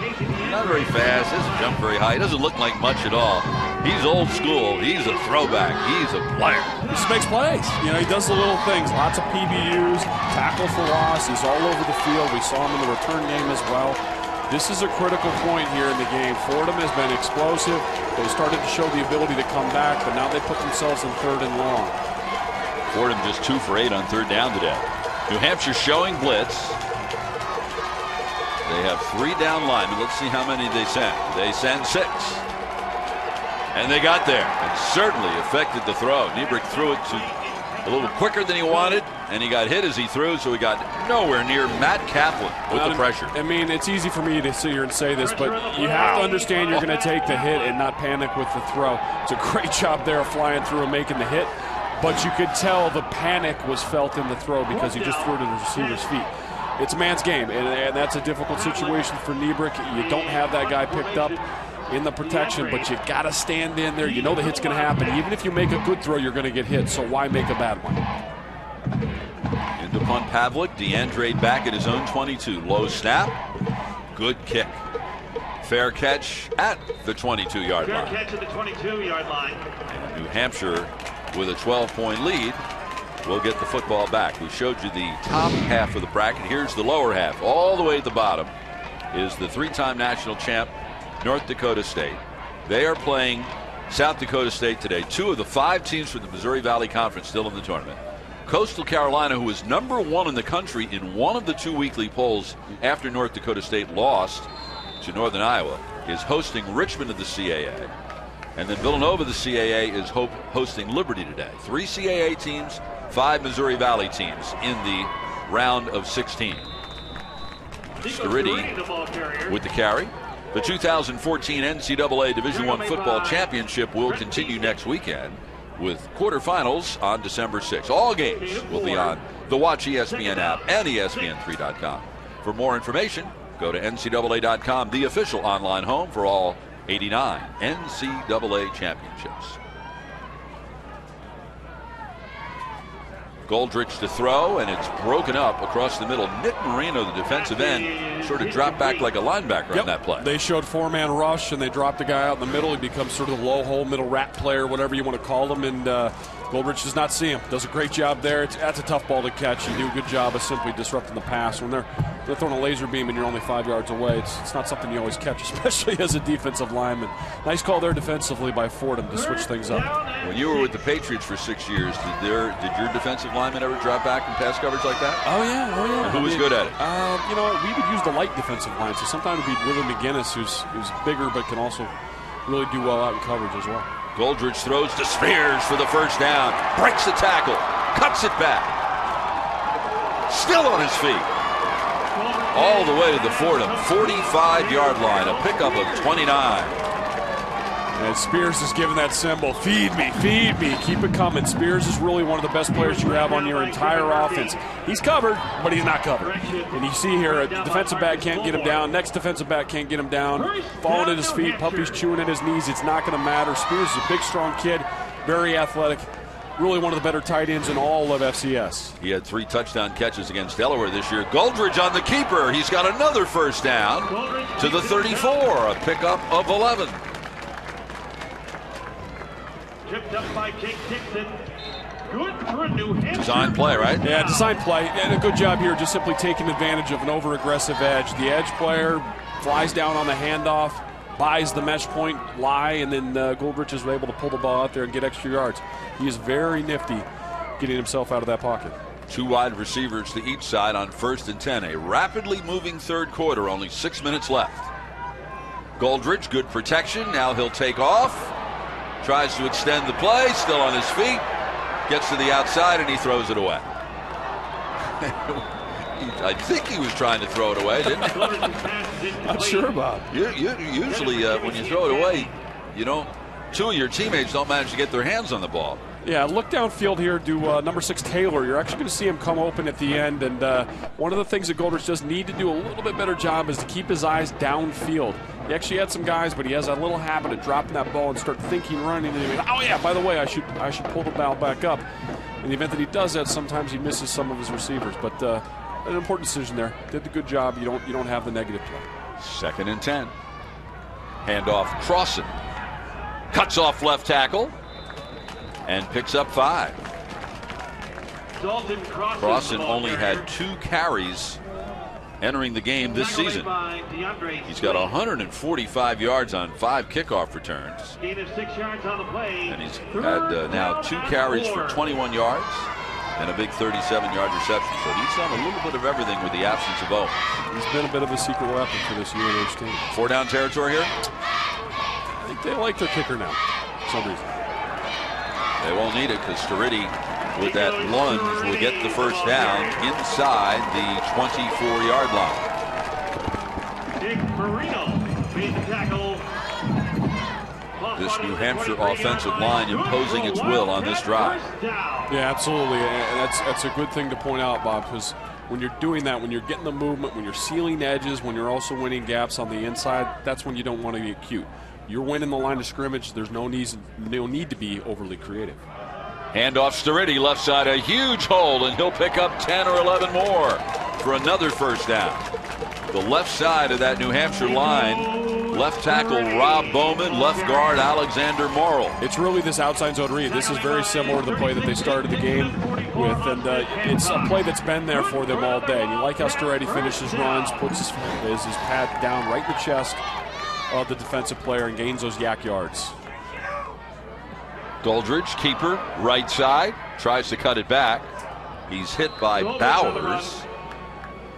Not very fast. Doesn't jump very high. He doesn't look like much at all. He's old school. He's a throwback. He's a player. He just makes plays. You know, he does the little things. Lots of PBUs, tackle for loss. He's all over the field. We saw him in the return game as well. This is a critical point here in the game. Fordham has been explosive. They started to show the ability to come back, but now they put themselves in 3rd and long. Fordham just 2 for 8 on 3rd down today. New Hampshire showing blitz. They have 3 down linemen. Let's see how many they send. They send 6. And they got there and certainly affected the throw. Niebrick threw it a little quicker than he wanted, and he got hit as he threw, so he got nowhere near Matt Kaplan with the pressure. I mean, it's easy for me to sit here and say this, but you have to understand you're going to take the hit and not panic with the throw. It's a great job there of flying through and making the hit, but you could tell the panic was felt in the throw because he just threw it at the receiver's feet. It's a man's game, and that's a difficult situation for Niebrick. You don't have that guy picked up in the protection, but you got to stand in there. You know the hit's going to happen. Even if you make a good throw, you're going to get hit, so why make a bad one? Into punt Pavlik. DeAndre back at his own 22. Low snap. Good kick. Fair catch at the 22-yard line. Fair catch at the 22-yard line. And New Hampshire with a 12-point lead will get the football back. We showed you the top half of the bracket. Here's the lower half. All the way at the bottom is the 3-time national champ, North Dakota State. They are playing South Dakota State today. 2 of the 5 teams from the Missouri Valley Conference still in the tournament. Coastal Carolina, who was number 1 in the country in one of the 2 weekly polls after North Dakota State lost to Northern Iowa, is hosting Richmond of the CAA. And then Villanova, the CAA, is hosting Liberty today. 3 CAA teams, 5 Missouri Valley teams in the round of 16. Sturriddy with the carry. The 2014 NCAA Division I Football Championship will continue next weekend with quarterfinals on December 6th. All games will be on the Watch ESPN app and ESPN3.com. For more information, go to NCAA.com, the official online home for all 89 NCAA championships. Goldrich to throw, and it's broken up across the middle. Nick Marino, the defensive end, sort of dropped back like a linebacker on that play. They showed 4-man rush, and they dropped the guy out in the middle. He becomes sort of the low hole middle rat player, whatever you want to call him, and Goldrich does not see him. Does a great job there. That's a tough ball to catch. You do a good job of simply disrupting the pass. When they're throwing a laser beam and you're only 5 yards away, it's not something you always catch, especially as a defensive lineman. Nice call there defensively by Fordham to switch things up. When you were with the Patriots for 6 years, did your defensive lineman ever drop back in pass coverage like that? Oh, yeah. And who was good at it? You know, we would use the light defensive line, so sometimes it would be Willie McGinnis, who's bigger but can also really do well out in coverage as well. Goldrich throws to Spears for the first down. Breaks the tackle. Cuts it back. Still on his feet. All the way to the Fordham 45-yard line. A pickup of 29. And Spears is giving that symbol, feed me, keep it coming. Spears is really one of the best players you have on your entire offense. He's covered, but he's not covered. And you see here, a defensive back can't get him down. Next defensive back can't get him down. Falling at his feet, Puppy's chewing at his knees. It's not going to matter. Spears is a big, strong kid, very athletic. really one of the better tight ends in all of FCS. He had 3 touchdown catches against Delaware this year. Goldridge on the keeper. He's got another first down to the 34, a pickup of 11. Tipped up by Jake Dixon. Good for New Hampshire. Design play, right? Yeah, design play. And a good job here, just simply taking advantage of an over-aggressive edge. The edge player flies down on the handoff, buys the mesh point lie, and then Goldrich is able to pull the ball out there and get extra yards. He is very nifty getting himself out of that pocket. 2 wide receivers to each side on 1st and 10. A rapidly moving third quarter, only 6 minutes left. Goldrich, good protection. Now he'll take off. Tries to extend the play, still on his feet. Gets to the outside and he throws it away. I think he was trying to throw it away, didn't he? Not sure, Bob. Usually when you throw it away, you don't. 2 of your teammates don't manage to get their hands on the ball. Yeah, look downfield here to number 6 Taylor. You're actually going to see him come open at the end. And one of the things that Goldrich does need to do a little bit better job is to keep his eyes downfield. He actually had some guys, but he has that little habit of dropping that ball and start thinking, running. And oh yeah, by the way, I should pull the ball back up. In the event that he does that, sometimes he misses some of his receivers. But an important decision there. Did the good job. You don't have the negative play. 2nd and 10. Handoff Crossan. Cuts off left tackle and picks up 5. Crossan only had 2 carries entering the game this season. He's got 145 yards on 5 kickoff returns. Gain of 6 yards on the play. And he's had now 2 carries for 21 yards and a big 37-yard reception. So he's done a little bit of everything with the absence of Owens. He's been a bit of a secret weapon for this UNH team. 4 down territory here. I think they like their kicker now for some reason. They won't need it because Sturridge, with that lunge, will get the first down inside the 24-yard line. Dick Marino made the tackle. This New Hampshire offensive line imposing its will on this drive. Yeah, absolutely. And that's a good thing to point out, Bob, because when you're doing that, when you're getting the movement, when you're sealing edges, when you're also winning gaps on the inside, that's when you don't want to get cute. You're winning the line of scrimmage. There's no need to be overly creative. Handoff Sturridge, left side, a huge hole, and he'll pick up 10 or 11 more for another first down. The left side of that New Hampshire line, left tackle Rob Bowman, left guard Alexander Morrill. It's really this outside zone read. This is very similar to the play that they started the game with, and it's a play that's been there for them all day. And you like how Sturridge finishes runs, puts his pad down right in the chest of the defensive player and gains those yak yards. Goldrich, keeper, right side, tries to cut it back. He's hit by Bowers,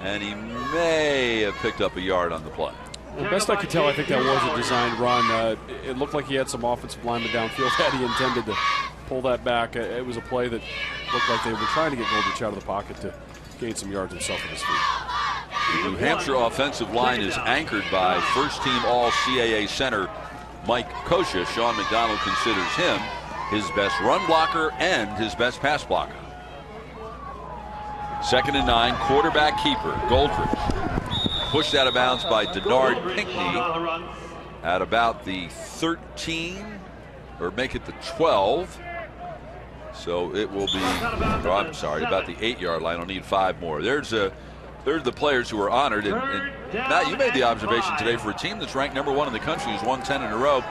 and he may have picked up a yard on the play. Well, best I could tell, I think that was a designed run. It looked like he had some offensive linemen downfield that he intended to pull that back. It was a play that looked like they were trying to get Goldrich out of the pocket to gain some yards himself at his feet. The New Hampshire offensive line is anchored by first-team All-CAA center Mike Kosha. Sean McDonald considers him his best run blocker and his best pass blocker. 2nd and 9, quarterback keeper, Goldrich. Pushed out of bounds by Denard Pinkney at about the 13, or make it the 12. So it will be, I'm sorry, about the 8-yard line. I'll need 5 more. There's the players who are honored. And Matt, you made the observation today for a team that's ranked #1 in the country, who's won 10 in a row.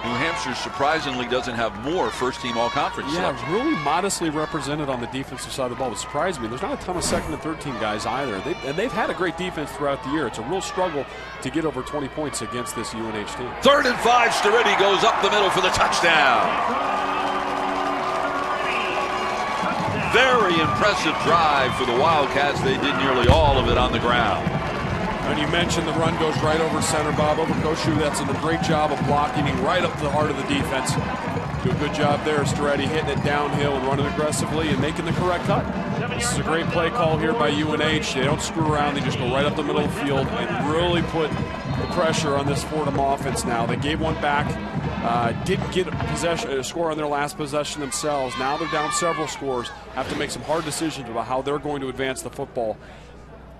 New Hampshire surprisingly doesn't have more first-team all-conference selections. Yeah, really modestly represented on the defensive side of the ball. It surprised me. There's not a ton of 2nd and 13 guys either. They've had a great defense throughout the year. It's a real struggle to get over 20 points against this UNH team. 3rd and 5, Sturridge goes up the middle for the touchdown. Very impressive drive for the Wildcats. They did nearly all of it on the ground. And you mentioned the run goes right over center, Bob, over Koshu. That's a great job of blocking him right up the heart of the defense. Do a good job there, Sturridge, hitting it downhill and running aggressively and making the correct cut. This is a great play call here by UNH. They don't screw around. They just go right up the middle of the field and really put the pressure on this Fordham offense now. They gave one back. Didn't get a score on their last possession themselves. Now they're down several scores. Have to make some hard decisions about how they're going to advance the football.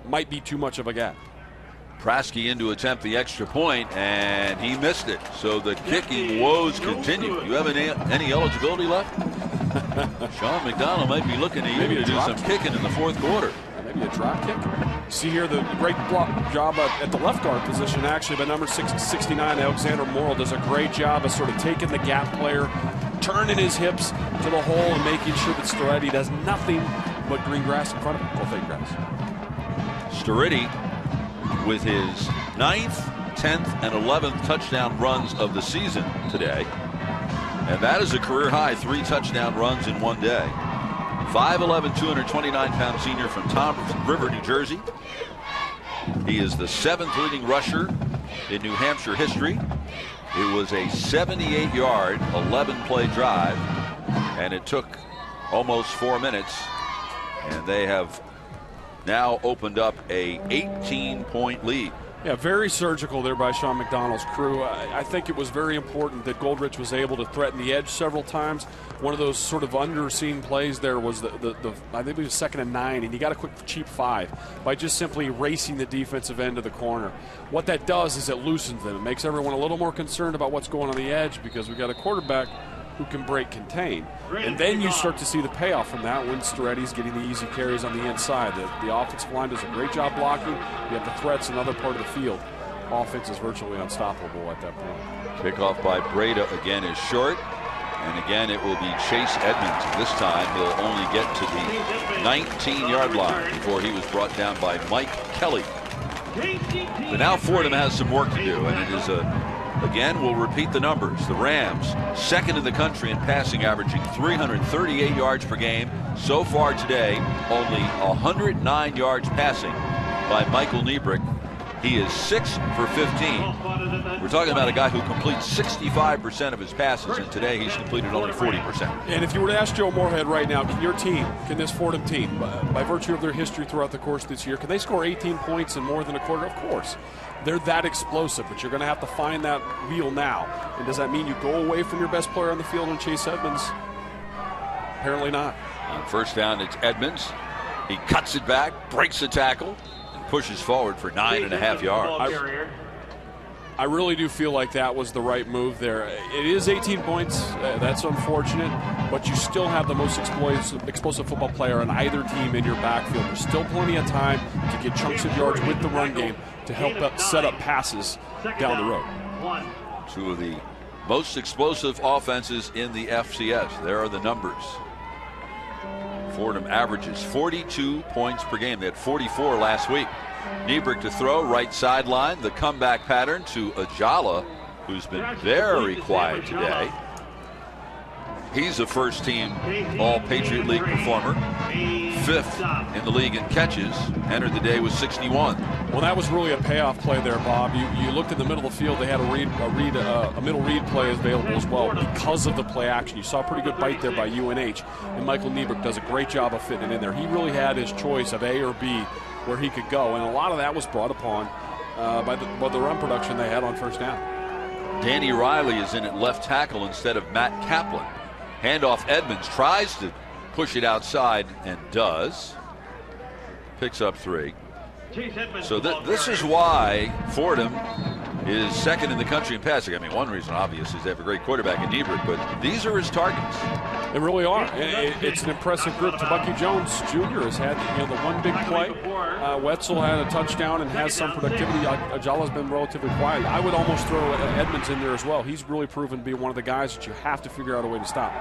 Might be too much of a gap. Prasky in to attempt the extra point, and he missed it. So the kicking woes continue. You have any eligibility left? Sean McDonald might be looking at you to do some kicking in the fourth quarter. Maybe a drop kick. See here the great block job at the left guard position, actually, by number 69, Alexander Morrill, does a great job of sort of taking the gap player, turning his hips to the hole, and making sure that Storetti does nothing but green grass in front of him, or fake grass. Storetti with his 9th, 10th, and 11th touchdown runs of the season today. And that is a career high, 3 touchdown runs in one day. 5'11", 229-pound senior from Tom River, New Jersey. He is the 7th leading rusher in New Hampshire history. It was a 78-yard, 11-play drive, and it took almost 4 minutes. And they have now opened up a 18-point lead. Yeah, very surgical there by Sean McDonald's crew. I think it was very important that Goldrich was able to threaten the edge several times. One of those sort of underseen plays there was I think it was 2nd and 9, and he got a quick cheap 5 by just simply racing the defensive end of the corner. What that does is it loosens them. It makes everyone a little more concerned about what's going on the edge because we've got a quarterback who can break contain. And then you start to see the payoff from that when Storetti's getting the easy carries on the inside. The offensive line does a great job blocking. You have the threats in another part of the field. Offense is virtually unstoppable at that point. Kickoff by Breda again is short. And again, it will be Chase Edmonds. This time, he'll only get to the 19-yard line before he was brought down by Mike Kelly. But now Fordham has some work to do, and it is again, we'll repeat the numbers. The Rams, 2nd in the country in passing, averaging 338 yards per game. So far today, only 109 yards passing by Michael Niebrick. He is 6 for 15. We're talking about a guy who completes 65% of his passes, and today he's completed only 40%. And if you were to ask Joe Moorhead right now, can this Fordham team, by virtue of their history throughout the course of this year, can they score 18 points in more than a quarter? Of course. They're that explosive, but you're going to have to find that wheel now. And does that mean you go away from your best player on the field in Chase Edmonds? Apparently not. On first down, it's Edmonds. He cuts it back, breaks the tackle, and pushes forward for 9.5 yards. I really do feel like that was the right move there. It is 18 points. That's unfortunate, but you still have the most explosive football player on either team in your backfield. There's still plenty of time to get chunks of yards with the run game to help set up passes down the road. 2 of the most explosive offenses in the FCS. There are the numbers. Fordham averages 42 points per game. They had 44 last week. Niebrick to throw, right sideline. The comeback pattern to Ajala, who's been very quiet today. He's a first-team All-Patriot League performer. 5th in the league in catches. Entered the day with 61. Well, that was really a payoff play there, Bob. You looked in the middle of the field. They had a middle read play available as well because of the play action. You saw a pretty good bite there by UNH, and Michael Niebrick does a great job of fitting it in there. He really had his choice of A or B where he could go, and a lot of that was brought upon by the run production they had on first down. Danny Riley is in at left tackle instead of Matt Kaplan. Handoff, Edmonds tries to push it outside and does. Picks up 3. So this is why Fordham is 2nd in the country in passing. I mean, one reason obvious is they have a great quarterback in Niebrick, but these are his targets. They really are. It's an impressive group. Bucky Jones Jr. has had the one big play. Wetzel had a touchdown and has some productivity. Ajala's been relatively quiet. I would almost throw Edmonds in there as well. He's really proven to be one of the guys that you have to figure out a way to stop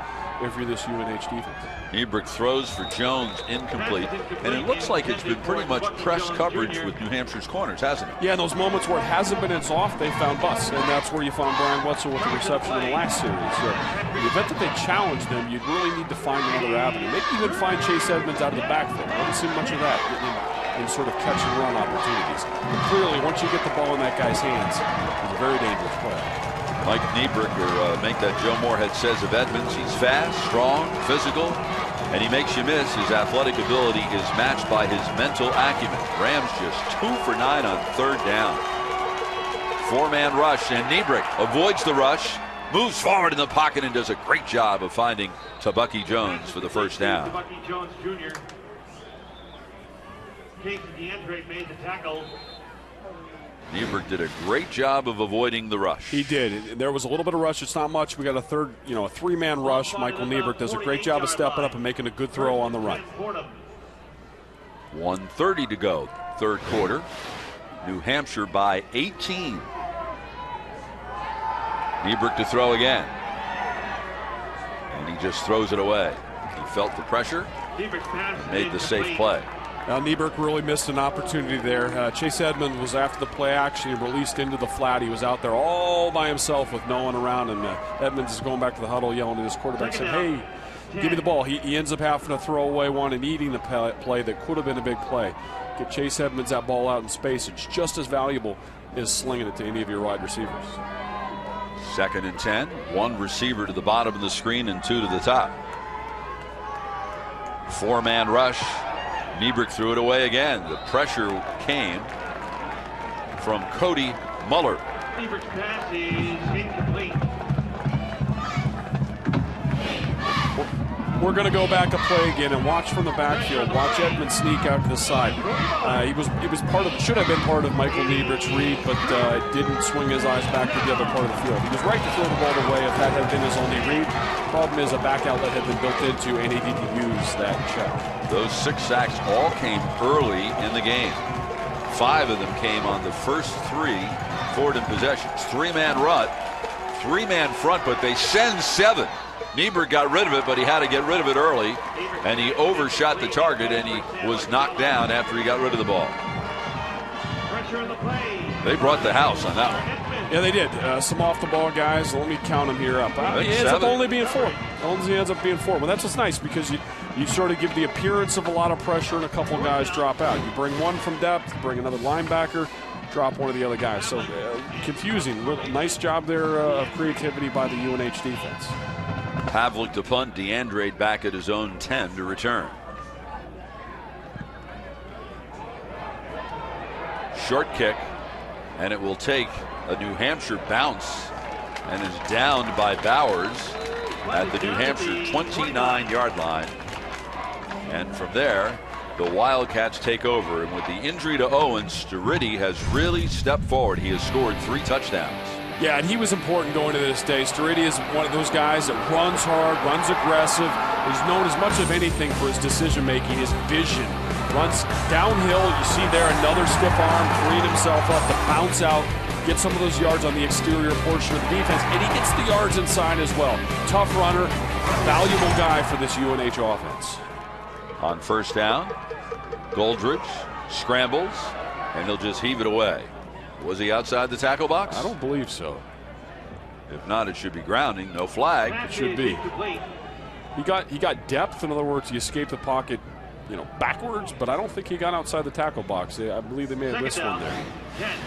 if you're this UNH defense. Niebrick throws for Jones, incomplete. And it looks like it's been pretty much press coverage with New Hampshire's corners, hasn't it? Yeah, in those moments where it hasn't been it's off, they found Bus. And that's where you found Brian Wetzel with the reception in the last series. So in the event that they challenged them, you'd really need to find another avenue. Maybe even find Chase Edmonds out of the backfield. I haven't seen much of that in sort of catch and run opportunities. But clearly, once you get the ball in that guy's hands, it's a very dangerous play. Mike Niebrick, or make that Joe Moorhead says of Edmonds, he's fast, strong, physical, and he makes you miss. His athletic ability is matched by his mental acumen. Rams just 2 for 9 on third down. 4-man rush, and Niebrick avoids the rush, moves forward in the pocket, and does a great job of finding Bucky Jones for the first down. Bucky Jones Jr. Casey DeAndre made the tackle. Nieberg did a great job of avoiding the rush. He did. There was a little bit of rush. It's not much. We got a three-man rush. Michael Nieberg does a great job of stepping up and making a good throw on the run. 1:30 to go, third quarter. New Hampshire by 18. Nieberg to throw again. And he just throws it away. He felt the pressure and made the safe play. Now, Nieberg really missed an opportunity there. Chase Edmonds was after the play action. He released into the flat. He was out there all by himself with no one around him. Edmonds is going back to the huddle yelling at his quarterback, saying, hey, give me the ball. He ends up having to throw away one and eating the play that could have been a big play. Get Chase Edmonds that ball out in space. It's just as valuable as slinging it to any of your wide receivers. 2nd and 10. One receiver to the bottom of the screen and two to the top. 4-man rush. Nieberg threw it away again. The pressure came from Cody Muller. Nieberg's pass is incomplete. We're going to go back a play again and watch from the backfield. Watch Edmonds sneak out to the side. He was should have been part of Michael Nieberg's read, but didn't swing his eyes back to the other part of the field. He was right to throw the ball away if that had been his only read. Problem is a back outlet had been built into, and he didn't use that check. Those 6 sacks all came early in the game. 5 of them came on the first 3 Fordham possessions. 3-man run, 3-man front, but they send 7. Nieberg got rid of it, but he had to get rid of it early, and he overshot the target, and he was knocked down after he got rid of the ball. They brought the house on that one. Yeah, they did. Some off-the-ball guys. Let me count them here up. He ends up only being 4. He ends up being 4. Well, that's what's nice, because you sort of give the appearance of a lot of pressure, and a couple of guys drop out. You bring one from depth, bring another linebacker, drop one of the other guys. So confusing. Nice job there of creativity by the UNH defense. Pavlik to punt. DeAndre back at his own 10 to return. Short kick, and it will take a New Hampshire bounce and is downed by Bowers at the New Hampshire 29-yard line. And from there, the Wildcats take over. And with the injury to Owen, Sturridge has really stepped forward. He has scored 3 touchdowns. Yeah, and he was important going into this day. Sturridge is one of those guys that runs hard, runs aggressive. He's known as much of anything for his decision-making, his vision. Runs downhill. You see there another stiff arm, freeing himself up to bounce out, get some of those yards on the exterior portion of the defense, and he gets the yards inside as well. Tough runner, valuable guy for this UNH offense. On first down, Goldridge scrambles, and he'll just heave it away. Was he outside the tackle box? I don't believe so. If not, it should be grounding. No flag. It should be. He got depth. In other words, he escaped the pocket, backwards, but I don't think he got outside the tackle box. I believe they may have missed one there.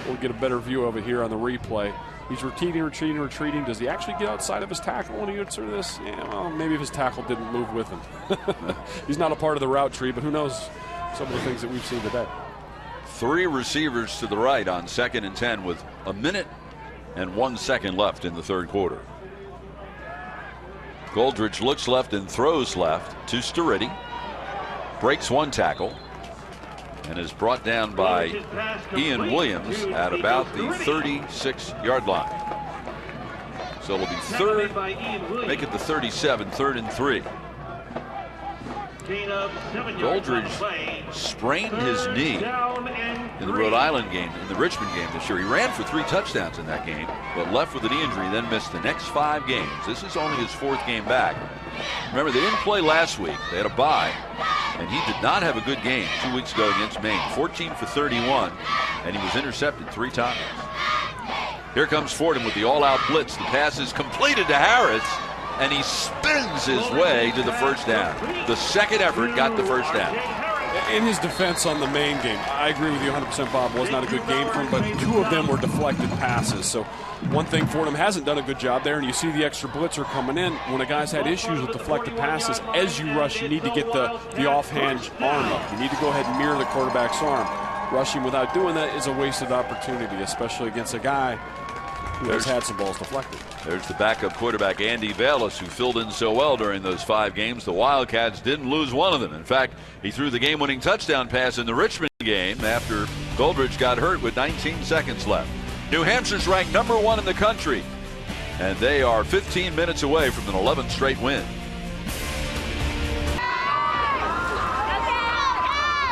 We'll get a better view of it here on the replay. He's retreating. Does he actually get outside of his tackle when he gets through this? Yeah, well, maybe if his tackle didn't move with him. He's not a part of the route tree, but who knows some of the things that we've seen today. 3 receivers to the right on 2nd and 10 with 1 minute and 1 second left in the third quarter. Goldridge looks left and throws left to Sturridge. Breaks 1 tackle and is brought down by Ian Williams at about the 36-yard line. So it'll be make it the 37, 3rd and 3. Goldridge sprained his knee in the Rhode Island game, in the Richmond game this year. He ran for 3 touchdowns in that game, but left with a knee injury, then missed the next 5 games. This is only his 4th game back. Remember, they didn't play last week. They had a bye, and he did not have a good game 2 weeks ago against Maine. 14 for 31, and he was intercepted 3 times. Here comes Fordham with the all-out blitz. The pass is completed to Harris, and he spins his way to the first down. The second effort got the first down. In his defense on the Maine game, I agree with you 100%, Bob. It was not a good game for him, but 2 of them were deflected passes. So one thing, Fordham hasn't done a good job there, and you see the extra blitzer coming in. When a guy's had issues with deflected passes, as you rush, you need to get the offhand arm up. You need to go ahead and mirror the quarterback's arm. Rushing without doing that is a wasted opportunity, especially against a guy who has had some balls deflected. There's the backup quarterback, Andy Vallis, who filled in so well during those 5 games. The Wildcats didn't lose one of them. In fact, he threw the game-winning touchdown pass in the Richmond game after Goldrich got hurt with 19 seconds left. New Hampshire's ranked #1 in the country, and they are 15 minutes away from an 11th straight win.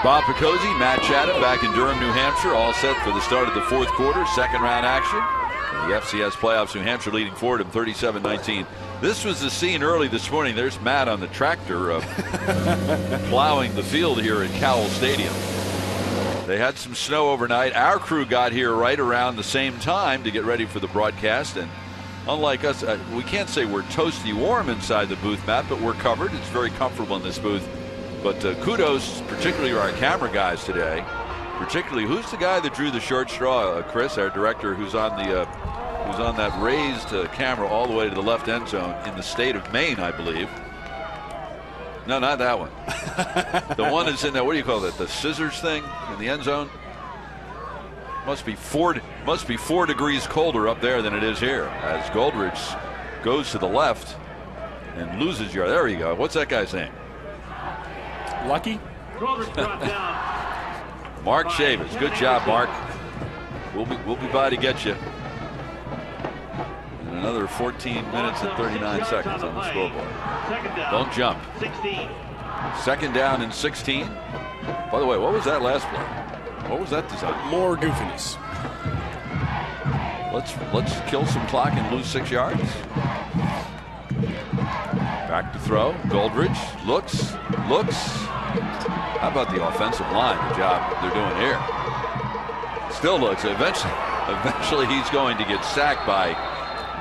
Bob Picozzi, Matt Chatham back in Durham, New Hampshire, all set for the start of the fourth quarter, second round action. In the FCS playoffs, New Hampshire leading Fordham 37-19. This was the scene early this morning. There's Matt on the tractor plowing the field here at Cowell Stadium. They had some snow overnight. Our crew got here right around the same time to get ready for the broadcast. And unlike us, we can't say we're toasty warm inside the booth, Matt, but we're covered. It's very comfortable in this booth. But kudos, particularly to our camera guys today. Particularly, who's the guy that drew the short straw? Chris, our director, who's on that raised camera all the way to the left end zone in the state of Maine, I believe. No, not that one. The one is in there. What do you call that? The scissors thing in the end zone. Must be 4 degrees colder up there than it is here. As Goldrich goes to the left and loses yard. There you go. What's that guy's name? Lucky. Mark Chavis. Good job, Mark. We'll be by to get you. And another 14 minutes and 39 seconds on the scoreboard. Don't jump. 16. Second down and 16. By the way, what was that last play? What was that design? More goofiness. Let's kill some clock and lose 6 yards. Back to throw. Goldrich looks. How about the offensive line? The job they're doing here. Still looks. Eventually he's going to get sacked by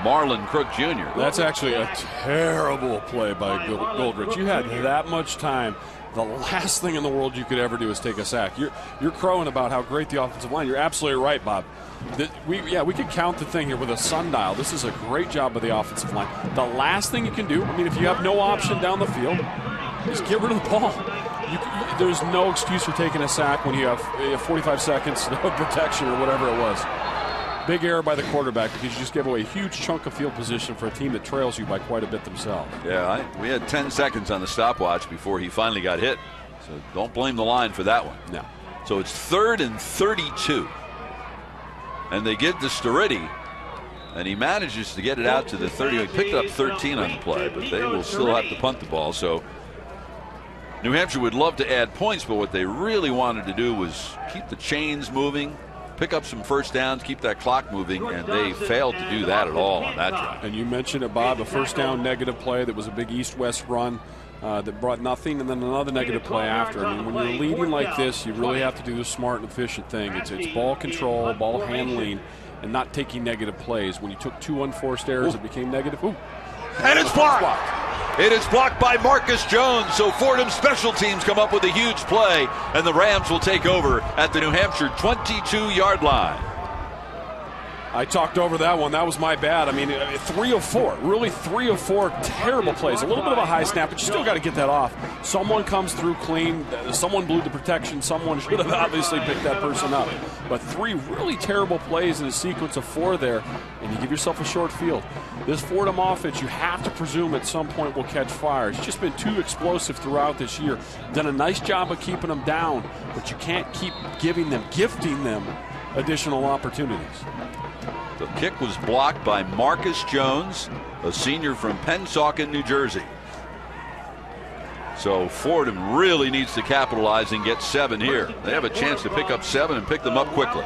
Marlon Crook Jr. That's actually a terrible play by Goldrich. You had that much time. The last thing in the world you could ever do is take a sack. You're crowing about how great the offensive line. You're absolutely right, Bob. We could count the thing here with a sundial. This is a great job by the offensive line. The last thing you can do, I mean, if you have no option down the field, is get rid of the ball. There's no excuse for taking a sack when you have 45 seconds of protection or whatever it was. Big error by the quarterback because you just gave away a huge chunk of field position for a team that trails you by quite a bit themselves. Yeah, we had 10 seconds on the stopwatch before he finally got hit. So don't blame the line for that one. No. So it's 3rd and 32. And they give to Sturridge, and he manages to get it out to the 30. He picked up 13 on the play, but they will still have to punt the ball. So New Hampshire would love to add points, but what they really wanted to do was keep the chains moving, pick up some first downs, keep that clock moving, and they failed to do that at all on that drive. And you mentioned it, Bob, a first down negative play that was a big east-west run that brought nothing, and then another negative play after. I mean, when you're leading like this, you really have to do the smart and efficient thing. It's ball control, ball handling, and not taking negative plays. When you took 2 unforced errors, it became negative. Ooh. And it's blocked. It is blocked by Marcus Jones. So Fordham special teams come up with a huge play, and the Rams will take over at the New Hampshire 22-yard line. I talked over that one. That was my bad. I mean, 3 of 4. Really 3 of 4 terrible plays. A little bit of a high snap, but you still got to get that off. Someone comes through clean. Someone blew the protection. Someone should have obviously picked that person up. But 3 really terrible plays in a sequence of 4 there, and you give yourself a short field. This Fordham offense, you have to presume at some point will catch fire. It's just been too explosive throughout this year. Done a nice job of keeping them down, but you can't keep gifting them additional opportunities. The kick was blocked by Marcus Jones, a senior from Pennsauken, New Jersey. So Fordham really needs to capitalize and get 7 here. They have a chance to pick up 7 and pick them up quickly.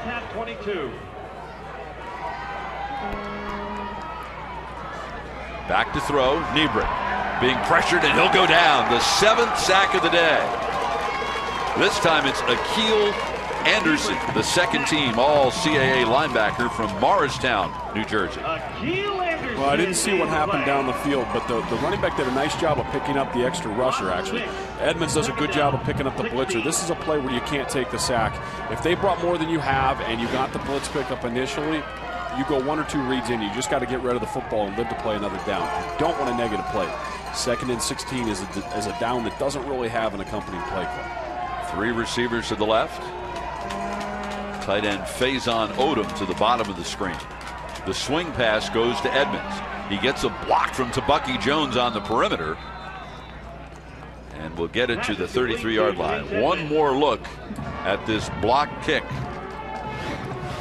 Back to throw, Niebrich being pressured, and he'll go down. The 7th sack of the day. This time it's Akil Anderson, the second team all-CAA linebacker from Morristown, New Jersey. Well, I didn't see what happened down the field, but the running back did a nice job of picking up the extra rusher, actually. Edmonds does a good job of picking up the blitzer. This is a play where you can't take the sack. If they brought more than you have and you got the blitz pickup initially, you go 1 or 2 reads in, you just got to get rid of the football and live to play another down. You don't want a negative play. 2nd and 16 is a down that doesn't really have an accompanying play call. 3 receivers to the left. Tight end Faison Odom to the bottom of the screen. The swing pass goes to Edmonds. He gets a block from Tabucky Jones on the perimeter. And we'll get it to the 33-yard line. One more look at this block kick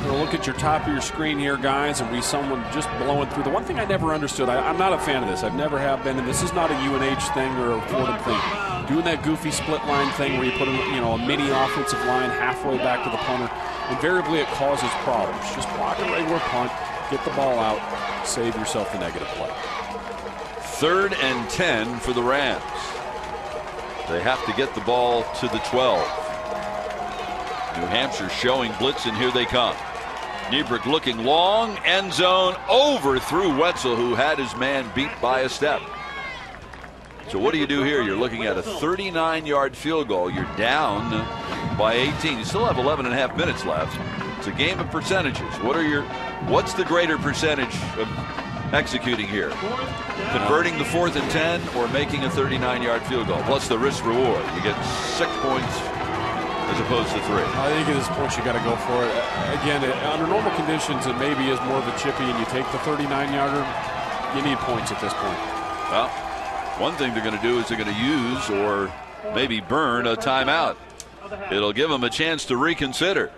Look at your top of your screen here, guys, and we someone just blowing through. The one thing I never understood, I'm not a fan of this. I've never have been, and this is not a UNH thing or a Fordham thing. Doing that goofy split line thing where you put a mini offensive line halfway back to the punter, invariably it causes problems. Just block a regular punt, get the ball out, save yourself the negative play. 3rd and 10 for the Rams. They have to get the ball to the 12. New Hampshire showing blitz, and here they come. Niebrick looking long, end zone, overthrew Wetzel, who had his man beat by a step. So what do you do here? You're looking at a 39-yard field goal. You're down by 18. You still have 11 and a half minutes left. It's a game of percentages. What's the greater percentage of executing here? Converting the 4th and 10 or making a 39-yard field goal? Plus the risk reward. You get 6 points as opposed to 3. I think at this point you got to go for it. Again, under normal conditions, it maybe is more of a chippy, and you take the 39-yarder. You need points at this point. Well, one thing they're going to do is they're going to use or maybe burn a timeout. It'll give them a chance to reconsider.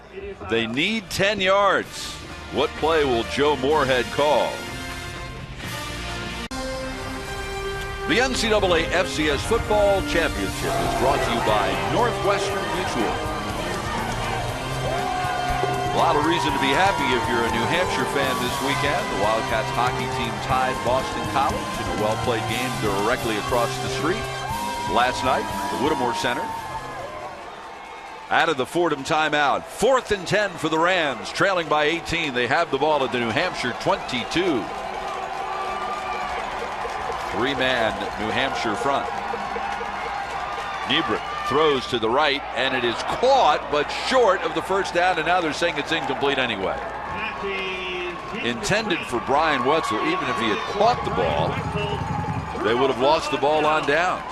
They need 10 yards. What play will Joe Moorhead call? The NCAA FCS Football Championship is brought to you by Northwestern Mutual. A lot of reason to be happy if you're a New Hampshire fan this weekend. The Wildcats hockey team tied Boston College in a well-played game directly across the street last night at the Whittemore Center. Out of the Fordham timeout, 4th and 10 for the Rams, trailing by 18. They have the ball at the New Hampshire 22. 3-man New Hampshire front. Niebrick throws to the right, and it is caught, but short of the first down, and now they're saying it's incomplete anyway. Intended for Brian Wetzel. Even if he had caught the ball, they would have lost the ball on downs.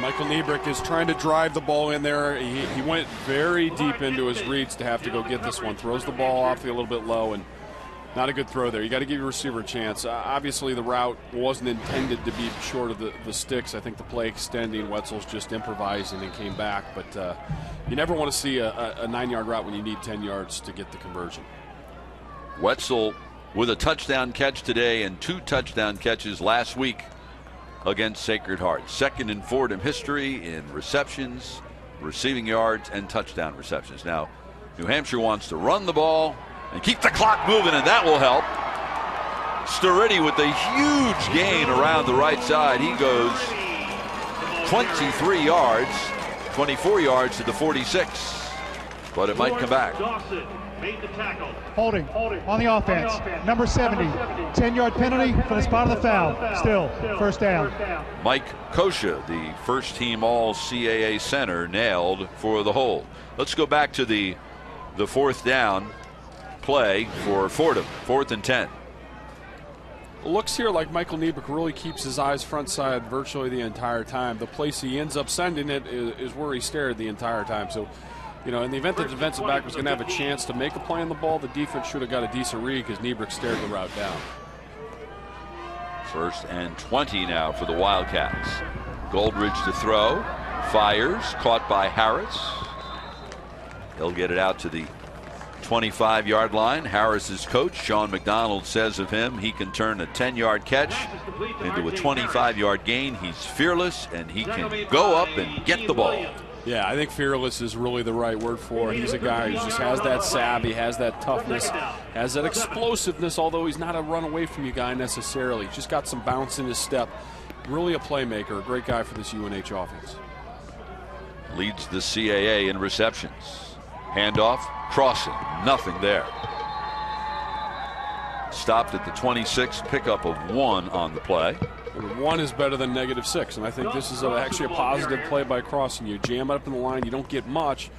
Michael Niebrick is trying to drive the ball in there. He went very deep into his reads to have to go get this one. Throws the ball off a little bit low, and not a good throw there. You got to give your receiver a chance. Obviously, the route wasn't intended to be short of the sticks. I think the play extending, Wetzel's just improvising and came back. But you never want to see a 9-yard route when you need 10 yards to get the conversion. Wetzel with a touchdown catch today and 2 touchdown catches last week against Sacred Heart. 2nd in Fordham history in receptions, receiving yards, and touchdown receptions. Now, New Hampshire wants to run the ball and keep the clock moving, and that will help. Sturriddy with a huge gain around the right side. He goes 23 yards, 24 yards to the 46, but it might come back. Holding on the offense. Number 70, 10-yard penalty for the spot of the foul. Still, first down. Mike Kosha, the first-team All-CAA center, nailed for the hold. Let's go back to the 4th down play for Fordham, 4th and 10. Looks here like Michael Niebrick really keeps his eyes front side virtually the entire time. The place he ends up sending it is where he stared the entire time. So, in the event that the defensive back was going to have a chance to make a play on the ball, the defense should have got a decent read because Niebrick stared the route down. 1st and 20 now for the Wildcats. Goldridge to throw, fires, caught by Harris. He'll get it out to the 25-yard line. Harris's coach, Sean McDonald, says of him, he can turn a 10-yard catch into a 25-yard gain. He's fearless, and he can go up and get the ball. Yeah, I think fearless is really the right word for it. He's a guy who just has that savvy, has that toughness, has that explosiveness, although he's not a run away from you guy necessarily. He's just got some bounce in his step. Really a playmaker, a great guy for this UNH offense. Leads the CAA in receptions. Handoff, crossing, nothing there. Stopped at the 26, pickup of 1 on the play. 1 is better than -6, and I think this is actually a positive play by crossing. You jam it up in the line, you don't get much,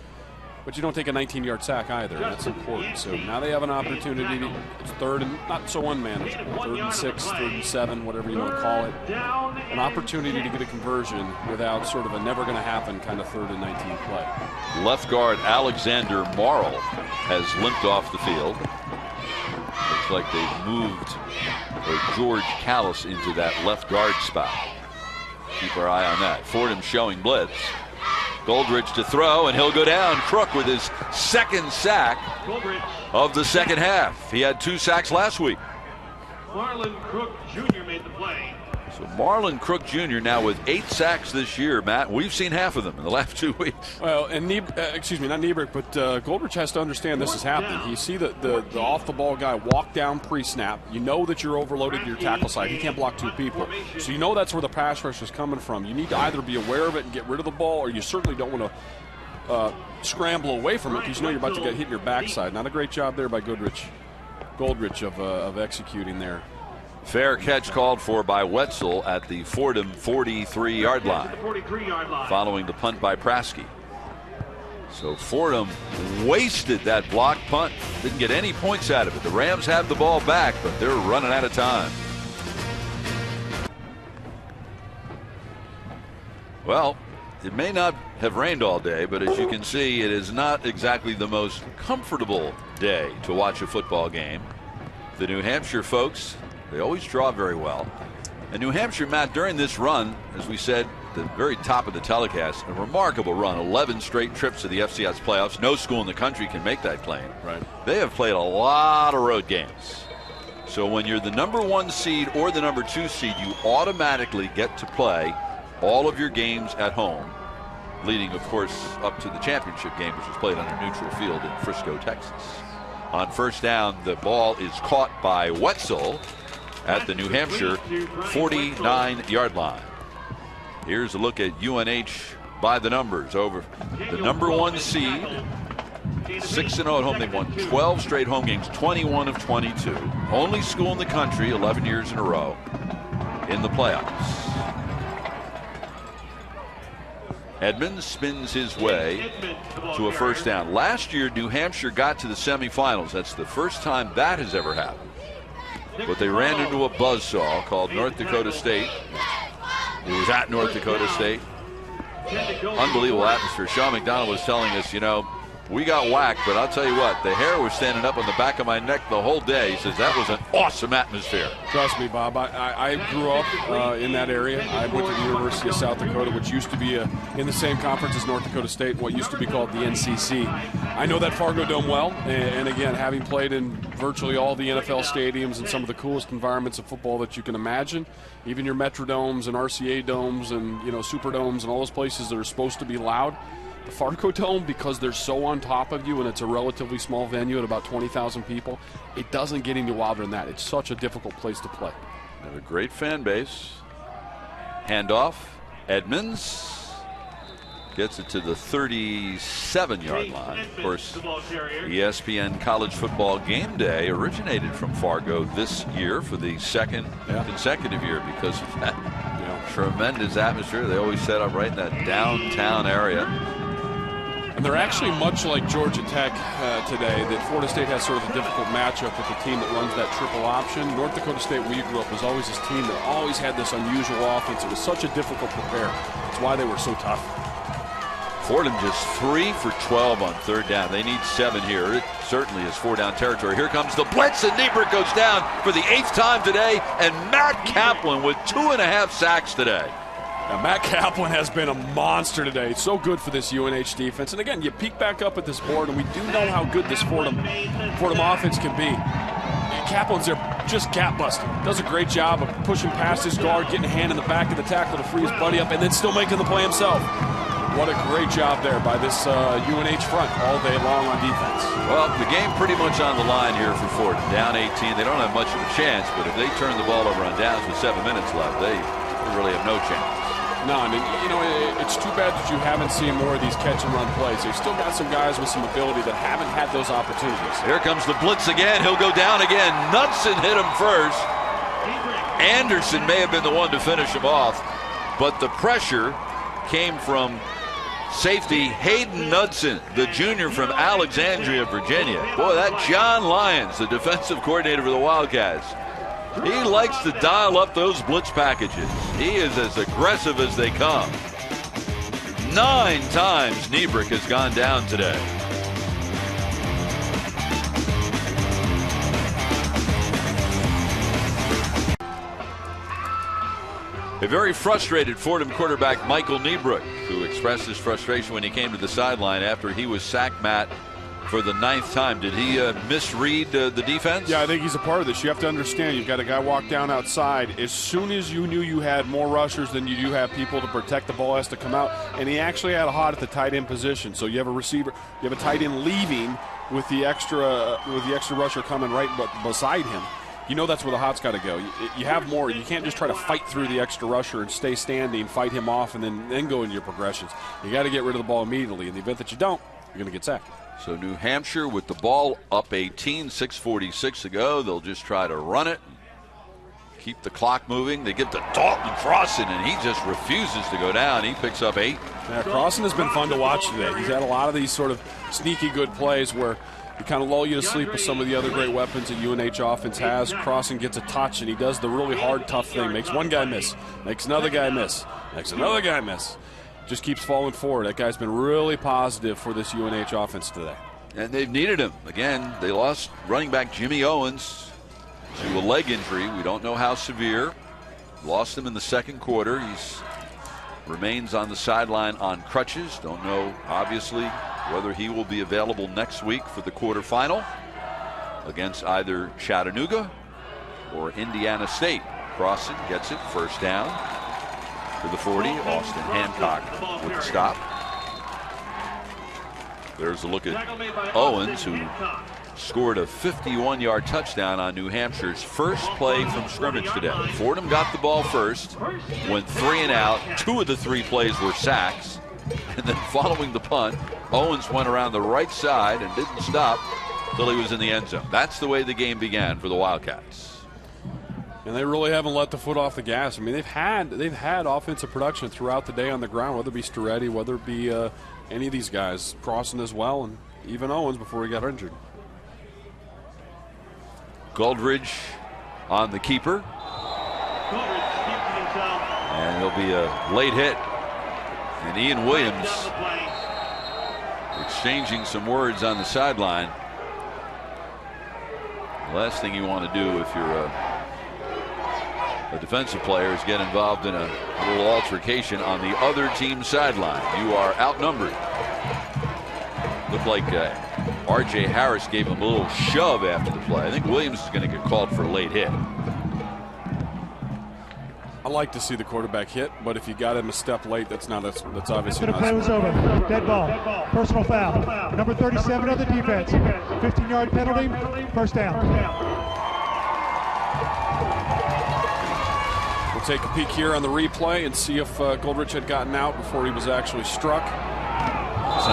but you don't take a 19-yard sack either, and that's important. So now they have an opportunity. It's 3rd and not so unmanageable. 3rd and 6, 3rd and 7, whatever you want to call it. An opportunity to get a conversion without sort of a never going to happen kind of 3rd and 19 play. Left guard Alexander Morrill has limped off the field. Looks like they've moved George Callis into that left guard spot. Keep our eye on that. Fordham showing blitz. Goldrich to throw, and he'll go down. Crook with his second sack of the second half. He had 2 sacks last week. Marlon Crook Jr. made the play. So Marlon Crook Jr. now with 8 sacks this year, Matt. We've seen half of them in the last 2 weeks. Well, and not Niebrick, but Goldrich has to understand this is happening. You see the off-the-ball guy walk down pre-snap. You know that you're overloaded to your tackle side. He can't block 2 people. So you know that's where the pass rush is coming from. You need to either be aware of it and get rid of the ball, or you certainly don't want to scramble away from it because you know you're about to get hit in your backside. Not a great job there by Goldrich of executing there. Fair catch called for by Wetzel at the Fordham 43-yard line, following the punt by Praske. So Fordham wasted that block punt. Didn't get any points out of it. The Rams have the ball back, but they're running out of time. Well, it may not have rained all day, but as you can see, it is not exactly the most comfortable day to watch a football game. The New Hampshire folks, they always draw very well. And New Hampshire, Matt, during this run, as we said at the very top of the telecast, a remarkable run, 11 straight trips to the FCS playoffs. No school in the country can make that claim. Right. They have played a lot of road games. So when you're the number 1 seed or the number 2 seed, you automatically get to play all of your games at home, leading, of course, up to the championship game, which was played on a neutral field in Frisco, Texas. On first down, the ball is caught by Wetzel at the New Hampshire 49-yard line. Here's a look at UNH by the numbers over the number 1 seed, 6-0 at home. They've won 12 straight home games, 21 of 22. Only school in the country 11 years in a row in the playoffs. Edmonds spins his way to a first down. Last year, New Hampshire got to the semifinals. That's the first time that has ever happened. But they ran into a buzzsaw called North Dakota State. It was at North Dakota State. Unbelievable atmosphere. Sean McDonald was telling us, you know, we got whacked, but I'll tell you what, the hair was standing up on the back of my neck the whole day. He says that was an awesome atmosphere. Trust me, Bob. I grew up in that area. I went to the University of South Dakota, which used to be in the same conference as North Dakota State, what used to be called the NCC. I know that Fargo Dome well, and again, having played in virtually all the NFL stadiums and some of the coolest environments of football that you can imagine, even your Metrodomes and RCA domes and Superdomes and all those places that are supposed to be loud. The Fargo Dome, because they're so on top of you and it's a relatively small venue at about 20,000 people, it doesn't get any wilder than that. It's such a difficult place to play. They have a great fan base. Handoff. Edmonds gets it to the 37-yard line. Of course, ESPN College Football Game Day originated from Fargo this year for the second consecutive year because of that tremendous atmosphere. They always set up right in that downtown area. And they're actually much like Georgia Tech today, that Florida State has sort of a difficult matchup with the team that runs that triple option. North Dakota State, where you grew up, was always this team that always had this unusual offense. It was such a difficult prepare. That's why they were so tough. Fordham just 3 for 12 on third down. They need 7 here. It certainly is 4-down territory. Here comes the blitz, and Niebrick goes down for the 8th time today, and Matt Kaplan with 2.5 sacks today. Now, Matt Kaplan has been a monster today. It's so good for this UNH defense. And again, you peek back up at this board, and we do know how good this Fordham offense can be. Kaplan's there just gap busting. Does a great job of pushing past his guard, getting a hand in the back of the tackle to free his buddy up, and then still making the play himself. What a great job there by this UNH front all day long on defense. Well, the game pretty much on the line here for Fordham. Down 18. They don't have much of a chance, but if they turn the ball over on downs with 7 minutes left, they really have no chance. None. And, it's too bad that you haven't seen more of these catch-and-run plays. They've still got some guys with some ability that haven't had those opportunities. Here comes the blitz again. He'll go down again. Knudsen hit him first. Anderson may have been the one to finish him off, but the pressure came from safety Hayden Knudsen, the junior from Alexandria, Virginia. Boy, that John Lyons, the defensive coordinator for the Wildcats, he likes to dial up those blitz packages. He is as aggressive as they come. 9 times Niebrick has gone down today. A very frustrated Fordham quarterback, Michael Niebrook, who expressed his frustration when he came to the sideline after he was sacked, Matt, for the 9th time. Did he misread the defense? Yeah, I think he's a part of this. You have to understand, you've got a guy walk down outside. As soon as you knew you had more rushers than you do have people to protect, the ball has to come out. And he actually had a hot at the tight end position. So you have a receiver, you have a tight end leaving with the extra rusher coming right beside him. You know that's where the hot's got to go. You have more. You can't just try to fight through the extra rusher and stay standing, fight him off, and then go into your progressions. You got to get rid of the ball immediately. In the event that you don't, you're going to get sacked. So New Hampshire with the ball up 18, 6:46 to go. They'll just try to run it, keep the clock moving. They get to Dalton Crossan, and he just refuses to go down. He picks up 8. Yeah, Crossan has been fun to watch today. He's had a lot of these sort of sneaky good plays where he kind of lull you to sleep with some of the other great weapons that UNH offense has. Crossan gets a touch, and he does the really hard, tough thing. Makes one guy miss, makes another guy miss, makes another guy miss. Just keeps falling forward. That guy's been really positive for this UNH offense today. And they've needed him. Again, they lost running back Jimmy Owens to a leg injury. We don't know how severe. Lost him in the second quarter. He's remains on the sideline on crutches. Don't know, obviously, whether he will be available next week for the quarterfinal against either Chattanooga or Indiana State. Crossan gets it, first down to the 40. Austin Hancock with the stop. There's a look at Owens, who scored a 51-yard touchdown on New Hampshire's first play from scrimmage today. Fordham got the ball first, went 3 and out. 2 of the 3 plays were sacks. And then following the punt, Owens went around the right side and didn't stop until he was in the end zone. That's the way the game began for the Wildcats. And they really haven't let the foot off the gas. I mean, they've had offensive production throughout the day on the ground, whether it be Storetti, whether it be any of these guys, Crossan as well, and even Owens before he got injured. Goldridge on the keeper. And there'll be a late hit. And Ian Williams exchanging some words on the sideline. The last thing you want to do if you're a defensive player is get involved in a little altercation on the other team's sideline. You are outnumbered. Looked like R.J. Harris gave him a little shove after the play. I think Williams is going to get called for a late hit. I like to see the quarterback hit, but if you got him a step late, that's obviously The not. play was over. Dead ball. Personal foul. Number 37 of the defense. 15-yard penalty. First down. We'll take a peek here on the replay and see if Goldrich had gotten out before he was actually struck. It's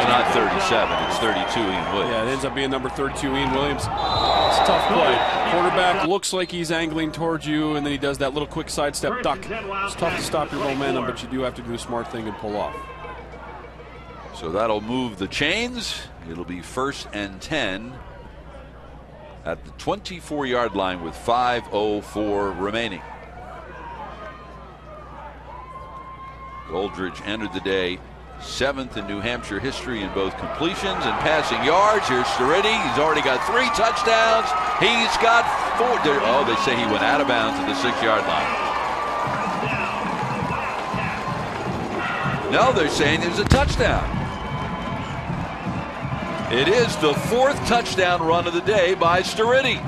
not 37. It's 32, Ian Williams. Yeah, it ends up being number 32, Ian Williams. It's a tough play. Quarterback looks like he's angling towards you, and then he does that little quick sidestep duck. It's tough to stop your momentum, but you do have to do a smart thing and pull off. So that'll move the chains. It'll be 1st and 10 at the 24-yard line with 5:04 remaining. Goldridge entered the day 7th in New Hampshire history in both completions and passing yards. Here's Storetti. He's already got 3 touchdowns. He's got 4. Oh, they say he went out of bounds at the 6-yard line. No, they're saying there's a touchdown. It is the 4th touchdown run of the day by Storetti.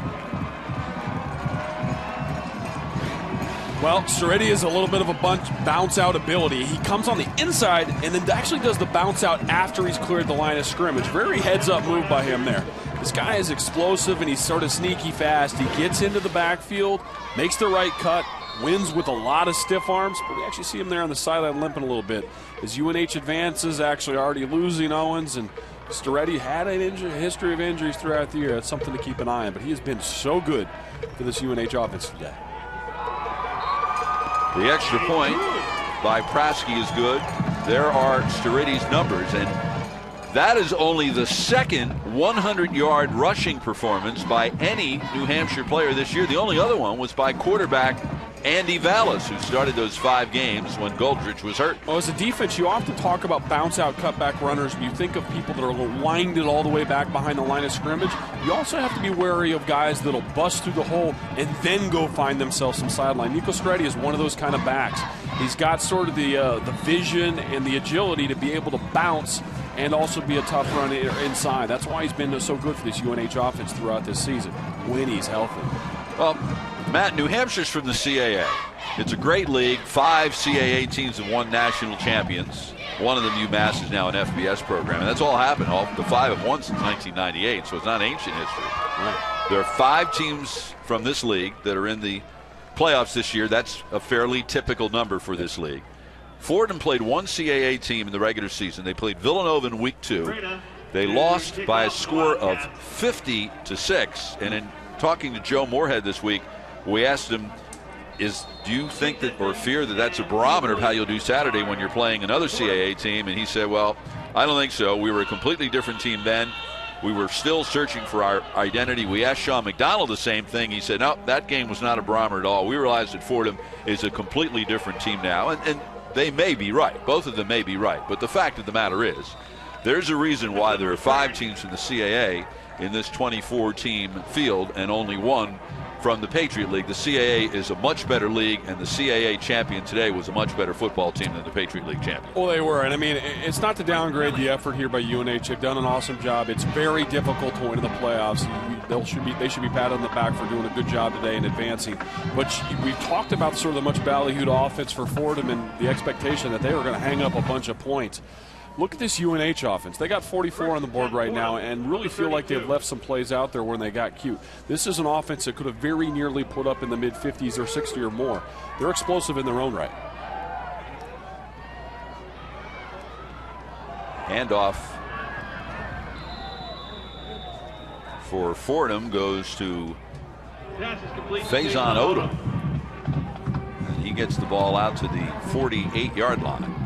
Well, Storetti is a little bit of a bounce out ability. He comes on the inside and then actually does the bounce out after he's cleared the line of scrimmage. Very heads up move by him there. This guy is explosive and he's sort of sneaky fast. He gets into the backfield, makes the right cut, wins with a lot of stiff arms, but we actually see him there on the sideline limping a little bit. As UNH advances, actually already losing Owens, and Storetti had a history of injuries throughout the year. That's something to keep an eye on, but he has been so good for this UNH offense today. The extra point by Prasky is good. There are Storetti's numbers, and that is only the second 100-yard rushing performance by any New Hampshire player this year. The only other one was by quarterback Andy Vallis, who started those 5 games when Goldrich was hurt. Well, as a defense, you often talk about bounce-out cutback runners, and you think of people that are winded all the way back behind the line of scrimmage. You also have to be wary of guys that'll bust through the hole and then go find themselves some sideline. Nico Scretti is one of those kind of backs. He's got sort of the vision and the agility to be able to bounce and also be a tough runner inside. That's why he's been so good for this UNH offense throughout this season, when he's healthy. Well, Matt, New Hampshire's from the CAA. It's a great league. 5 CAA teams have won national champions. One of them, UMass, is now an FBS program. And that's all happened. All the 5 have won since 1998, so it's not ancient history. Right. There are 5 teams from this league that are in the playoffs this year. That's a fairly typical number for this league. Fordham played 1 CAA team in the regular season. They played Villanova in week 2. They lost by a score of 50-6. And in talking to Joe Moorhead this week, we asked him, do you think that or fear that that's a barometer of how you'll do Saturday when you're playing another CAA team? And he said, well, I don't think so. We were a completely different team then. We were still searching for our identity. We asked Sean McDonald the same thing. He said, no, that game was not a barometer at all. We realized that Fordham is a completely different team now. And they may be right. Both of them may be right. But the fact of the matter is, there's a reason why there are 5 teams in the CAA in this 24-team field and only 1 from the Patriot League. The CAA is a much better league, and the CAA champion today was a much better football team than the Patriot League champion. Well, they were, and I mean, it's not to downgrade the effort here by UNH. They've done an awesome job. It's very difficult to win in the playoffs. They should be patted on the back for doing a good job today in advancing. But we've talked about sort of the much ballyhooed offense for Fordham and the expectation that they were going to hang up a bunch of points. Look at this UNH offense. They got 44 on the board right now and really feel like they've left some plays out there when they got cute. This is an offense that could have very nearly put up in the mid-50s or 60 or more. They're explosive in their own right. Handoff for Fordham goes to Faison Odom. And he gets the ball out to the 48-yard line.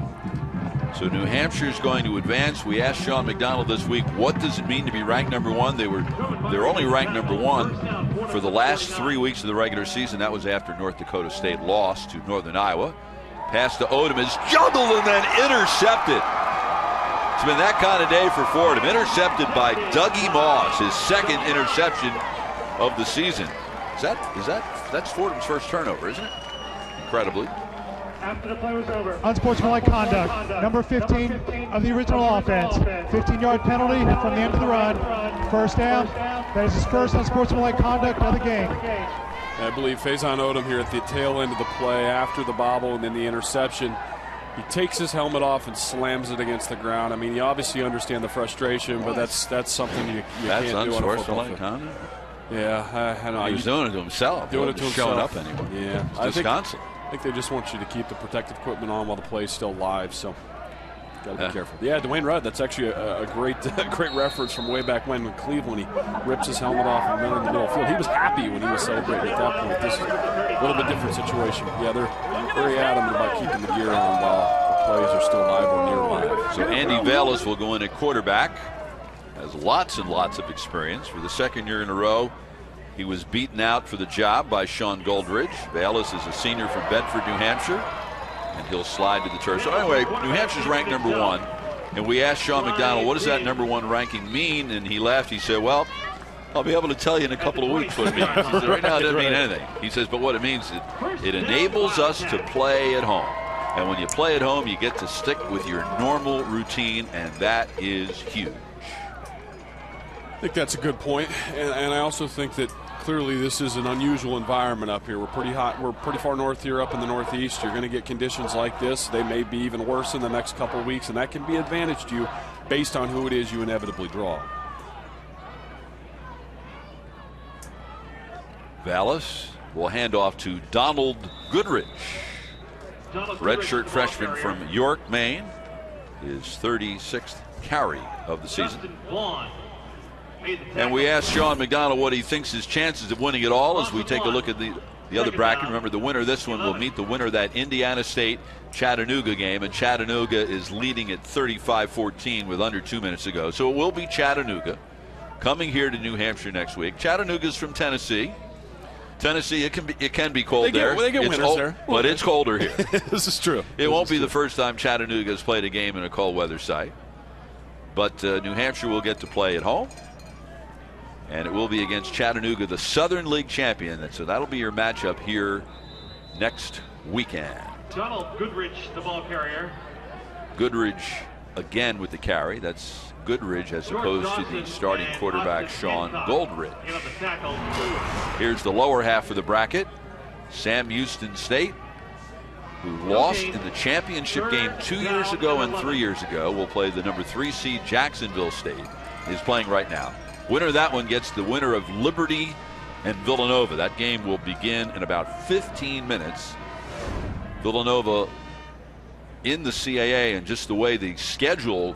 So New Hampshire's going to advance. We asked Sean McDonald this week, what does it mean to be ranked number 1? They're only ranked number 1 for the last 3 weeks of the regular season. That was after North Dakota State lost to Northern Iowa. Pass to Odom is juggled and then intercepted. It's been that kind of day for Fordham. Intercepted by Dougie Moss, his 2nd interception of the season. That's Fordham's first turnover, isn't it? Incredibly. After the play was over. Unsportsmanlike conduct. Number 15 of the original offense. 15-yard penalty from the end of the run. First down. That is his first unsportsmanlike conduct of the game. I believe Faison Odom here at the tail end of the play after the bobble and then the interception. He takes his helmet off and slams it against the ground. I mean, you obviously understand the frustration, but that's something you can't do on a football field. Yeah, I know. He was doing it to himself. Doing it to himself. Showing up anyway. Yeah. It's Wisconsin. I think they just want you to keep the protective equipment on while the play is still live, so got to be careful. Yeah, Dwayne Rudd, that's actually a great reference from way back when Cleveland, he rips his helmet off in the middle of the field. He was happy when he was celebrating at that point. This is a little bit different situation. Yeah, they're very adamant about keeping the gear on while the plays are still live or near live. So Andy Vallis will go in at quarterback. Has lots and lots of experience. For the 2nd year in a row, he was beaten out for the job by Sean Goldridge. Vallis is a senior from Bedford, New Hampshire, and he'll slide to the turf. So anyway, New Hampshire's ranked number 1, and we asked Sean McDonald, what does that number 1 ranking mean? And he laughed. He said, well, I'll be able to tell you in a couple of weeks what it means. He said, right now it doesn't mean anything. He says, but what it means is it enables us to play at home. And when you play at home, you get to stick with your normal routine, and that is huge. I think that's a good point, and I also think that clearly this is an unusual environment up here. We're pretty hot. We're pretty far north here up in the Northeast. You're going to get conditions like this. They may be even worse in the next couple of weeks, and that can be an advantage to you based on who it is you inevitably draw. Vallis will hand off to Donald Goodrich, redshirt freshman from York, Maine, his 36th carry of the season. And we asked Sean McDonald what he thinks his chances of winning it all as we take a look at the other bracket. Remember, the winner of this one will meet the winner of that Indiana State-Chattanooga game, and Chattanooga is leading at 35-14 with under 2 minutes to go. So it will be Chattanooga coming here to New Hampshire next week. Chattanooga's from Tennessee. Tennessee, it can be cold there. They get winters there. But it's colder here. This is true. It won't be the first time Chattanooga has played a game in a cold weather site. But New Hampshire will get to play at home. And it will be against Chattanooga, the Southern League champion. So that'll be your matchup here next weekend. Donald Goodrich, the ball carrier. Goodrich again with the carry. That's Goodrich as opposed to the starting quarterback, Sean Goldrich. Here's the lower half of the bracket. Sam Houston State, who lost in the championship game 2 years ago and 3 years ago, will play the number 3 seed Jacksonville State, is playing right now. Winner of that one gets the winner of Liberty and Villanova. That game will begin in about 15 minutes. Villanova in the CAA, and just the way the schedule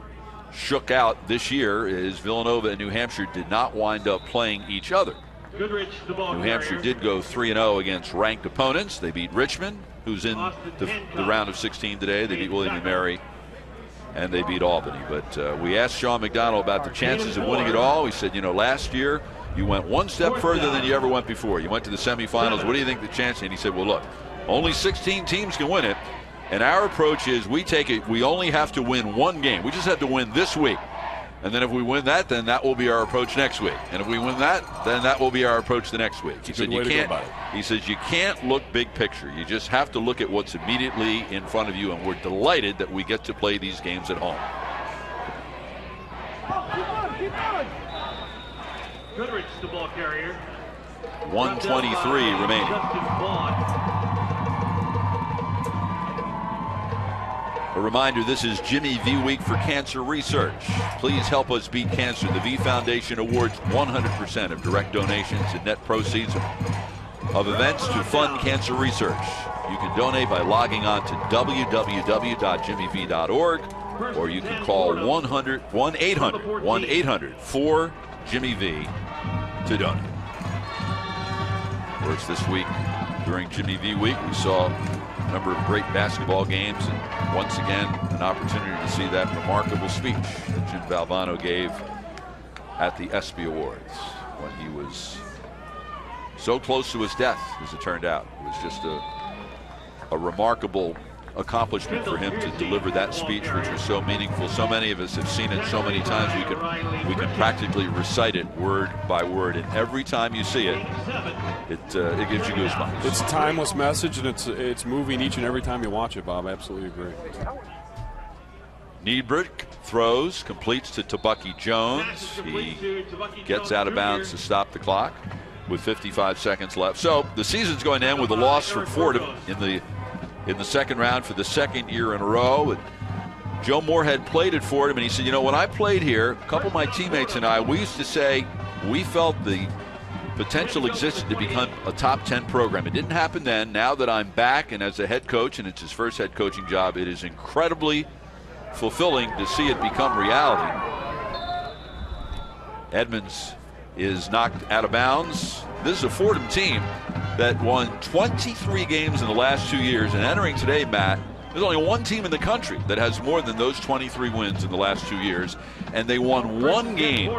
shook out this year is Villanova and New Hampshire did not wind up playing each other. New Hampshire did go 3-0 against ranked opponents. They beat Richmond, who's in the round of 16 today. They beat William & Mary, and they beat Albany. But we asked Sean McDonald about the chances of winning it all. He said, last year you went one step further than you ever went before. You went to the semifinals. What do you think the chance? And he said, well, look, only 16 teams can win it. And our approach is we only have to win one game. We just have to win this week. And then if we win that, then that will be our approach next week. And if we win that, then that will be our approach the next week. He said you can't look big picture. You just have to look at what's immediately in front of you. And we're delighted that we get to play these games at home. Goodrich, the ball carrier. 1:23 remaining. A reminder, this is Jimmy V Week for Cancer Research. Please help us beat cancer. The V Foundation awards 100% of direct donations and net proceeds of events to fund cancer research. You can donate by logging on to www.jimmyv.org, or you can call 1-800-4-JIMMY-V to donate. Of course, this week during Jimmy V Week, we saw a number of great basketball games, and once again an opportunity to see that remarkable speech that Jim Valvano gave at the ESPY Awards when he was so close to his death, as it turned out. It was just a remarkable accomplishment for him to deliver that speech, which was so meaningful. So many of us have seen it so many times we can practically recite it word by word, and every time you see it, it gives you goosebumps. It's a timeless message, and it's moving each and every time you watch it, Bob. I absolutely agree. Niedbrick throws, completes to Tabucky Jones. He gets out of bounds to stop the clock with 55 seconds left. So the season's going to end with a loss for Fordham in the second round for the second year in a row. And Joe Moorhead played at Fordham, and he said, when I played here, a couple of my teammates and I, we used to say we felt the potential existed to become a top 10 program. It didn't happen then. Now that I'm back and as a head coach, and it's his first head coaching job, it is incredibly fulfilling to see it become reality. Edmonds is knocked out of bounds. This is a Fordham team that won 23 games in the last 2 years, and entering today, Matt, there's only one team in the country that has more than those 23 wins in the last 2 years, and they won one game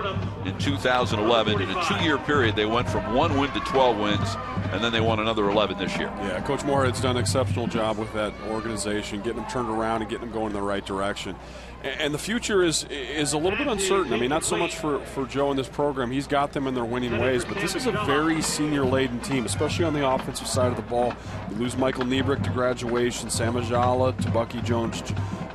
in 2011. In a 2-year period, they went from 1 win to 12 wins, and then they won another 11 this year. Yeah, Coach Moorhead's done an exceptional job with that organization, getting them turned around and getting them going in the right direction. And the future is a little bit uncertain. I mean, not so much for Joe in this program. He's got them in their winning ways, but this is a very senior-laden team, especially on the offensive side of the ball. You lose Michael Niedbrick to graduation, Sam Ajala, Tabucky Jones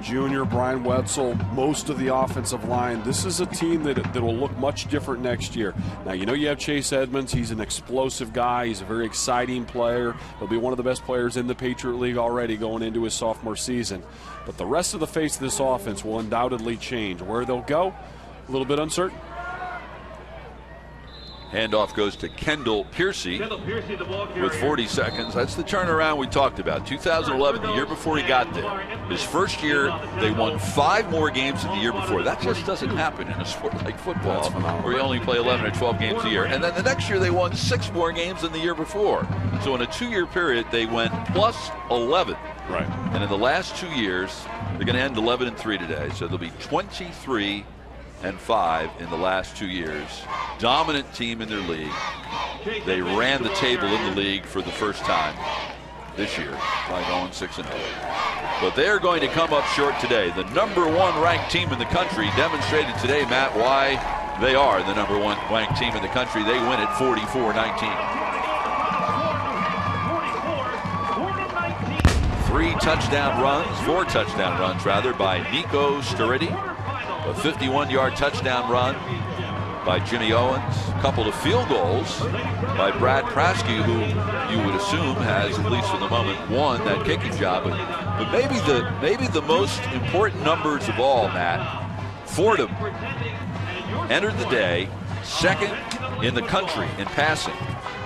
Jr., Brian Wetzel, most of the offensive line. This is a team that will look much different next year. Now, you have Chase Edmonds. He's an explosive guy. He's a very exciting player. He'll be one of the best players in the Patriot League already going into his sophomore season. But the rest of the face of this offense will undoubtedly change. Where they'll go, a little bit uncertain. Handoff goes to Kendall Piercy with 40 seconds. That's the turnaround we talked about. 2011, the year before he got there. His first year, they won 5 more games than the year before. That just doesn't happen in a sport like football, where you only play 11 or 12 games a year. And then the next year, they won 6 more games than the year before. So in a 2-year period, they went plus 11. Right. And in the last 2 years, they're going to end 11-3 today. So they'll be 23-5 in the last 2 years. Dominant team in their league. They ran the table in the league for the first time this year by going 6-0. But they're going to come up short today. The #1 ranked team in the country demonstrated today, Matt, why they are the #1 ranked team in the country. They win it 44-19. 4 touchdown runs rather, by Nico Sturridge. A 51-yard touchdown run by Jimmy Owens. A couple of field goals by Brad Praske, who you would assume has, at least for the moment, won that kicking job. But maybe the most important numbers of all, Matt, Fordham entered the day second in the country in passing,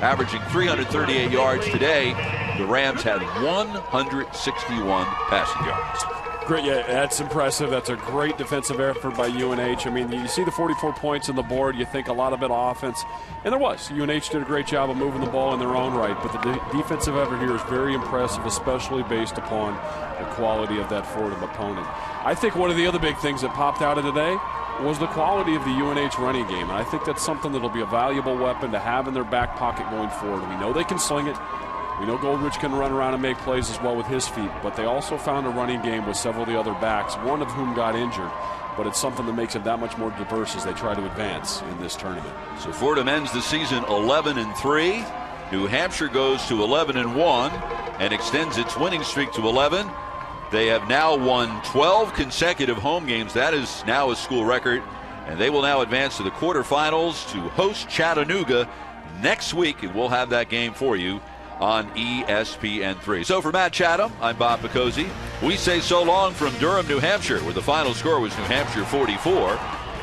averaging 338 yards. Today, the Rams had 161 passing yards. Great, yeah, that's impressive. That's a great defensive effort by UNH. I mean, you see the 44 points on the board, you think a lot of it offense, and there was. UNH did a great job of moving the ball in their own right, but the defensive effort here is very impressive, especially based upon the quality of that Fordham opponent. I think one of the other big things that popped out of today was the quality of the UNH running game, and I think that's something that'll be a valuable weapon to have in their back pocket going forward. We know they can sling it. We know Goldrich can run around and make plays as well with his feet, but they also found a running game with several of the other backs, one of whom got injured. But it's something that makes it that much more diverse as they try to advance in this tournament. So Fordham ends the season 11-3. New Hampshire goes to 11-1 and extends its winning streak to 11. They have now won 12 consecutive home games. That is now a school record. And they will now advance to the quarterfinals to host Chattanooga next week. And we'll have that game for you on ESPN3. So for Matt Chatham, I'm Bob Picozzi. We say so long from Durham, New Hampshire, where the final score was New Hampshire 44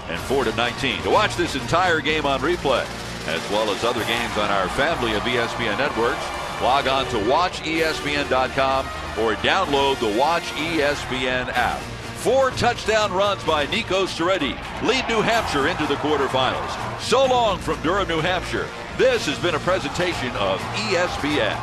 and Fordham 19. To watch this entire game on replay, as well as other games on our family of ESPN networks, log on to watchespn.com or download the Watch ESPN app. 4 touchdown runs by Nico Sturridge lead New Hampshire into the quarterfinals. So long from Durham, New Hampshire. This has been a presentation of ESPN.